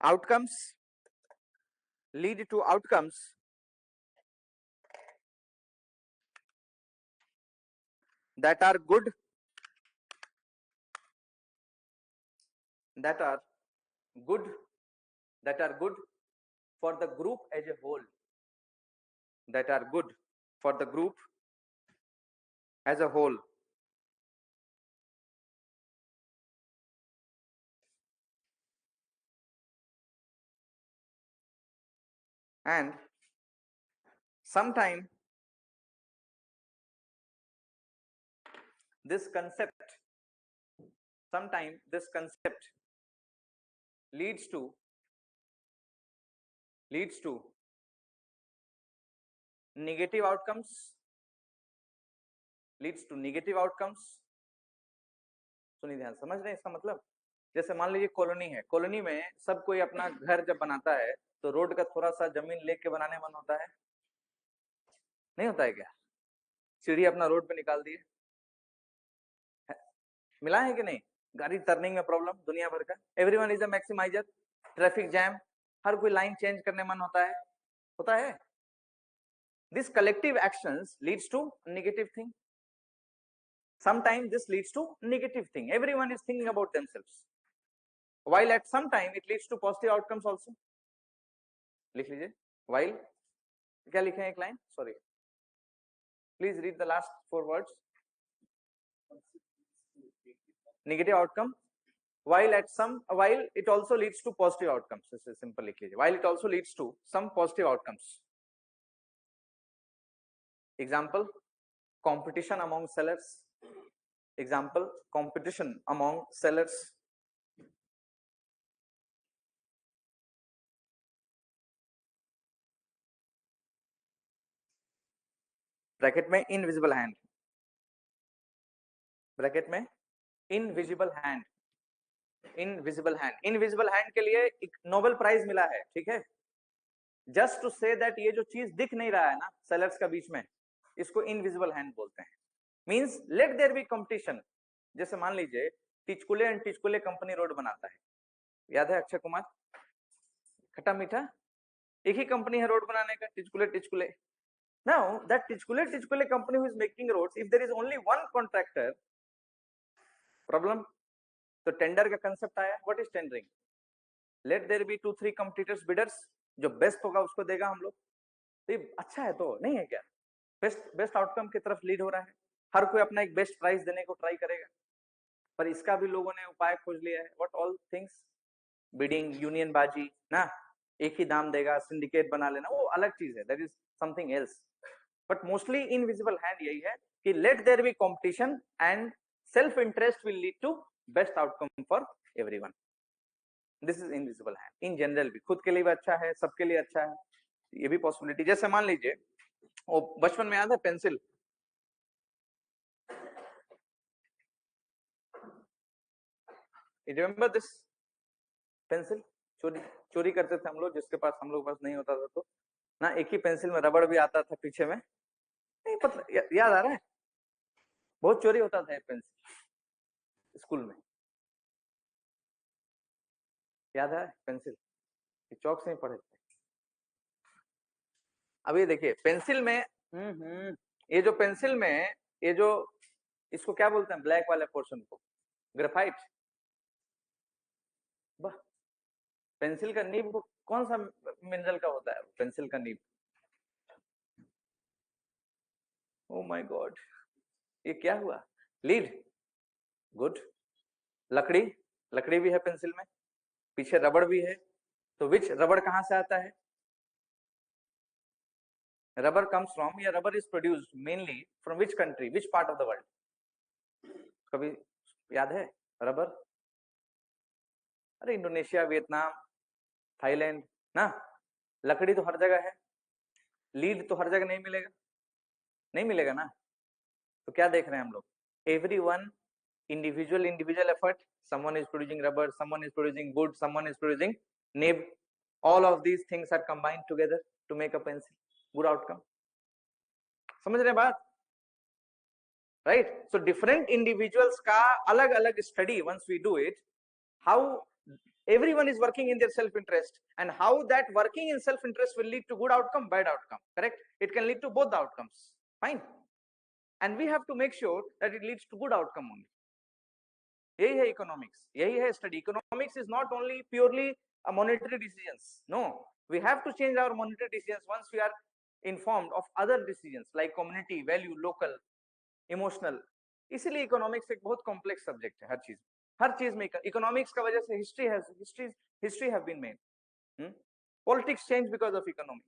outcomes, that are good, for the group as a whole, that are good for the group as a whole, and sometime this concept leads to negative outcomes, सुनिए ध्यान, समझ रहे हैं इसका मतलब? जैसे मान लीजिए कॉलोनी है, कॉलोनी में सब कोई अपना घर जब बनाता है तो रोड का थोड़ा सा जमीन लेके बनाने मन होता है, नहीं होता है क्या? सीढ़ी अपना रोड पे निकाल दिए, मिला है कि नहीं? गाड़ी टर्निंग में प्रॉब्लम दुनिया भर का, everyone is a maximizer, traffic jam, हर कोई लाइन चेंज करने मन होता है, होता है. This collective actions leads to negative thing. Sometimes this leads to negative thing. Everyone is thinking about themselves, while at some time it leads to positive outcomes also. लिख लीजिए. While क्या लिखे हैं एक line, sorry, please read the last 4 words. Negative outcome, while it also leads to positive outcomes. This is simple लिख लीजिए. While it also leads to some positive outcomes. Example, competition among sellers. Example, competition among sellers. Bracket में invisible hand, bracket में invisible hand. Invisible hand, invisible hand के लिए एक Nobel prize मिला है, ठीक है, जस्ट टू से दैट ये जो चीज दिख नहीं रहा है ना सेलर्स का बीच में, इसको इनविजिबल हैंड बोलते हैं. Means let there be competition. जैसे मान लीजिए Tichkule and Tichkule company road बनाता है, याद है अक्षय कुमार, खट्टा मीठा, एक ही कंपनी है रोड बनाने का, Tichkule Tichkule. Now that Tichkule company who is making roads, if there is only one contractor, problem. तो टेंडर का कंसेप्ट आया. What is tendering? Let there be 2-3 competitors bidders, जो बेस्ट होगा उसको देगा हम लोग. तो ये अच्छा है तो नहीं है क्या? बेस्ट आउटकम की तरफ लीड हो रहा है. हर कोई अपना एक बेस्ट प्राइस देने को ट्राई करेगा, पर इसका भी लोगों ने उपाय खोज लिया है. What all things? Bidding, union बाजी ना, एक ही दाम देगा, सिंडिकेट बना लेना, वो अलग चीज है, that is something else. But mostly invisible hand यही है कि let there be competition and self interest will lead to best outcome for everyone. This is invisible hand. In general भी खुद के लिए भी अच्छा है, सबके लिए अच्छा है, ये भी पॉसिबिलिटी. जैसे मान लीजिए वो बचपन में याद है पेंसिल, रिमेंबर दिस पेंसिल, चोरी करते थे हम लोग, जिसके पास हम लोग पास नहीं होता था तो ना, एक ही पेंसिल में रबड़ भी आता था पीछे में, नहीं पता, याद आ रहा है? बहुत चोरी होता था पेंसिल स्कूल में, याद है? पेंसिल चौक से ही पढ़े थे. अब ये देखिए पेंसिल में, ये जो पेंसिल में, ये जो इसको क्या बोलते हैं ब्लैक वाले पोर्शन को? ग्रेफाइट. पेंसिल का नीब को कौन सा मिनरल का होता है? पेंसिल का नीब. ओ माय गॉड, ये क्या हुआ? लीड. गुड. लकड़ी, लकड़ी भी है पेंसिल में, पीछे रबड़ भी है. तो विच रबड़ कहां से आता है? रबर comes from, या rubber is produced mainly from which country, which part of the world? कभी याद है? रबर, अरे इंडोनेशिया, वियतनाम, थाईलैंड ना. लकड़ी तो हर जगह है, लीड तो हर जगह नहीं मिलेगा, नहीं मिलेगा ना. तो क्या देख रहे हैं हम लोग? everyone individual effort. Someone is producing rubber, someone is producing wood, someone is producing nib. All of these things are combined together to make a pencil. Good outcome. समझ रहे बात? Right? So different individuals का अलग अलग study, once we do it, how everyone is working in their self-interest, and how that working in self-interest will lead to good outcome, bad outcome. Correct? It can lead to both the outcomes. Fine. And we have to make sure that it leads to good outcome only. यही है economics, यही है study. Economics is not only purely a monetary decisions. No, we have to change our monetary decisions once we are informed of other decisions like community, value, local, emotional. इसीलिए economics एक बहुत complex subject है. हर चीज में economics का वजह से history have been made. Politics change because of economy.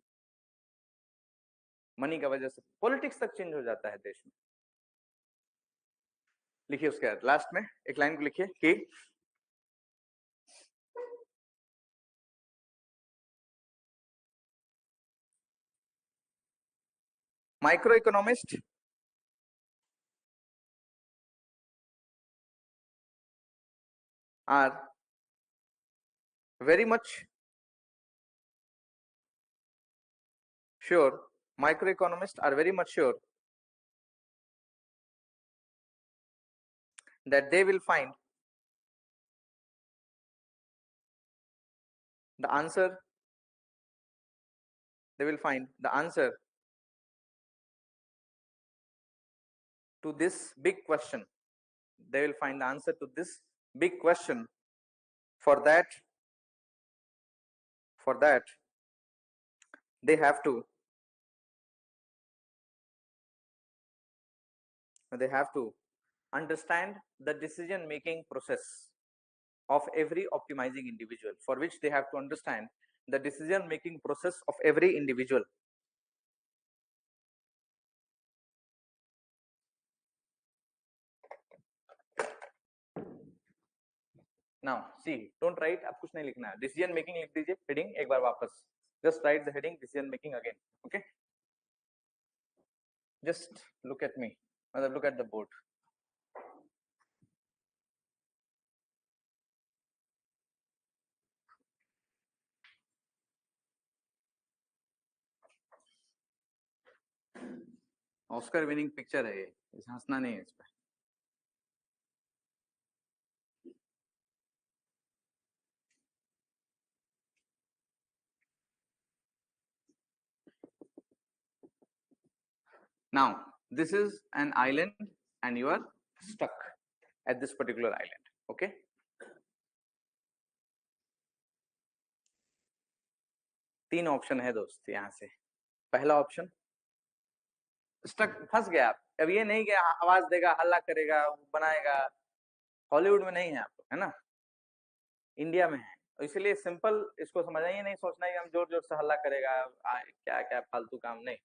Money का वजह से पॉलिटिक्स तक चेंज हो जाता है देश में. लिखिए उसके बाद लास्ट में एक लाइन को लिखिए कि micro economist are very much sure, microeconomists are very much sure that they will find the answer, they will find the answer to this big question. They will find the answer to this big question. For that they have to understand the decision making process of every optimizing individual, for which they have to understand the decision making process of every individual. Now see, don't write, अब कुछ नहीं लिखना है, decision making लिख दीजिए, heading एक बार वापस, just write the heading decision making again. Okay, just look at me, मतलब look at the board. Oscar winning picture है ये, हंसना नहीं है इस पे. Now this is an island and you are stuck at this particular island. Okay, तीन option है दोस्त यहाँ से. पहला ऑप्शन, स्टक, फंस गया आप. अब ये नहीं कि आवाज देगा, हल्ला करेगा, बनाएगा. हॉलीवुड में नहीं है आप, है ना, इंडिया में है. तो इसलिए सिंपल इसको समझना, ये नहीं सोचना है कि हम जोर जोर से हल्ला करेगा, क्या क्या फालतू काम नहीं.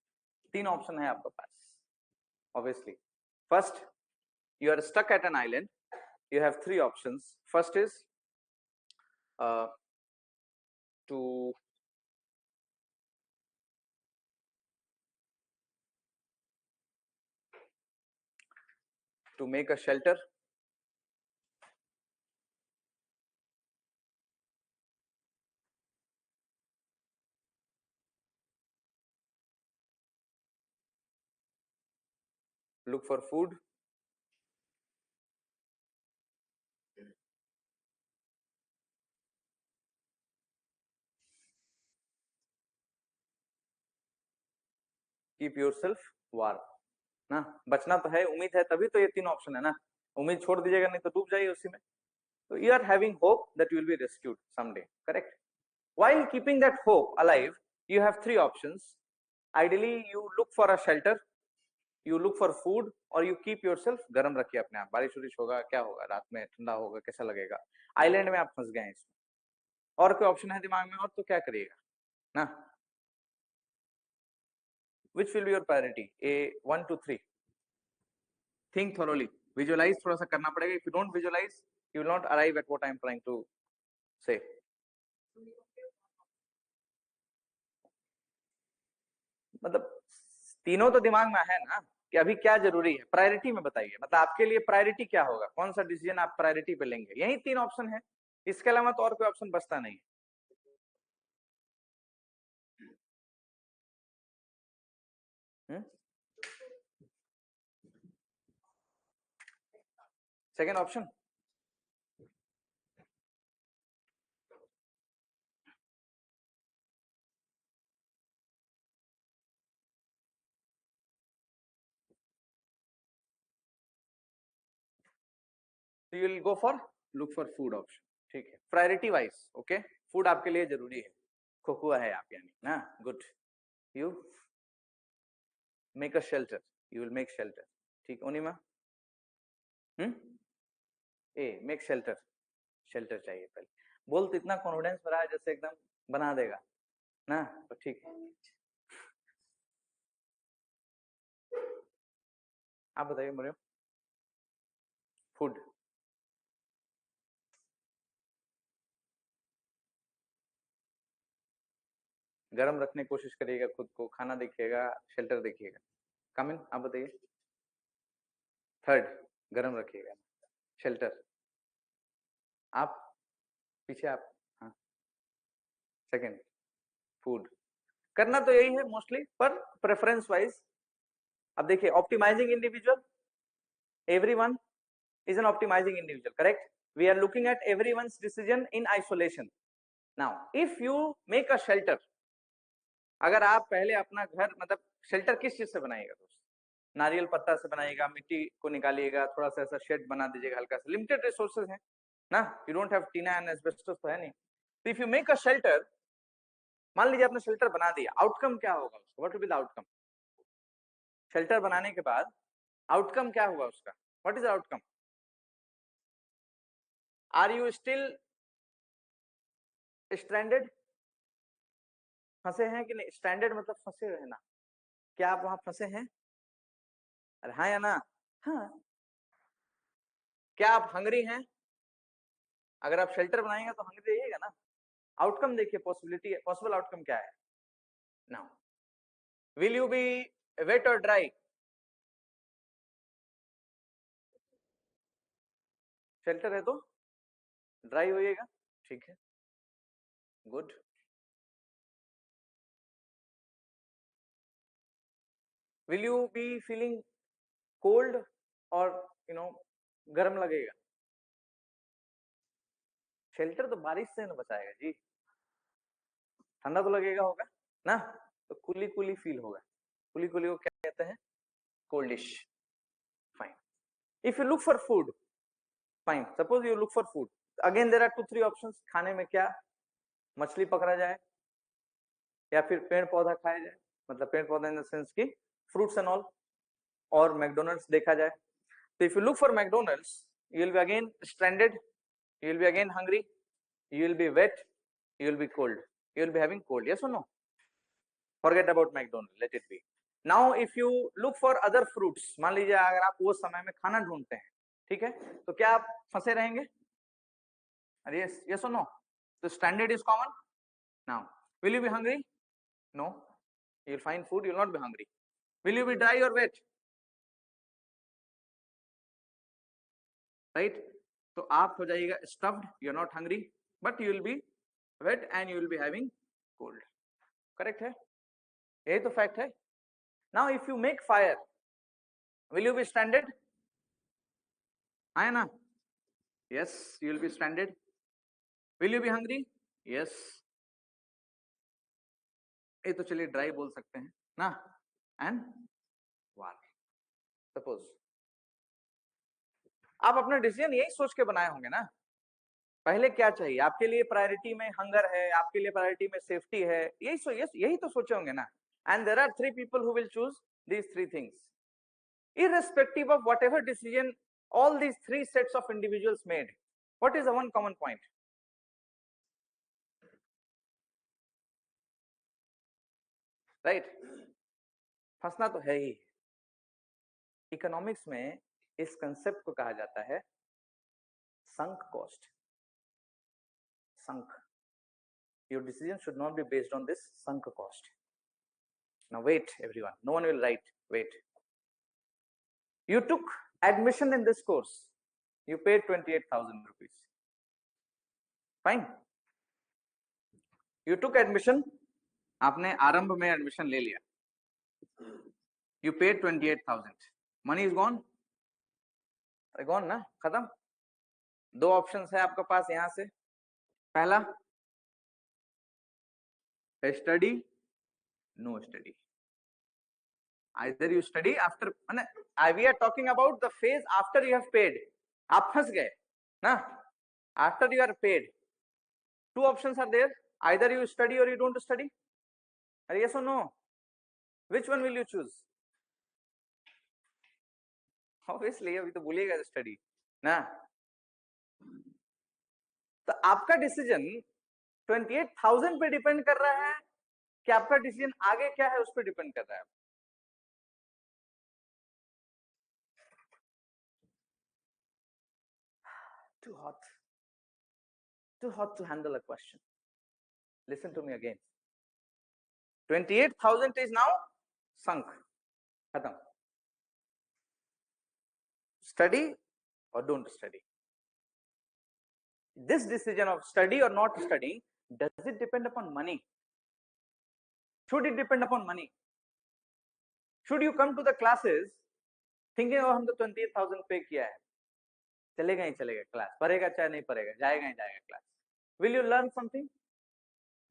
तीन ऑप्शन है आपके पास. Obviously, first, you are stuck at an island. You have three options. First is to make a shelter. Look for food. Keep yourself warm. ना, बचना तो है, उम्मीद है, तभी तो ये तीन ऑप्शन है ना. उम्मीद छोड़ दीजिएगा नहीं तो डूब जाइए उसी में. So you are having hope that you will be rescued someday, correct? While keeping that hope alive, you have three options. Ideally, you look for a shelter, you look for food, or you keep yourself. गर्म रखिए अपने आप, बारिश उरिश होगा, क्या होगा, रात में ठंडा होगा, कैसा लगेगा. आइलैंड में आप फंस गए हैं इसमें, और कोई ऑप्शन है दिमाग में और तो क्या करिएगा ना. Which will be your priority? A 1 to 3. Think thoroughly. Visualize थोड़ा सा करना पड़ेगा. If you don't visualize, you will not arrive at what I am trying to say. मतलब तीनों तो दिमाग में है ना, कि अभी क्या जरूरी है. प्रायोरिटी में बताइए, मतलब आपके लिए प्रायोरिटी क्या होगा, कौन सा डिसीजन आप प्रायोरिटी पे लेंगे. यही तीन ऑप्शन है, इसके अलावा तो और कोई ऑप्शन बचता नहीं. सेकेंड ऑप्शन, तो you will go for look for food option. ठीक है, प्रायोरिटी वाइज. ओके, फूड आपके लिए जरूरी है, खोखुआ है आप यानी ना. Good. You make a shelter, you will make shelter. ठीक, ओनिमा. ए मेक शेल्टर, शेल्टर चाहिए पहले. बोल तो इतना कॉन्फिडेंस भरा है जैसे एकदम बना देगा ना. तो ठीक है, आप बताइए मुझे. फूड, गर्म रखने की कोशिश करिएगा खुद को, खाना देखिएगा, शेल्टर देखिएगा. कमिन, आप बताइए. थर्ड, गर्म रखिएगा, शेल्टर. आप पीछे आप, हाँ. Second, food. करना तो यही है मोस्टली, पर प्रेफरेंस वाइज. अब देखिए, optimising individual, everyone is an optimizing individual, correct? We are looking at everyone's decision in isolation. Now if you make a shelter, अगर आप पहले अपना घर मतलब शेल्टर किस चीज से बनाइएगा दोस्त? नारियल पत्ता से बनाइएगा, मिट्टी को निकालिएगा, थोड़ा सा ऐसा शेड बना दीजिएगा, हल्का सा, लिमिटेड रिसोर्सेज है ना, you don't have Tina and asbestos तो है नहीं। तो if you make a shelter, मान लीजिए आपने शेल्टर बना दिया, आउटकम क्या होगा उसका? What will be the outcome? Shelter बनाने के बाद आउटकम क्या होगा उसका? What is the outcome? Are you still stranded? फंसे हैं कि नहीं? स्ट्रैंडेड मतलब फंसे रहना। क्या आप वहां फंसे हैं? अरे हाँ या ना? हाँ। क्या आप हंगरी हैं? अगर आप शेल्टर बनाएंगे तो हंगरी रहिएगा ना। आउटकम देखिए, पॉसिबिलिटी, पॉसिबल आउटकम क्या है now? Will you be wet और ड्राई? शेल्टर है तो ड्राई होइएगा, ठीक है, good. Will you be feeling cold और यू नो गर्म लगेगा? शेल्टर तो बारिश से ना बचाएगा जी, ठंडा तो लगेगा होगा ना, तो कुली कुली फील होगा। कुली कुली को क्या कहते हैं? Coldish. Fine. If you look for food, fine, suppose you look for food, again there are 2-3 options. खाने में क्या? मछली पकड़ा जाए या फिर पेड़ पौधा खाया जाए, मतलब पेड़ पौधा इन द सेंस की फ्रूट्स एंड ऑल, और मैकडोनल्ड्स देखा जाए। तो if you look for McDonald's, you will be again stranded, you will be again hungry, you will be wet, you will be cold, you will be having cold, yes or no? Forget about McDonald's, let it be. Now if you look for other fruits, मान लीजिए अगर आप वो समय में खाना ढूंढते हैं, ठीक है, तो क्या आप फंसे रहेंगे? अरे yes, yes or no? तो standard is common. Now will you be hungry? No, you will find food, you will not be hungry. Will you be dry or wet? Right? तो आप हो जाइएगा stuffed, you are not hungry, but you will be wet and you will be having cold. Correct है, यही तो fact है। Now if you make fire, will you be stranded? है ना? Yes, you will be stranded. Will you be hungry? Yes. ये तो चलिए dry बोल सकते हैं ना, एंड वार्म। सपोज आप अपना डिसीजन यही सोच के बनाए होंगे ना, पहले क्या चाहिए आपके लिए, प्रायोरिटी में हंगर है, आपके लिए प्रायोरिटी में सेफ्टी है, यही तो सोचे होंगे ना। And there are 3 people who will choose these 3 things, irrespective of whatever decision all these 3 sets of individuals made. What is the one common point? Right? फंसना तो है ही। इकोनॉमिक्स में इस कंसेप्ट को कहा जाता है sunk cost. Sunk. Your decision should not be based on this sunk cost. Now wait, everyone. No one will write. Wait. You took admission in this course. You paid 28,000 rupees. Fine. You took admission. आपने आरंभ में admission ले लिया. You paid 28,000. Money is gone. Gone ना, खत्म. 2 options है आपके पास यहां से. पहला, study, no study. Either you study after, we are talking about the phase after you have paid. आप फंस गए ना, after you are paid. 2 options are there, either you study or you don't study. Yes or no? Which one will you choose? Obviously अभी तो बोलिएगा study ना। तो आपका डिसीजन 28,000 पे डिपेंड कर रहा है कि आपका डिसीजन आगे क्या है उस पर डिपेंड कर रहा है। Too hot to handle a question. Listen to me again. 28,000 is now sunk. खत्म. Study or don't study. This decision of study or not study, does it depend upon money? Should it depend upon money? Should you come to the classes thinking oh हम तो 28,000 पे किया है, चलेगा ही चलेगा class, पढ़ेगा चाहे नहीं पढ़ेगा, जाएगा ही जाएगा class. Will you learn something?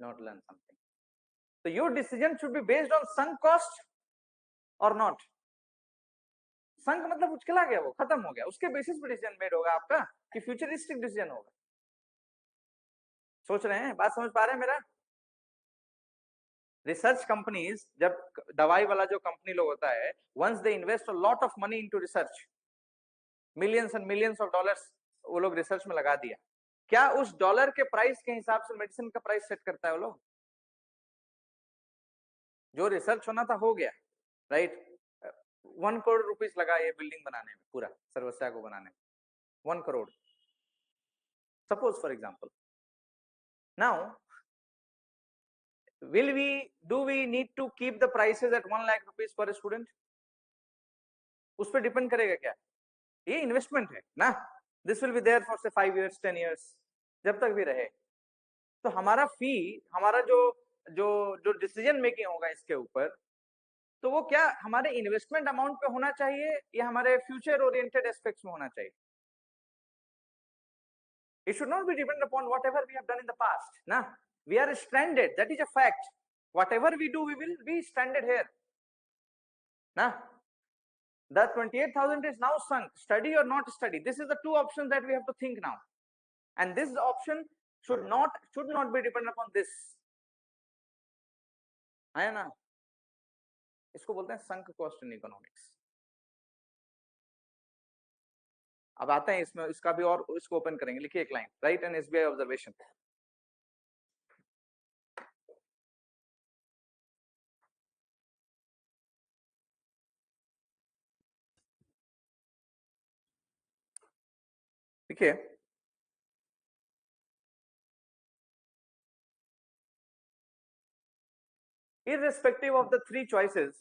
Not learn something. तो your decision should be based on sunk cost और नॉट। संक मतलब उचकला गया, वो खत्म हो गया, उसके बेसिस पे डिसीजन मेड होगा आपका कि फ्यूचरिस्टिक डिसीजन होगा। सोच रहे हैं, बात समझ पा रहे हैं मेरा? रिसर्च कंपनीज, जब दवाई वाला जो कंपनी लोग होता है, once they invest a lot of money into research, millions and millions of dollars वो लोग रिसर्च में लगा दिया, क्या उस डॉलर के प्राइस के हिसाब से मेडिसिन का प्राइस सेट करता है वो लोग? जो रिसर्च होना था हो गया, राइट? 1 करोड़ रुपीस लगा ये बिल्डिंग बनाने में, पूरा सर्वस्या को बनाने में 1 crore, suppose for example. Now do we need to keep the prices at 1 lakh rupees per student? उस पर डिपेंड करेगा क्या? ये इन्वेस्टमेंट है ना, this will be there for say 5 years 10 years, जब तक भी रहे। तो हमारा फी, हमारा जो जो जो डिसीजन मेकिंग होगा इसके ऊपर, तो वो क्या हमारे इन्वेस्टमेंट अमाउंट पे होना चाहिए या हमारे फ्यूचर ओरिएंटेड एस्पेक्ट्स में होना चाहिए? It should not be dependent upon whatever we have done in the past. Na, we are stranded. That is a fact. Whatever we do, we will be stranded here. Na, the 28,000 is now sunk. Study or not study. This is the two options that we have to think now. And this option should not be dependent upon this. है ना? इसको बोलते हैं sunk cost in economics. अब आते हैं इसमें, इसका भी और इसको ओपन करेंगे। लिखिए एक line, write an SBI observation. देखिए, irrespective of the three choices,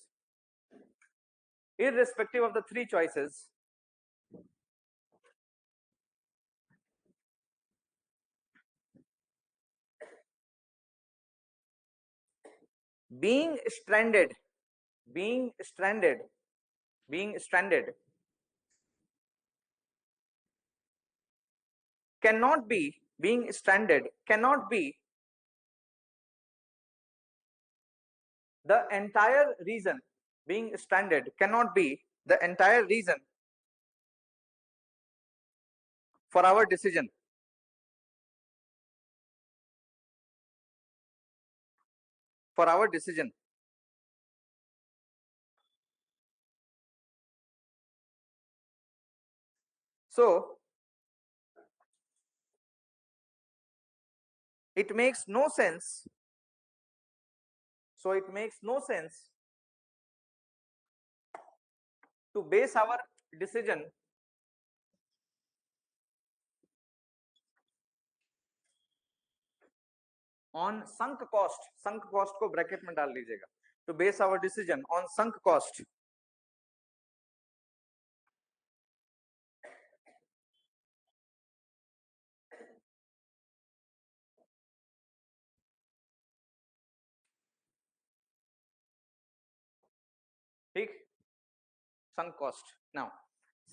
being stranded cannot be the entire reason. Being stranded cannot be the entire reason for our decision. So it makes no sense to base our decision on sunk cost को bracket में डाल लीजिएगा, to base our decision on sunk cost. ठीक, sunk cost. Now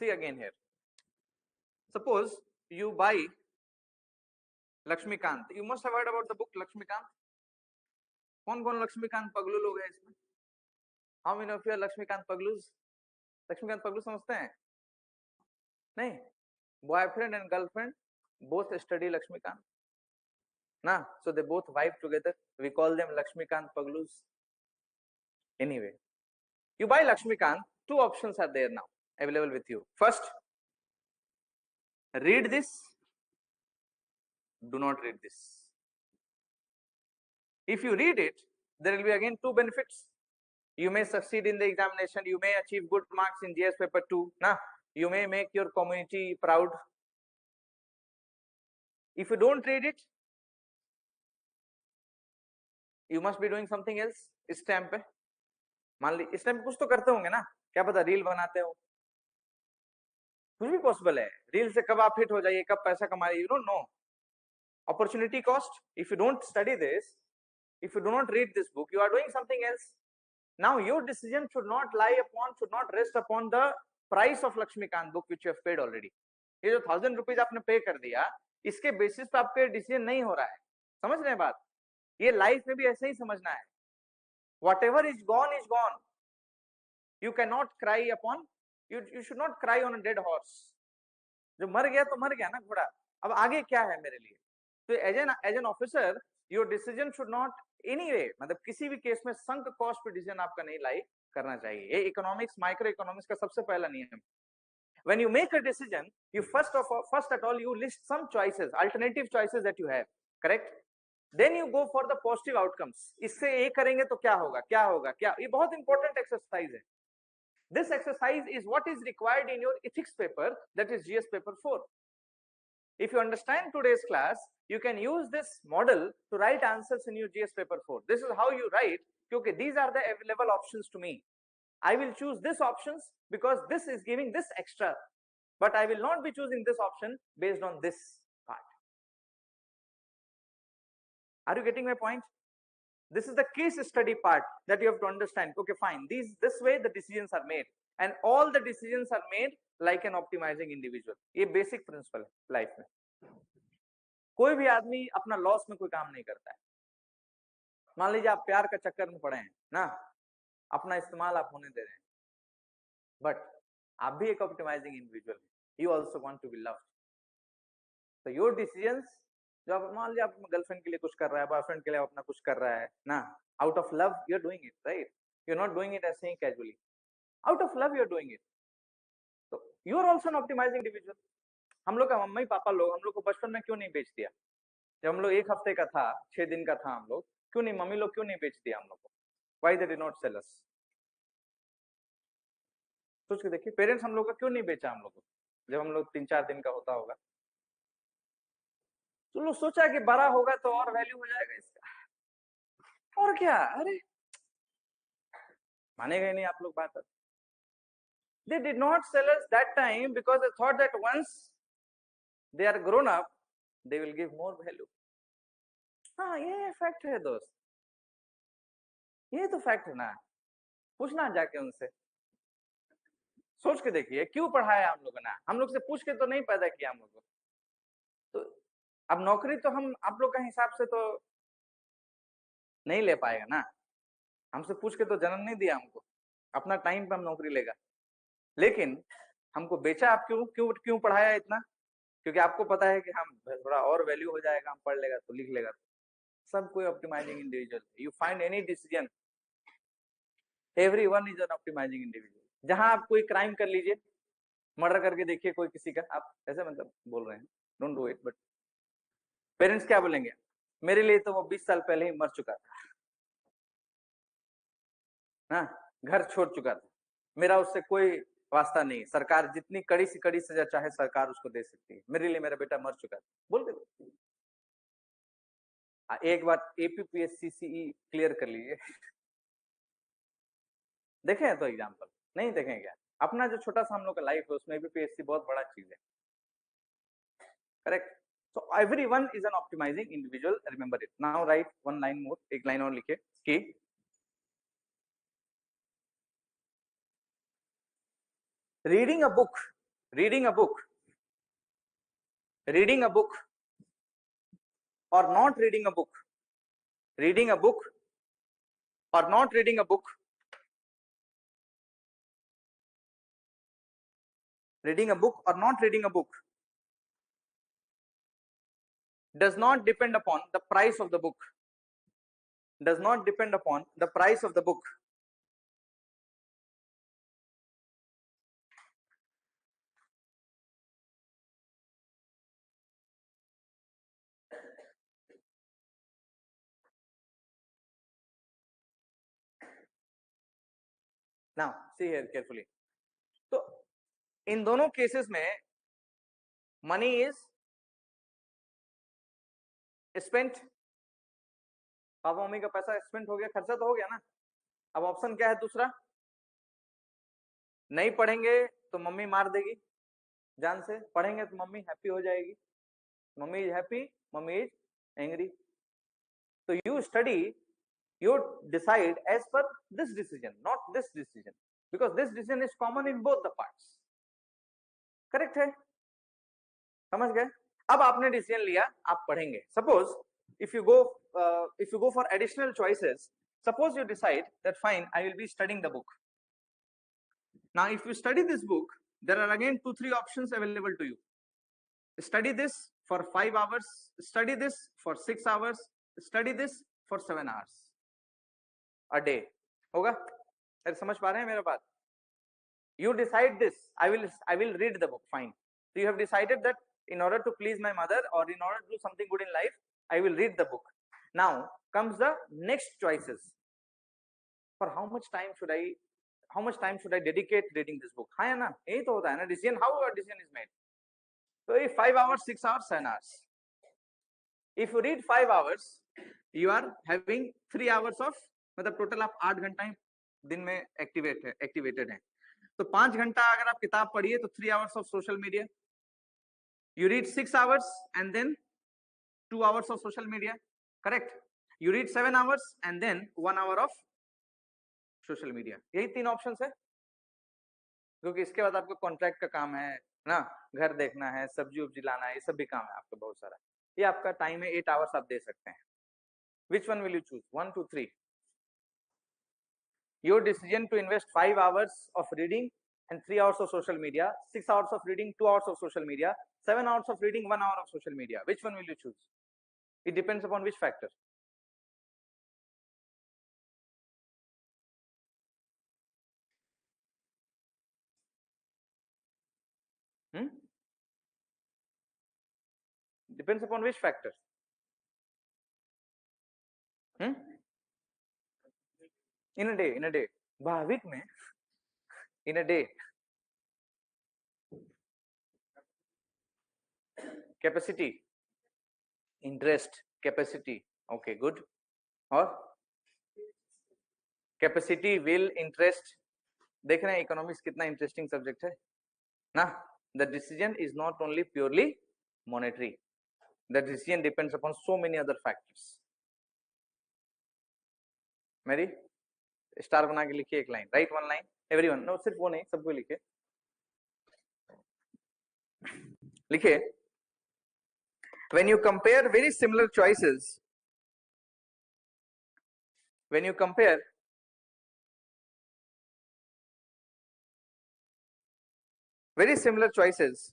see again here, suppose you buy Laxmikant, you must have heard about the book Laxmikant. कौन कौन लक्ष्मीकांत पगलू लोग हैं इसमें? How many of you are Laxmikant पगलूज? Laxmikant पगलू समझते हैं? नहीं, boyfriend and girlfriend both study Laxmikant ना, so they both vibe together, we call them Lakshmikant Paglus. Anyway, you buy Lakshmikant, two options are there now available with you. First, read this, do not read this. If you read it, there will be again two benefits. You may succeed in the examination, you may achieve good marks in GS paper 2, na, you may make your community proud. If you don't read it, you must be doing something else. इस time पे मान ली, इस time पे कुछ तो करते होंगे ना, क्या पता रील बनाते हो, कुछ भी पॉसिबल है। रील से कब आप हिट हो जाइए, कब पैसा कमाइए, you don't know. Opportunity cost. If you don't study this, if you do not read this book, you are doing something else. Now your decision should not rest upon the price of Lakshmikant book which you have paid already. ये जो 1000 rupees आपने पे कर दिया, इसके basis पे आपके decision नहीं हो रहा है। समझ रहे हैं बात? ये लाइफ में भी ऐसे ही समझना है। whatever is gone is gone. You cannot cry upon, you should not cry on a dead horse. जो मर गया तो मर गया ना घोड़ा, अब आगे क्या है मेरे लिए. तो as an officer your decision should not anyway, मतलब किसी भी केस में संक कॉस्ट पे डिसीजन आपका नहीं लाई करना चाहिए. ये इकोनॉमिक्स, माइक्रो इकोनॉमिक्स का सबसे पहला नियम. when you make a decision, you first at all you list some choices, alternative choices that you have, correct? then you go for the positive outcomes. इससे ये करेंगे तो क्या होगा, क्या होगा, क्या. ये बहुत इंपॉर्टेंट एक्सरसाइज है. this exercise is what is required in your ethics paper, that is GS paper 4. if you understand today's class, you can use this model to write answers in your GS paper 4. this is how you write. Okay, these are the available options to me. I will choose this options because this is giving this extra, but I will not be choosing this option based on this part. Are you getting my point? This is the case study part that you have to understand. Okay, fine. This way the decisions are made, and all the decisions are made like an optimizing individual. ये basic principle है life में. कोई भी आदमी अपना loss में कोई काम नहीं करता है. मान लीजिए आप प्यार का चक्कर में पड़े हैं ना, अपना इस्तेमाल आप होने दे रहे हैं, बट आप भी एक ऑप्टिमाइजिंग इंडिविजुअल हैं. You also want to be loved. तो योर डिसीजंस, जो आप मान लीजिए आप गर्लफ्रेंड के लिए कुछ कर रहा है, बॉयफ्रेंड के लिए अपना कुछ कर रहा है ना, out of love you are doing it, right? You are not doing it ऐसे ही casually, out of love you are doing it. तो you are also an optimising individual. हम लोग का मम्मी पापा लोग हम लोग को बचपन में क्यों नहीं बेच दिया? जब हम लोग 1 हफ्ते का था, 6 दिन का था, हम लोग क्यों नहीं, मम्मी लोग क्यों नहीं बेच दिया हम लोग को? Why they did not sell us? सोच के देखिए, पेरेंट्स हम लोग का क्यों नहीं बेचा हम लोग को जब हम लोग 3-4 दिन का होता होगा? तो लोग सोचा कि बड़ा होगा तो और वैल्यू हो जाएगा इसका, और क्या. अरे मानेगा ही नहीं आप लोग बात. They did not sell us that time because they thought that once they are grown up, they will give more value. हाँ, ये फैक्ट है दोस्त, ये तो फैक्ट है ना. पूछना जाके उनसे, सोच के देखिए क्यों पढ़ाया हम लोगों ने. हम लोग से पूछ के तो नहीं पैदा किया हम लोग को. तो अब नौकरी तो हम आप लोग का हिसाब से तो नहीं ले पाएगा ना. हमसे पूछ के तो जन्म नहीं दिया हमको, अपना टाइम पे हम नौकरी लेगा. लेकिन हमको बेचा आप क्यों क्यों क्यों पढ़ाया इतना? क्योंकि आपको पता है कि हम थोड़ा और वैल्यू हो जाएगा, हम पढ़ लेगा तो लिख लेगा. सब कोई optimising individual. You find any decision, everyone is an optimising individual. जहां आप कोई क्राइम कर लीजिए, मर्डर करके देखिए कोई किसी का, आप ऐसे मतलब बोल रहे हैं, don't do it, but parents क्या बोलेंगे? मेरे लिए तो वो 20 साल पहले ही मर चुका था ना, घर छोड़ चुका था, मेरा उससे कोई वास्ता नहीं. सरकार जितनी कड़ी से कड़ी सजा चाहे सरकार उसको दे सकती है, मेरे लिए मेरा बेटा मर चुका था बोल के. एक बार APPSCCE क्लियर कर लीजिए. देखें तो एग्जाम्पल, नहीं देखें क्या? अपना जो छोटा सा हम लोग का लाइफ है उसमें APPSC बहुत बड़ा चीज है, correct? So everyone is an optimizing individual. Remember it. Now write one line more. एक लाइन और लिखे कि reading a book, reading a book, reading a book, or not reading a book, reading a book, or not reading a book, reading a book or not reading a book does not depend upon the price of the book. Does not depend upon the price of the book. Now see here carefully. तो इन दोनों cases में money is spent. Papa mummy का पैसा spend हो गया, खर्चा तो हो गया ना. अब ऑप्शन क्या है दूसरा? नहीं पढ़ेंगे तो मम्मी मार देगी जान से, पढ़ेंगे तो मम्मी हैप्पी हो जाएगी. Mummy is happy, mummy is angry. तो you study, you decide as per this decision, not this decision, because this decision is common in both the parts. Correct है? समझ गए? अब आपने डिसीजन लिया, आप पढ़ेंगे. Suppose if you go for additional choices, Suppose you decide that fine, I will be studying the book. Now, if you study this book, there are again 2-3 options available to you. Study this for 5 hours, study this for 6 hours, study this for 7 hours a day. होगा? अरे समझ पा रहे हैं मेरा बात? You decide this. I will read the book. Fine. So you have decided that in order to please my mother or in order to do something good in life, I will read the book. Now comes the next choices. For how much time should I dedicate reading this book? हाँ है ना? यही तो होता है ना decision. How a decision is made? So if 5 hours, 6 hours, 7 hours. If you read 5 hours, you are having 3 hours of मतलब total आप 8 घंटा दिन में एक्टिवेटेड है. तो 5 घंटा अगर आप किताब पढ़िए तो 3 hours of social media. You read 6 hours and then 2 hours of social media. Correct? You read 7 hours and then 1 hour of social media. यही 3 ऑप्शंस है. क्योंकि इसके बाद आपको कॉन्ट्रैक्ट का काम है ना, घर देखना है, सब्जी उब्जी लाना है, ये सब भी काम है आपका बहुत सारा. ये आपका टाइम है, 8 hours आप दे सकते हैं. Which one will you choose? 1, 2, 3. Your decision to invest 5 hours of reading and 3 hours of social media, 6 hours of reading, 2 hours of social media, 7 hours of reading, 1 hour of social media. Which one will you choose? It depends upon which factor. Depends upon which factor. In a day. Bhavik में in a day. Capacity, interest, capacity. Okay, good. और capacity, will, interest. देख रहे हैं economics कितना interesting subject है ना. The decision is not only purely monetary. The decision depends upon so many other factors. मेरी star बना के लिखिए एक line. Write one line everyone. No सिर्फ वो नहीं, सबको लिखिए. लिखिए. When you compare very similar choices, when you compare very similar choices,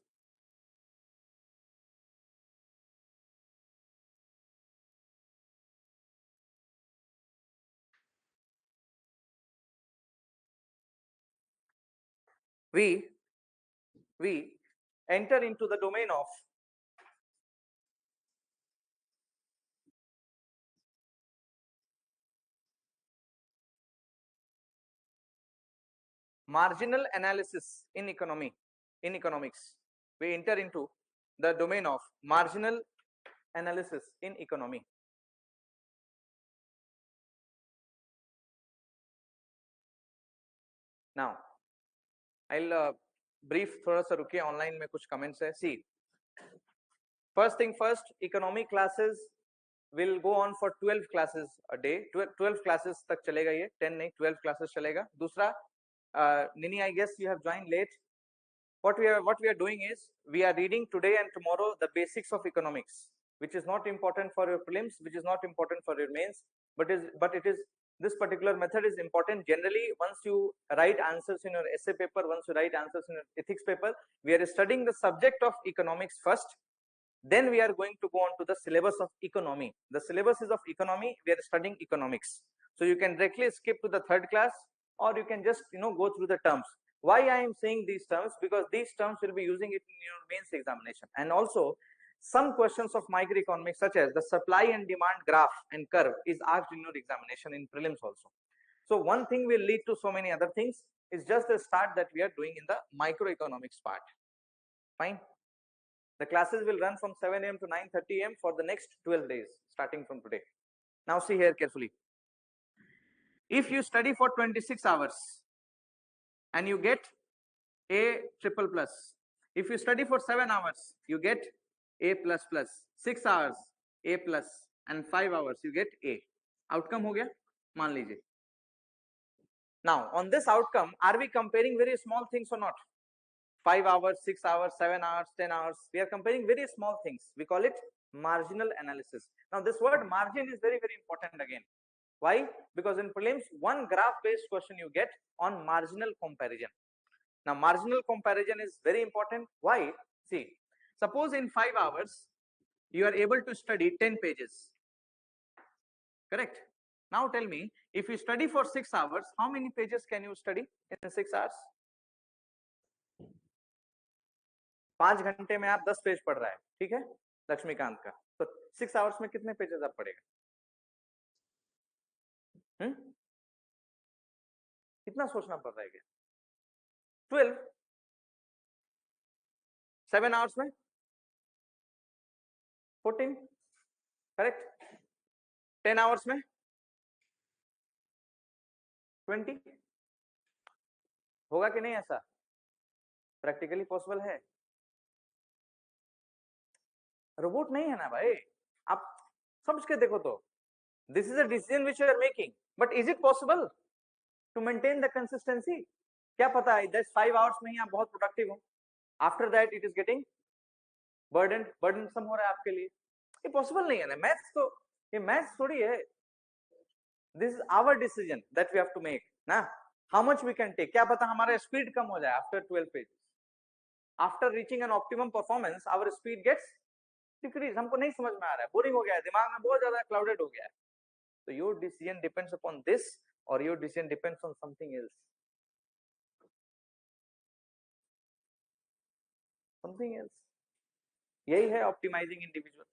we enter into the domain of marginal analysis in economics. We enter into the domain of marginal analysis in economy. Now I'll brief थोड़ा सा रुकिए. Online में कुछ comments है. सी, first thing first, economy classes will go on for 12 classes a day. 12 classes तक चलेगा ये, 10 नहीं 12 classes चलेगा. दूसरा, Nini, I guess you have joined late. What we are doing is we are reading today and tomorrow the basics of economics, which is not important for your prelims, which is not important for your mains, but it is this particular method is important generally. Once you write answers in your essay paper, once you write answers in your ethics paper, we are studying the subject of economics first. Then we are going to go on to the syllabus of economy. The syllabus is of economy. We are studying economics. So you can directly skip to the third class, or you can just go through the terms. Why I am saying these terms? Because these terms will be using it in your mains examination. And also some questions of microeconomics, such as the supply and demand graph and curve, is asked in your examination in prelims also. So one thing will lead to so many other things. It's just the start that we are doing in the microeconomics part. Fine. The classes will run from 7 AM to 9:30 AM for the next 12 days, starting from today. Now see here carefully. If you study for 26 hours and you get A triple plus, if you study for 7 hours, you get A plus plus, 6 hours A plus, and 5 hours you get A. Outcome हो गया, मान लीजिए. Now on this outcome, are we comparing very small things or not? 5 hours, 6 hours, 7 hours, 10 hours. We are comparing very small things. We call it marginal analysis. Now this word margin is very, very important again. Why? Because in prelims, one graph-based question you get on marginal comparison. Now, marginal comparison is very important. Why? See, suppose in 5 hours, you are able to study 10 pages. Correct? Now tell me, if you study for 6 hours, how many pages can you study in 6 hours? 5 घंटे में आप 10 page पढ़ रहा है, ठीक है, लक्ष्मीकांत का, तो 6 आवर्स में कितने पेजेस आप पढ़ेगा? कितना सोचना पड़ रहा है? 12, 7 आवर्स में 14, करेक्ट? 10 आवर्स में 20, होगा कि नहीं? ऐसा प्रैक्टिकली पॉसिबल है? रोबोट नहीं है ना भाई, आप समझ के देखो तो। This is a decision which you are making, but is it possible to maintain the consistency? क्या पता है 5 आवर्स में ही आप बहुत प्रोडक्टिव हो, after that it is getting burdensome हो रहा है आपके लिए। ये पॉसिबल नहीं है ना। मैथ्स तो, ये मैथ्स थोड़ी है। This is our decision that we have to make ना, how much we can take. क्या पता हमारा स्पीड कम हो जाए after 12 pages. After reaching an optimum performance our speed gets decrease. हमको नहीं समझ में आ रहा है, बोरिंग हो गया है, दिमाग में बहुत ज्यादा क्लाउडेड हो गया है। तो your decision depends upon this और your decision depends on something else, something else. यही है ऑप्टिमाइजिंग इंडिविजुअल।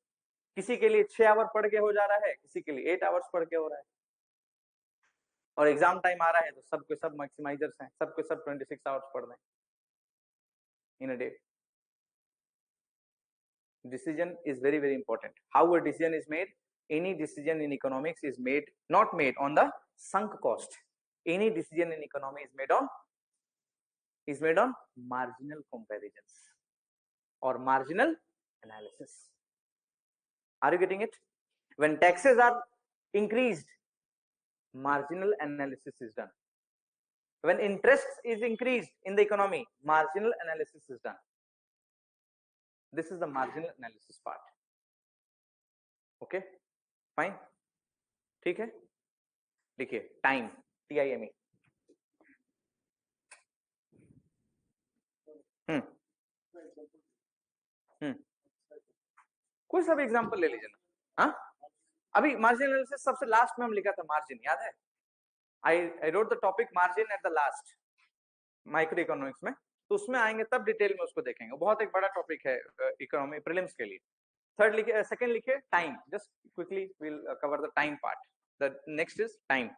किसी के लिए 6 आवर पढ़ के हो जा रहा है, किसी के लिए 8 आवर्स पढ़ के हो रहा है। और एग्जाम टाइम आ रहा है तो सबके सब मैक्सिमाइजर्स हैं, सबके सब 26 आवर्स पढ़ रहे हैं in a day. Decision is very very important. How a decision is made? Any decision in economics is not made on the sunk cost. Any decision in economy is made on marginal comparisons or marginal analysis. Are you getting it? When taxes are increased, marginal analysis is done. When interest is increased in the economy, marginal analysis is done. This is the marginal analysis part. Okay, fine. ठीक है, देखिए time, TIME। कोई सा भी example ले लीजिए ना। हाँ, अभी मार्जिन एनालिसिस सबसे लास्ट में हम लिखा था मार्जिन, याद है? I wrote the topic margin at the last micro economics में, तो उसमें आएंगे तब डिटेल में उसको देखेंगे। बहुत एक बड़ा टॉपिक है इकोनॉमी प्रीलिम्स के लिए। थर्ड लिखिए, सेकंड लिखिए time. Just quickly will cover the time part. The next is time.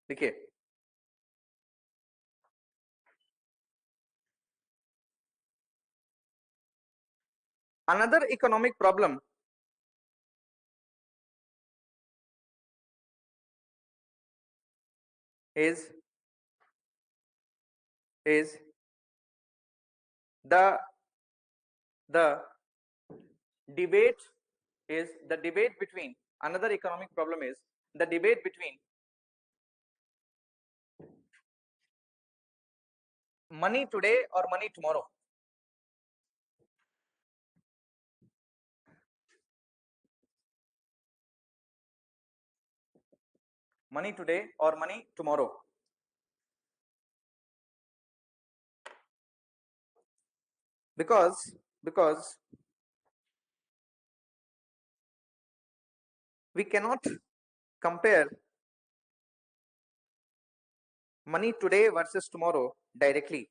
देखिए, another economic problem is the debate between, another economic problem is the debate between money today or money tomorrow. Money today or money tomorrow. Because we cannot compare money today versus tomorrow directly.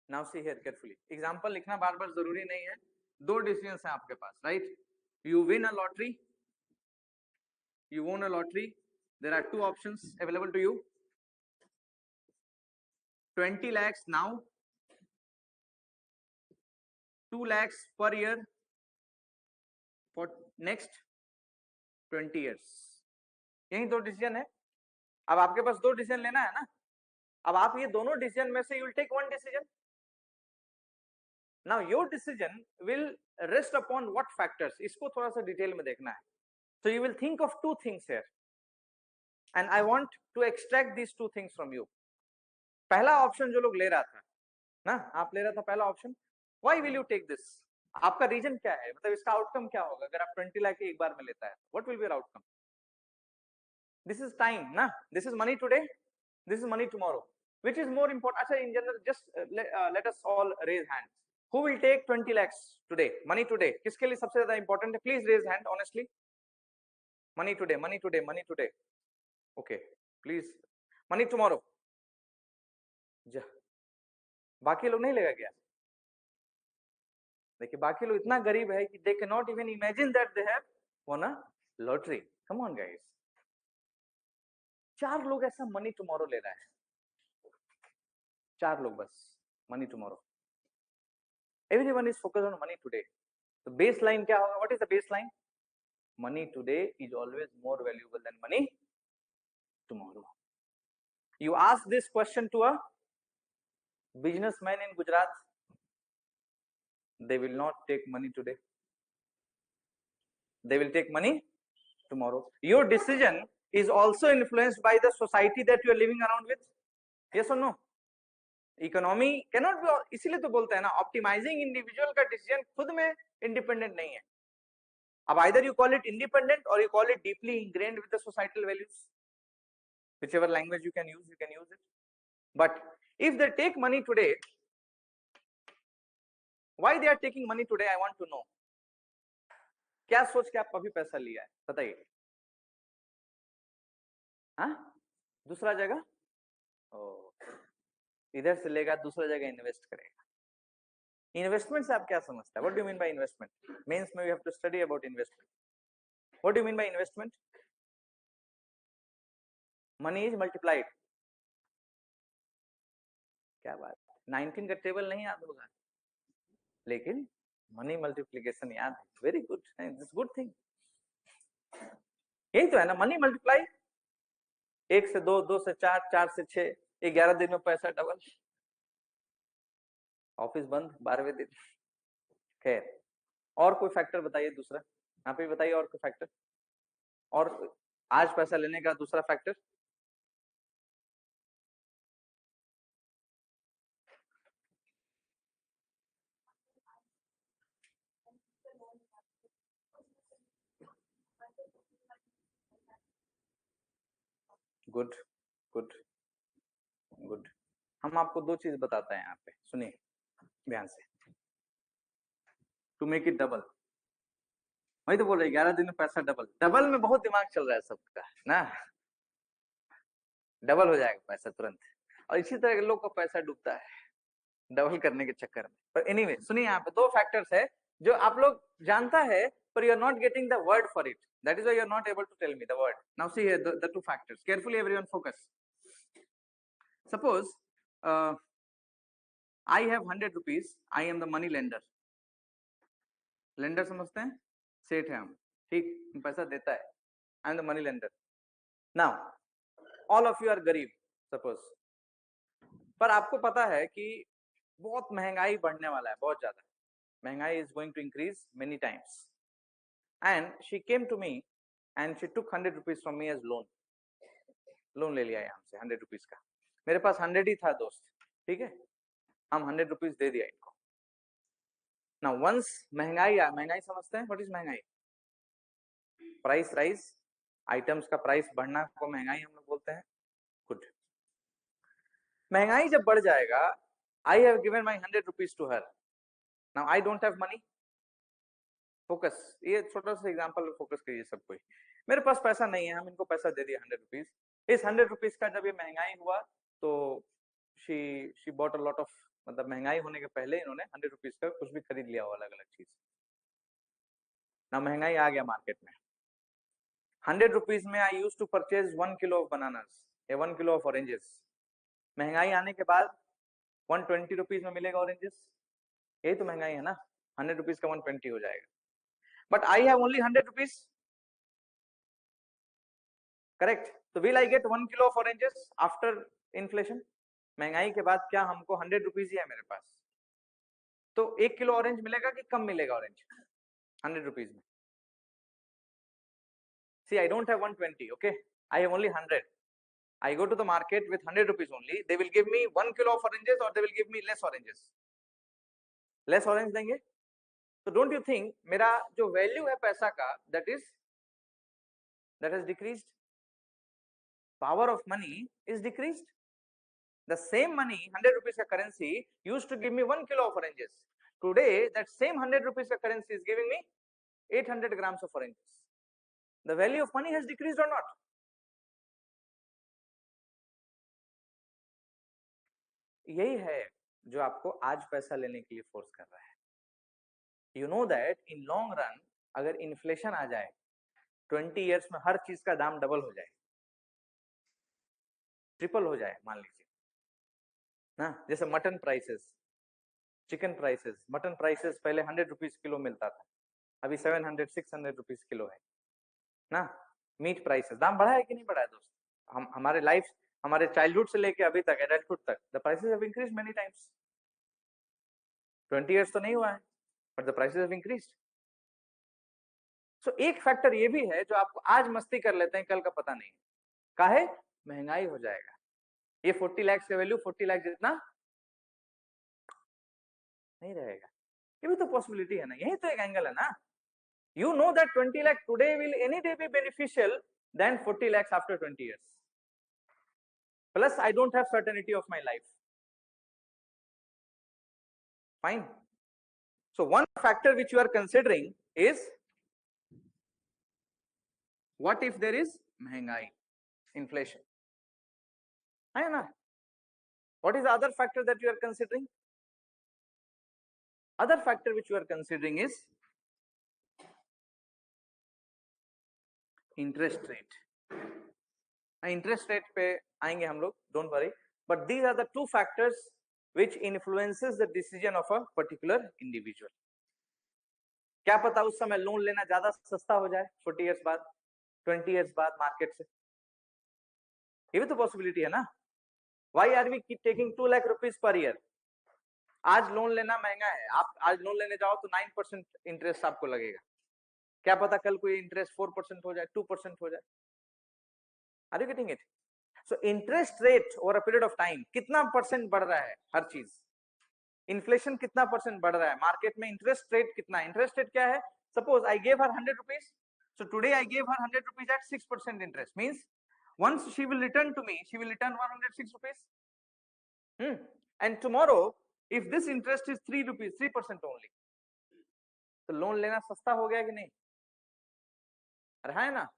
Now see here carefully. Example लिखना बार बार जरूरी नहीं है। दो decisions हैं आपके पास, right? You win a lottery, you won a lottery. There are two options available to you. 20 lakhs now, 2 lakhs per year for next 20 years. यही दो decision है। अब आपके पास 2 डिसीजन लेना है ना, अब आप ये दोनों डिसीजन में से you will take one decision. Now your decision will rest upon what factors, इसको थोड़ा सा डिटेल में देखना है. So you will think of 2 things here, and I want to extract these 2 things from you. पहला option जो लोग ले रहा था ना, आप ले रहा था पहला option, why will you take this? आपका रीजन क्या है, मतलब इसका आउटकम क्या होगा अगर आप 20 लाख एक बार में लेता है? What will be your outcome? This is time ना, this is money today, this is money tomorrow. Which is more important? अच्छा, in general, just let us all raise hands. Who will take 20 lakhs today? Money today. किसके लिए सबसे ज्यादा important है? Please raise hand honestly. Money today, money today, money today. Okay, please. Money tomorrow. बाकी लोग नहीं लेगा क्या? देखिए बाकी लोग इतना गरीब है कि they cannot even imagine that they have won a lottery. Come on guys. 4 लोग ऐसा मनी टुमारो ले रहा है, 4 लोग बस money tomorrow. Everyone is focused on money today. तो baseline क्या होगा? What is the baseline? Money today is always more valuable than money tomorrow. You ask this question to a businessman in Gujarat, they will not take money today, they will take money tomorrow. Your decision is also influenced by the society that you are living around with. Yes or no? Economy cannot be, इसीलिए तो बोलते हैं ना, optimising individual का decision खुद में independent नहीं है. अब either you call it independent और you call it deeply ingrained with the societal values, whichever language you can use it. But if they take money today, why they are taking money today? I want to know. क्या सोच के आप अभी पैसा लिया है बताइए? हाँ, दूसरा जगह इधर से लेगा, दूसरा जगह इन्वेस्ट करेगा. इन्वेस्टमेंट से आप क्या समझते हैं? What do you mean by investment? Mains में we have to study about investment. What do you mean by investment? Money is multiplied. क्या बात, 19 का टेबल नहीं याद होगा लेकिन मनी मल्टीप्लिकेशन याद है. Very good, this good thing. यही तो है ना, मनी मल्टीप्लाई. 1 से 2, 2 से 4, 4 से 6, 11 दिन में पैसा डबल. ऑफिस बंद 12वें दिन. खैर, और कोई फैक्टर बताइए दूसरा, यहाँ पे बताइए और कोई फैक्टर, और आज पैसा लेने का दूसरा फैक्टर. Good good good. हम आपको 2 चीज बताते हैं यहाँ पे, सुनिए ध्यान से. टू मेक इट डबल, वही तो बोल रहे 11 दिन में पैसा डबल. डबल में बहुत दिमाग चल रहा है सबका ना, डबल हो जाएगा पैसा तुरंत. और इसी तरह के लोग का पैसा डूबता है डबल करने के चक्कर में. पर एनीवे सुनिए, यहाँ पे 2 फैक्टर्स है जो आप लोग जानता है, पर you are not getting the word for it. That is why you are not able to tell me the word. Now see here the 2 factors. Carefully everyone focus. Suppose I have 100 rupees. I am the money lender. Lender समझते हैं, सेठ है हम, ठीक, पैसा देता है. I am the money lender. Now all of you are गरीब suppose. पर आपको पता है कि बहुत महंगाई बढ़ने वाला है, बहुत ज्यादा महंगाई is going to increase many times. And she came to me and she took 100 rupees from me as loan. Loan ले लिया यहाँ से 100 रुपीज का. मेरे पास 100 ही था दोस्त, ठीक है, हम 100 रुपीज दे दिया इनको. नाउ वंस महंगाई महंगाई समझते हैं, व्हाट इज महंगाई? प्राइस राइज, आइटम्स का प्राइस बढ़ना को महंगाई हम लोग बोलते हैं. गुड. महंगाई जब बढ़ जाएगा, I have given my 100 rupees to her. Now I don't have money. Focus, ये छोटा सा एग्जांपल फोकस करिए सब कोई. मेरे पास पैसा नहीं है, हम इनको पैसा दे दिया 100 रुपीज. इस 100 रुपीज का जब ये महंगाई हुआ तो she bought a lot of, मतलब महंगाई होने के पहले इन्होंने 100 रुपीज का कुछ भी खरीद लिया हो, अलग अलग चीज. ना महंगाई आ गया मार्केट में. 100 रुपीज में I use to purchase 1 kilo of bananas या 1 किलो ऑफ ऑरेंजेस. महंगाई आने के बाद 120 रुपीज में मिलेगा ऑरेंजेस. यही तो महंगाई है ना, 100 रुपीज का 120 हो जाएगा. But I have only 100 rupees, correct. तो will I get 1 kilo of oranges after inflation? महंगाई के बाद क्या हमको 100 रुपीज ही है मेरे पास, तो 1 किलो ऑरेंज मिलेगा कि कम मिलेगा ऑरेंज 100 रुपीज में? See, I don't have 120, okay? I have only 100. I go to the market with 100 rupees only. They will give me 1 kilo of oranges or they will give me less oranges. Less orange देंगे. So don't you think मेरा जो value है पैसा का, that has decreased? Power of money is decreased. The same money, 100 rupees का currency used to give me 1 kilo of oranges. Today, that same 100 rupees का currency is giving me 800 grams of oranges. The value of money has decreased or not? यही है जो आपको आज पैसा लेने के लिए फोर्स कर रहा है. You know that in long run अगर इन्फ्लेशन आ जाए 20 इयर्स में हर चीज का दाम डबल हो जाए, ट्रिपल हो जाए मान लीजिए ना. जैसे mutton prices, chicken prices, mutton prices पहले 100 रुपीज किलो मिलता था, अभी 700-600 रुपीज किलो है ना. मीट प्राइसेस दाम बढ़ा है कि नहीं बढ़ा है दोस्त? हम हमारे लाइफ, हमारे चाइल्डहुड से लेके अभी तक एडल्टहुड तक the prices have increased many times. 20 years तो नहीं हुआ है but the prices have increased. So एक फैक्टर ये भी है जो आपको आज मस्ती कर लेते हैं, कल का पता नहीं. काहे? महंगाई हो जाएगा. ये 40 लाख का वैल्यू 40 लाख जितना नहीं रहेगा. ये भी तो पॉसिबिलिटी है ना, यही तो एक एंगल है ना. You know that 20 lakh today will any day be beneficial than 40 lakhs after 20 years. Plus, I don't have certainty of my life. Fine. So one factor which you are considering is what if there is महंगाई, inflation? है ना? What is the other factor that you are considering? Other factor which you are considering is interest rate. Interest rate पे आएंगे हम लोग, don't worry. But these are the two factors which influences the decision of a particular individual. क्या पता उस समय loan लेना ज्यादा सस्ता हो जाए 40 इयर्स बाद, 20 इयर्स बाद मार्केट से. ये भी तो पॉसिबिलिटी है ना. Why are we keep taking 2 lakh rupees per year? आज लोन लेना महंगा है, आप आज लोन लेने जाओ तो 9% इंटरेस्ट आपको लगेगा. क्या पता कल कोई इंटरेस्ट 4% हो जाए, 2% हो जाए. Are you getting it? So interest rate over a period of time कितना परसेंट बढ़ रहा है हर चीज. इन्फ्लेशन कितना परसेंट बढ़ रहा है मार्केट में, इंटरेस्ट रेट कितना. इंटरेस्ट रेट क्या है? Suppose I gave her 100 rupees, so today I gave her 100 rupees at 6% interest. Means once she will return to me, she will return 106 rupees. And tomorrow if this interest is 3 rupees, 3% only, तो loan लेना सस्ता हो गया कि नहीं? अरे है ना,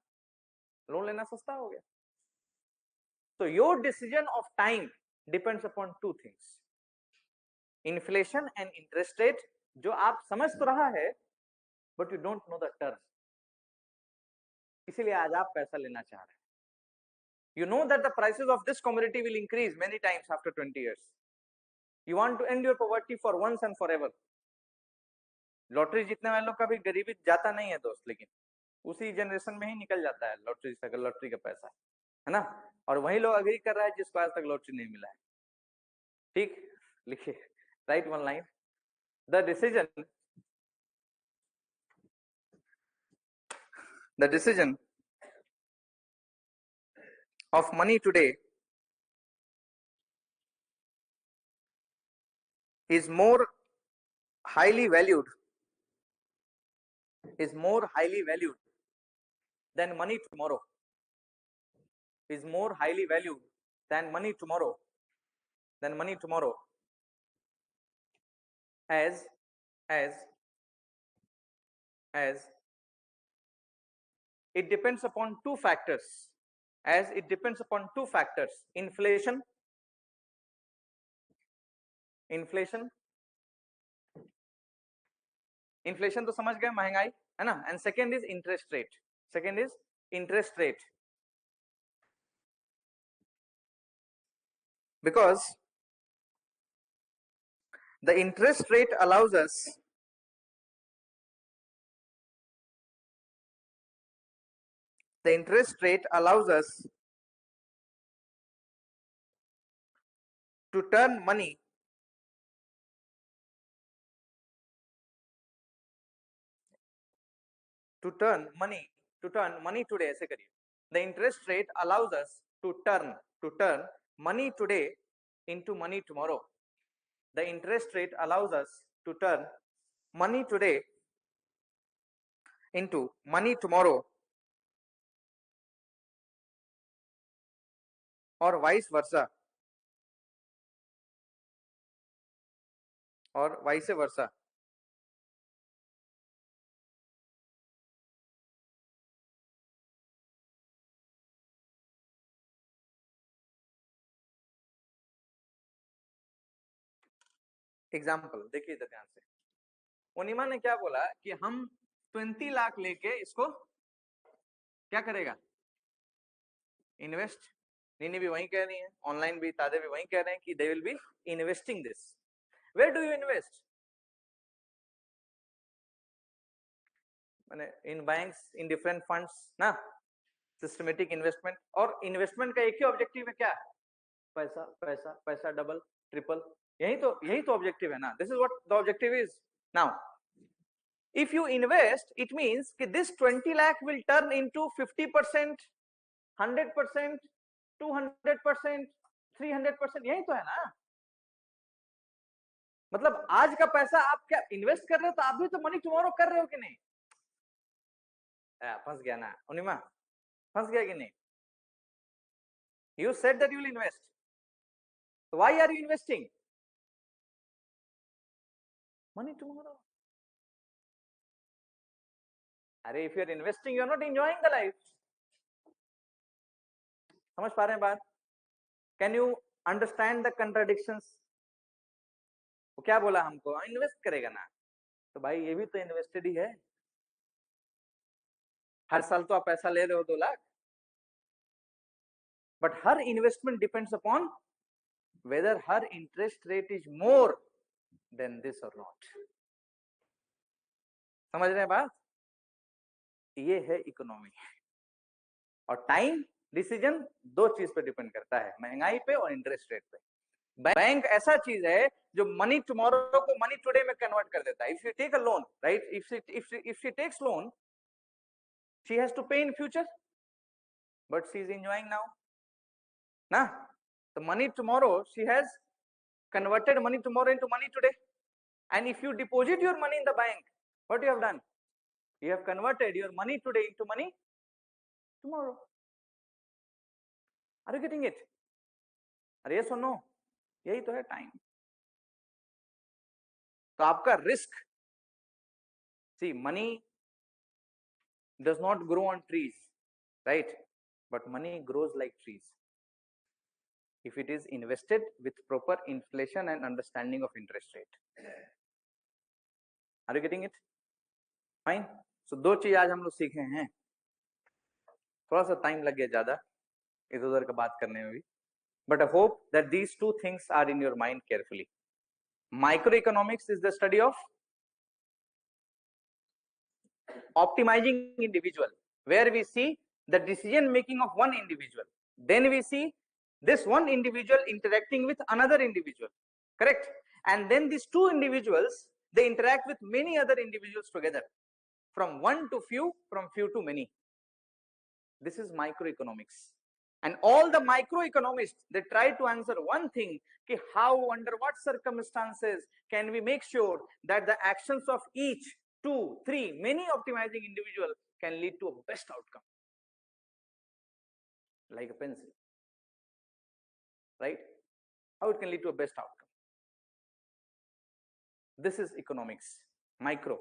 लोन लेना सस्ता हो गया. So your decision of time depends upon two things: inflation and interest rate, जो आप समझ तो रहा है but you don't know the terms. इसीलिए आज आप पैसा लेना चाह रहे हैं. You know that the prices of this commodity will increase many times after 20 years. You want to end your poverty for once and forever. Lottery जीतने वालों का भी गरीबी जाता नहीं है दोस्त, लेकिन उसी जनरेशन में ही निकल जाता है लॉटरी का पैसा, है ना. और वही लोग अग्री कर रहा है जिसको आज तक लॉटरी नहीं मिला है. ठीक, लिखिए, right one line. The decision of money today is more highly valued than money tomorrow. Is more highly valued than money tomorrow. As it depends upon two factors. Inflation तो समझ गए, महंगाई है ना. And second is interest rate. Because the interest rate allows us to turn money today, ऐसे करिए. The interest rate allows us to turn money today into money tomorrow. The interest rate allows us to turn money today into money tomorrow, or vice versa, or vice versa. Example देखिए इधर ध्यान से. उनिमा ने क्या बोला कि हम 20 लाख लेके इसको क्या करेगा, इन्वेस्ट. नीनी भी वही कह रही है, ऑनलाइन भी तादे भी वही कह रहे हैं कि they will be investing this. Where do you invest? माने in banks, in different funds ना, सिस्टमेटिक इन्वेस्टमेंट. और इन्वेस्टमेंट का एक ही ऑब्जेक्टिव है, क्या? पैसा पैसा पैसा, डबल ट्रिपल. यही तो ऑब्जेक्टिव है ना. This is what the objective is. Now if you invest, it means कि this 20 lakh will turn into 50%, 100%, 200%, 300%. यही तो है ना. मतलब आज का पैसा आप क्या इन्वेस्ट कर रहे हो, तो आप भी तो मनी टुमारो कर रहे हो कि नहीं? फंस गया ना उनिमा, फंस गया कि नहीं? You said that you will invest. So why are you investing? Money tomorrow. अरे if you are investing, you are not enjoying the life. समझ पा रहे हैं बात? Can you understand the contradictions? वो क्या बोला हमको, इन्वेस्ट करेगा ना. तो भाई ये भी तो इन्वेस्टेड ही है. हर साल तो आप पैसा ले रहे हो 2 lakh, but her investment depends upon whether her interest rate is more than this or not. समझ रहे हैं बात? ये है इकोनॉमी. और टाइम डिसीजन दो चीज पे डिपेंड करता है, महंगाई पे और इंटरेस्ट रेट पे. बैंक ऐसा चीज है जो मनी टुमारो को मनी टुडे में कन्वर्ट कर देता है. If you take a loan, right, if she takes loan, she has to pay in future, but she is enjoying now ना. तो money tomorrow, she has converted money tomorrow into money today. And if you deposit your money in the bank, what you have done? You have converted your money today into money tomorrow. Are you getting it? Yes or no? यही तो है time. तो आपका risk, see, money does not grow on trees, right? But money grows like trees if it is invested with proper inflation and understanding of interest rate. Are you getting it? Fine. So दो चीज आज हम लोग सीखे हैं. थोड़ा सा time लग गया ज्यादा इधर उधर का बात करने में भी, but I hope that these two things are in your mind carefully. Microeconomics is the study of optimizing individual, where we see the decision making of one individual, then we see this one individual interacting with another individual, correct? And then these two individuals, they interact with many other individuals together, from one to few, from few to many. This is microeconomics. And all the microeconomists, they try to answer one thing, ki how, under what circumstances can we make sure that the actions of each, two, three, many optimizing individual can lead to a best outcome, like a pencil, right? How it can lead to a best outcome. This is economics, micro.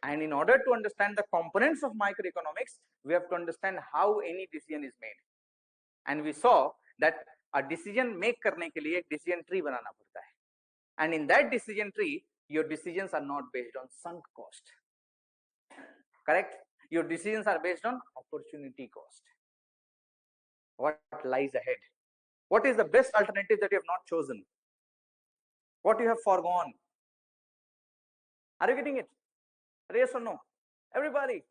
And in order to understand the components of microeconomics, we have to understand how any decision is made. And we saw that a decision make करने के लिए एक decision tree बनाना पड़ता है. And in that decision tree, your decisions are not based on sunk cost, correct? Your decisions are based on opportunity cost. What lies ahead? What is the best alternative that you have not chosen? What you have foregone? Are you getting it? Yes or no? Everybody.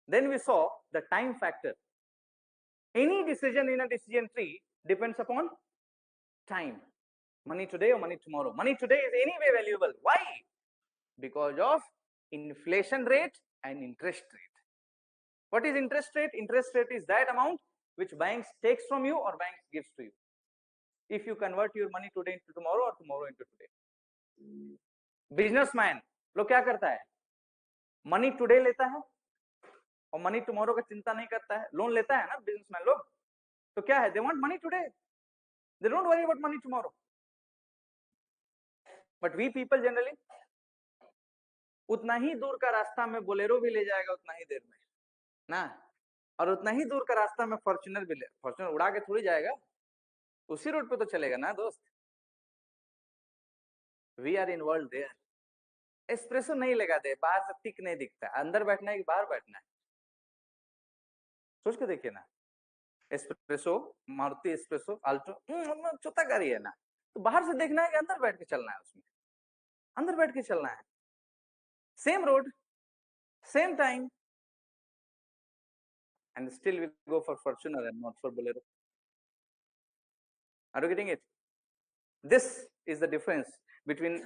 Then we saw the time factor. Any decision in a decision tree depends upon time. Money today or money tomorrow. Money today is anyway valuable. Why? Because of inflation rate and interest rate. What is interest rate? Interest rate is that amount which banks takes from you or banks gives to you. If you convert your money today into tomorrow or tomorrow into today. Businessman लोग क्या करता है, money today लेता है और money tomorrow का चिंता नहीं करता है. लोन लेता है ना बिजनेसमैन लोग, तो क्या है, they want money today, they don't worry about money tomorrow. But we people generally उतना ही दूर का रास्ता में बोलेरो भी ले जाएगा उतना ही देर में ना, और उतना ही दूर का रास्ता में फॉर्च्यूनर भी ले, फॉर्च्यूनर उड़ा के थोड़ी जाएगा, उसी रोड पे तो चलेगा ना दोस्त. We are involve there. Espresso नहीं लगा दे, बाहर से टिक नहीं दिखता, अंदर बैठना है कि बाहर बैठना है, सोच के देखिए ना. एस्प्रेसो, मारुति एस्प्रेसो, अल्टो छोटा गाड़ी है ना, तो बाहर से देखना है कि अंदर बैठ के चलना है, उसमें अंदर बैठ के चलना है. Same road, same time, and still we go for Fortuner and not for Bolero. Are you getting it? This is the difference between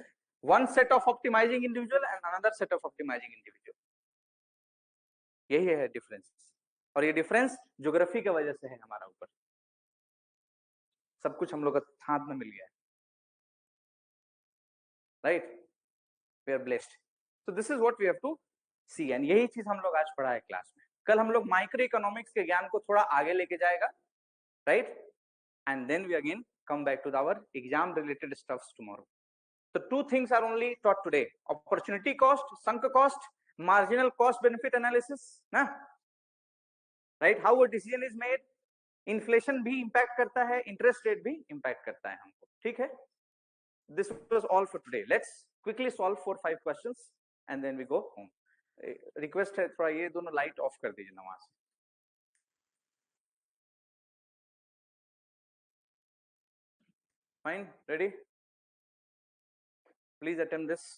one set of optimizing individual and another set of optimizing individual. यही है difference, और ये difference geography की वजह से है हमारा ऊपर. सब कुछ हम लोग का हाथ में मिल गया है, right. We are blessed. So this is what we have to see, and यही चीज हम लोग आज पढ़ा है क्लास में. कल हम लोग माइक्रो इकोनॉमिक्स के ज्ञान को थोड़ा आगे लेके जाएगा, right. And then we again come back to our exam related stuffs tomorrow. So two things are only taught today: opportunity cost, sunk cost, marginal cost benefit analysis, ना, right? How a decision is made. Inflation भी impact करता है, interest rate भी impact करता है हमको, ठीक है. This was all for today. Let's quickly solve 4-5 questions and then we go home. Request है थोड़ा ये दोनों light off कर दीजिए ना वहां से. Fine, ready? Please attempt this.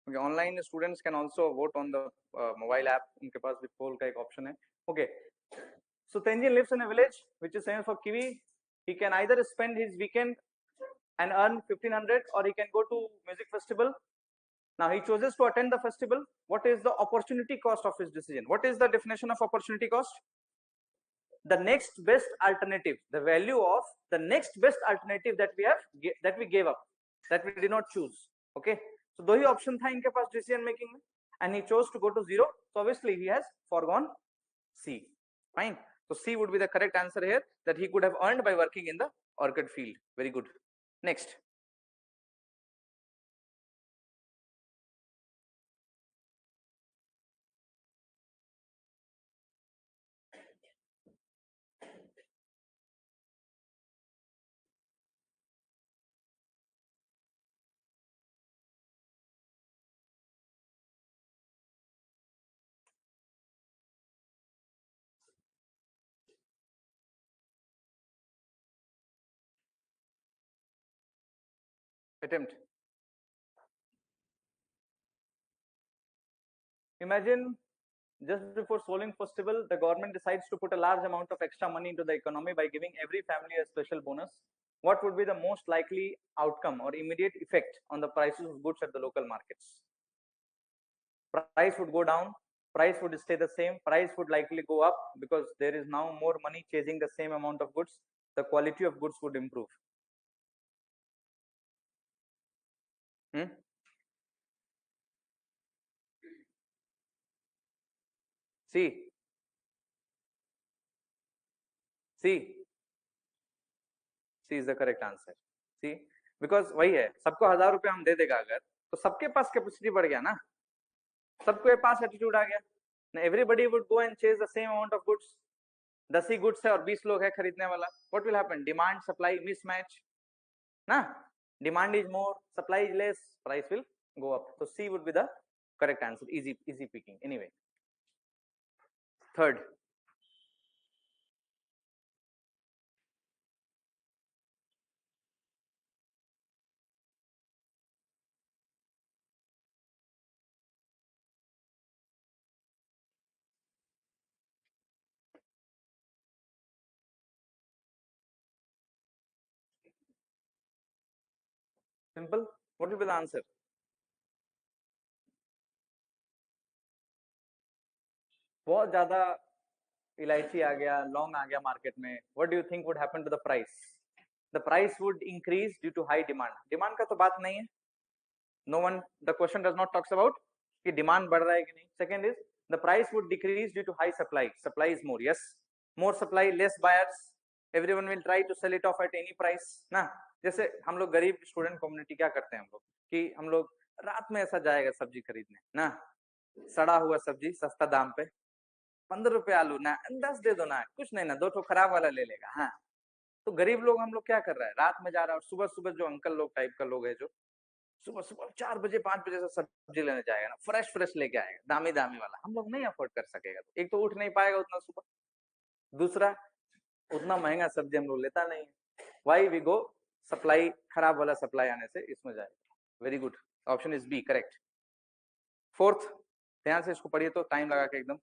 Okay, online students can also vote on the mobile app. उनके पास भी poll का एक option है. Okay. So Tenjin lives in a village which is famous for kiwi. He can either spend his weekend and earn 1500, or he can go to music festival. Now he chooses to attend the festival. What is the opportunity cost of his decision? What is the definition of opportunity cost? The next best alternative, the value of the next best alternative that we gave up, that we did not choose. Okay. So दो ही option था इनके पास decision making में, and he chose to go to 0. So obviously he has foregone C. Fine. So C would be the correct answer here, that he could have earned by working in the orchid field. Very good. Next. Attempt. Imagine just before Soling festival, the government decides to put a large amount of extra money into the economy by giving every family a special bonus. What would be the most likely outcome or immediate effect on the prices of goods at the local markets? Price would go down, price would stay the same, price would likely go up because there is now more money chasing the same amount of goods. The quality of goods would improve. C C C is the correct answer. C, because वही है, सबको 1000 रुपए हम दे देगा अगर, तो सबके पास capacity बढ़ गया ना, सबके पास एटीट्यूड आ गया ना, everybody would go and chase the same amount of goods. 10 ही गुड्स है और 20 लोग है खरीदने वाला, what will happen, demand supply mismatch ना, demand is more supply is less, price will go up, तो C would be the correct answer, easy picking. Anyway, third, simple, what will be the answer, बहुत ज्यादा इलायची आ गया, लौंग आ गया market में, what do you think would happen to the price, the price would increase due to high demand, demand का तो बात नहीं है, no one, the question does not talks about कि डिमांड बढ़ रहा है कि नहीं, second is the price would decrease due to high supply, supply is more, yes, more supply less buyers, everyone will try to sell it off at any price ना, जैसे हम लोग गरीब स्टूडेंट कम्युनिटी क्या करते हैं हम लोग कि हम लोग रात में ऐसा जाएगा सब्जी खरीदने ना, सड़ा हुआ सब्जी सस्ता दाम पे, 15 रुपए आलू ना, 10 दे दो ना, कुछ नहीं ना, दो ठो खराब वाला ले लेगा, हाँ, तो गरीब लोग हम लोग क्या कर रहा है, रात में जा रहा है, और सुबह सुबह जो अंकल लोग टाइप का लोग है, जो सुबह सुबह 4 बजे 5 बजे से सब्जी लेने जाएगा ना, फ्रेश फ्रेश लेके आएगा, दामी दामी वाला, हम लोग नहीं अफोर्ड कर सकेगा, तो एक तो उठ नहीं पाएगा उतना सुबह, दूसरा उतना महंगा सब्जी हम लोग लेता नहीं है, वाई वी गो सप्लाई, खराब वाला सप्लाई आने से इसमें जाएगा, very good, option is B correct. Fourth, ध्यान से इसको पढ़िए तो टाइम लगा के एकदम,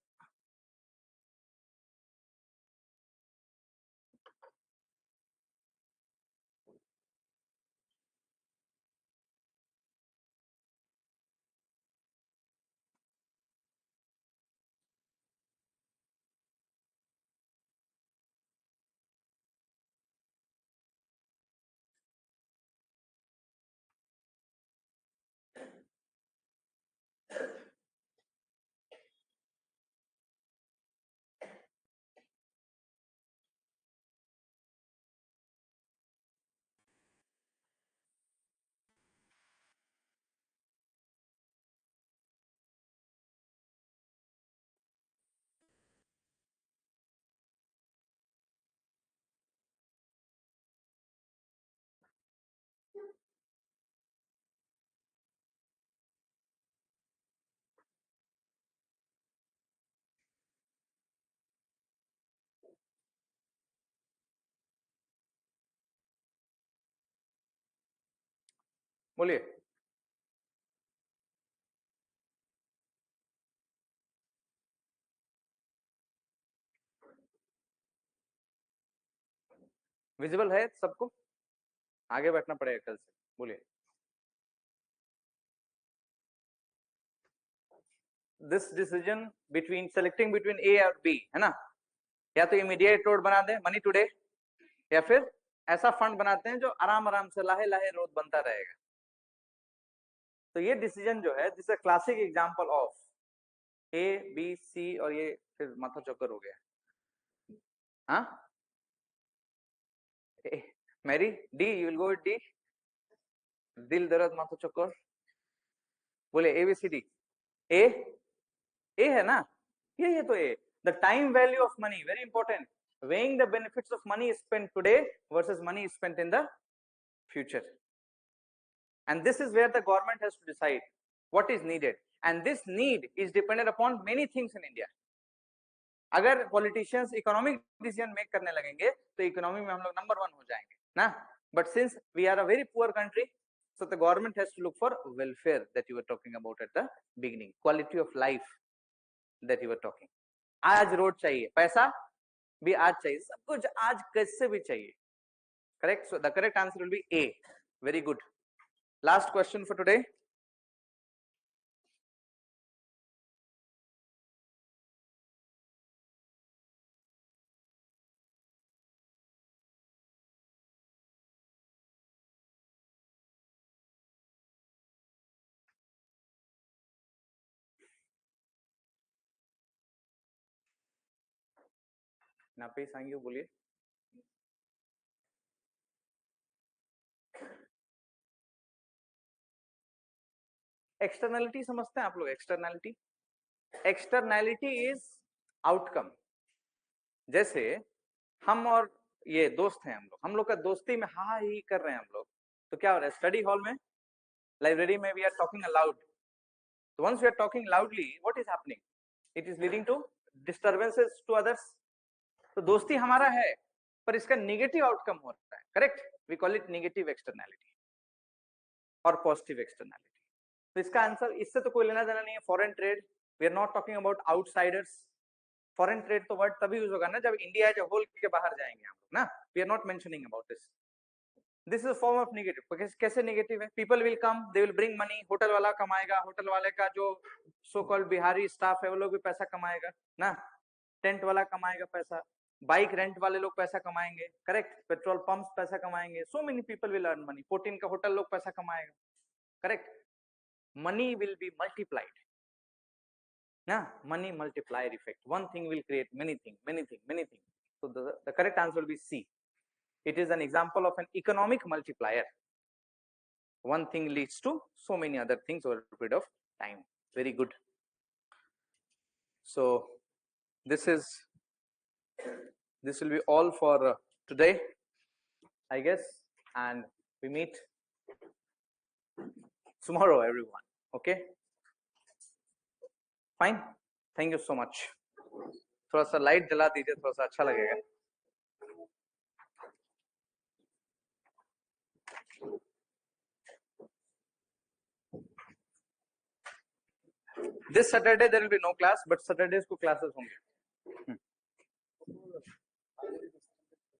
बोलिए, विजिबल है सबको, आगे बैठना पड़ेगा कल से, बोलिए, this decision between selecting between A और बी है ना, या तो इमीडिएट रोड बना दे मनी टुडे, या फिर ऐसा फंड बनाते हैं जो आराम आराम से लाहे लाहे रोड बनता रहेगा, तो ये डिसीजन जो है, this a classic example of A B C, और ये फिर माथा चक्कर हो गया, हाँ, marry D, you will go with D, दिल दर्द माथा चक्कर, बोले ए बी सी डी, ए, ए है ना, ये तो a, the time value of money very important, weighing the benefits of money spent today versus money spent in the future, and this is where the government has to decide what is needed, and this need is dependent upon many things in India, अगर politicians economic decision make करने लगेंगे तो economy में हम लोग number 1 हो जाएंगे ना, but since we are a very poor country, so the government has to look for welfare that you were talking about at the beginning, quality of life that you were talking, आज road चाहिए, पैसा भी आज चाहिए, सब कुछ आज कैसे भी चाहिए, correct, so the correct answer will be A, very good, last question for today, ना पे सांगियो बोलिए। एक्सटर्नैलिटी समझते हैं आप लोग? Externality, externality is outcome. जैसे हम और ये दोस्त हैं, हम लोग का दोस्ती में हा ही कर रहे हैं हम लोग, तो क्या हो रहा है? स्टडी हॉल में, लाइब्रेरी में we are talking aloud. So once we are talking loudly, what is happening? It is leading to disturbances to others. तो दोस्ती हमारा है, पर इसका नेगेटिव आउटकम हो रहा है, correct? We call it negative externality और पॉजिटिव एक्सटर्नैलिटी। तो इसका आंसर, इससे तो कोई लेना देना नहीं है। Foreign trade, we are not talking about outsiders. Foreign trade तो वर्ड तभी यूज होगा ना जब इंडिया एज अ होल के बाहर जाएंगे हम लोग ना। We are not mentioning about this. This is a form of negative. कैसे नेगेटिव है? People will come, they will bring money, hotel वाला कमाएगा, होटल वाले का जो सो कॉल्ड बिहारी स्टाफ है वो लोग भी पैसा कमाएगा ना, टेंट वाला कमाएगा पैसा, बाइक रेंट वाले लोग पैसा कमाएंगे, करेक्ट? पेट्रोल पंप्स पैसा कमाएंगे, so many people will earn money, 14 का होटल लोग पैसा कमाएगा, correct? Money will be multiplied ना, money multiplier effect. One thing will create many thing, many thing, many thing. So the correct answer will be C. It is an example of an economic multiplier. One thing leads to so many other things over a period of time. Very good. So this will be all for today, I guess, and we meet tomorrow, everyone. Okay, fine. Thank you so much. थोड़ा सा light जला दीजिए, थोड़ा सा अच्छा लगेगा। This Saturday there will be no class, but Saturdays को classes होंगे।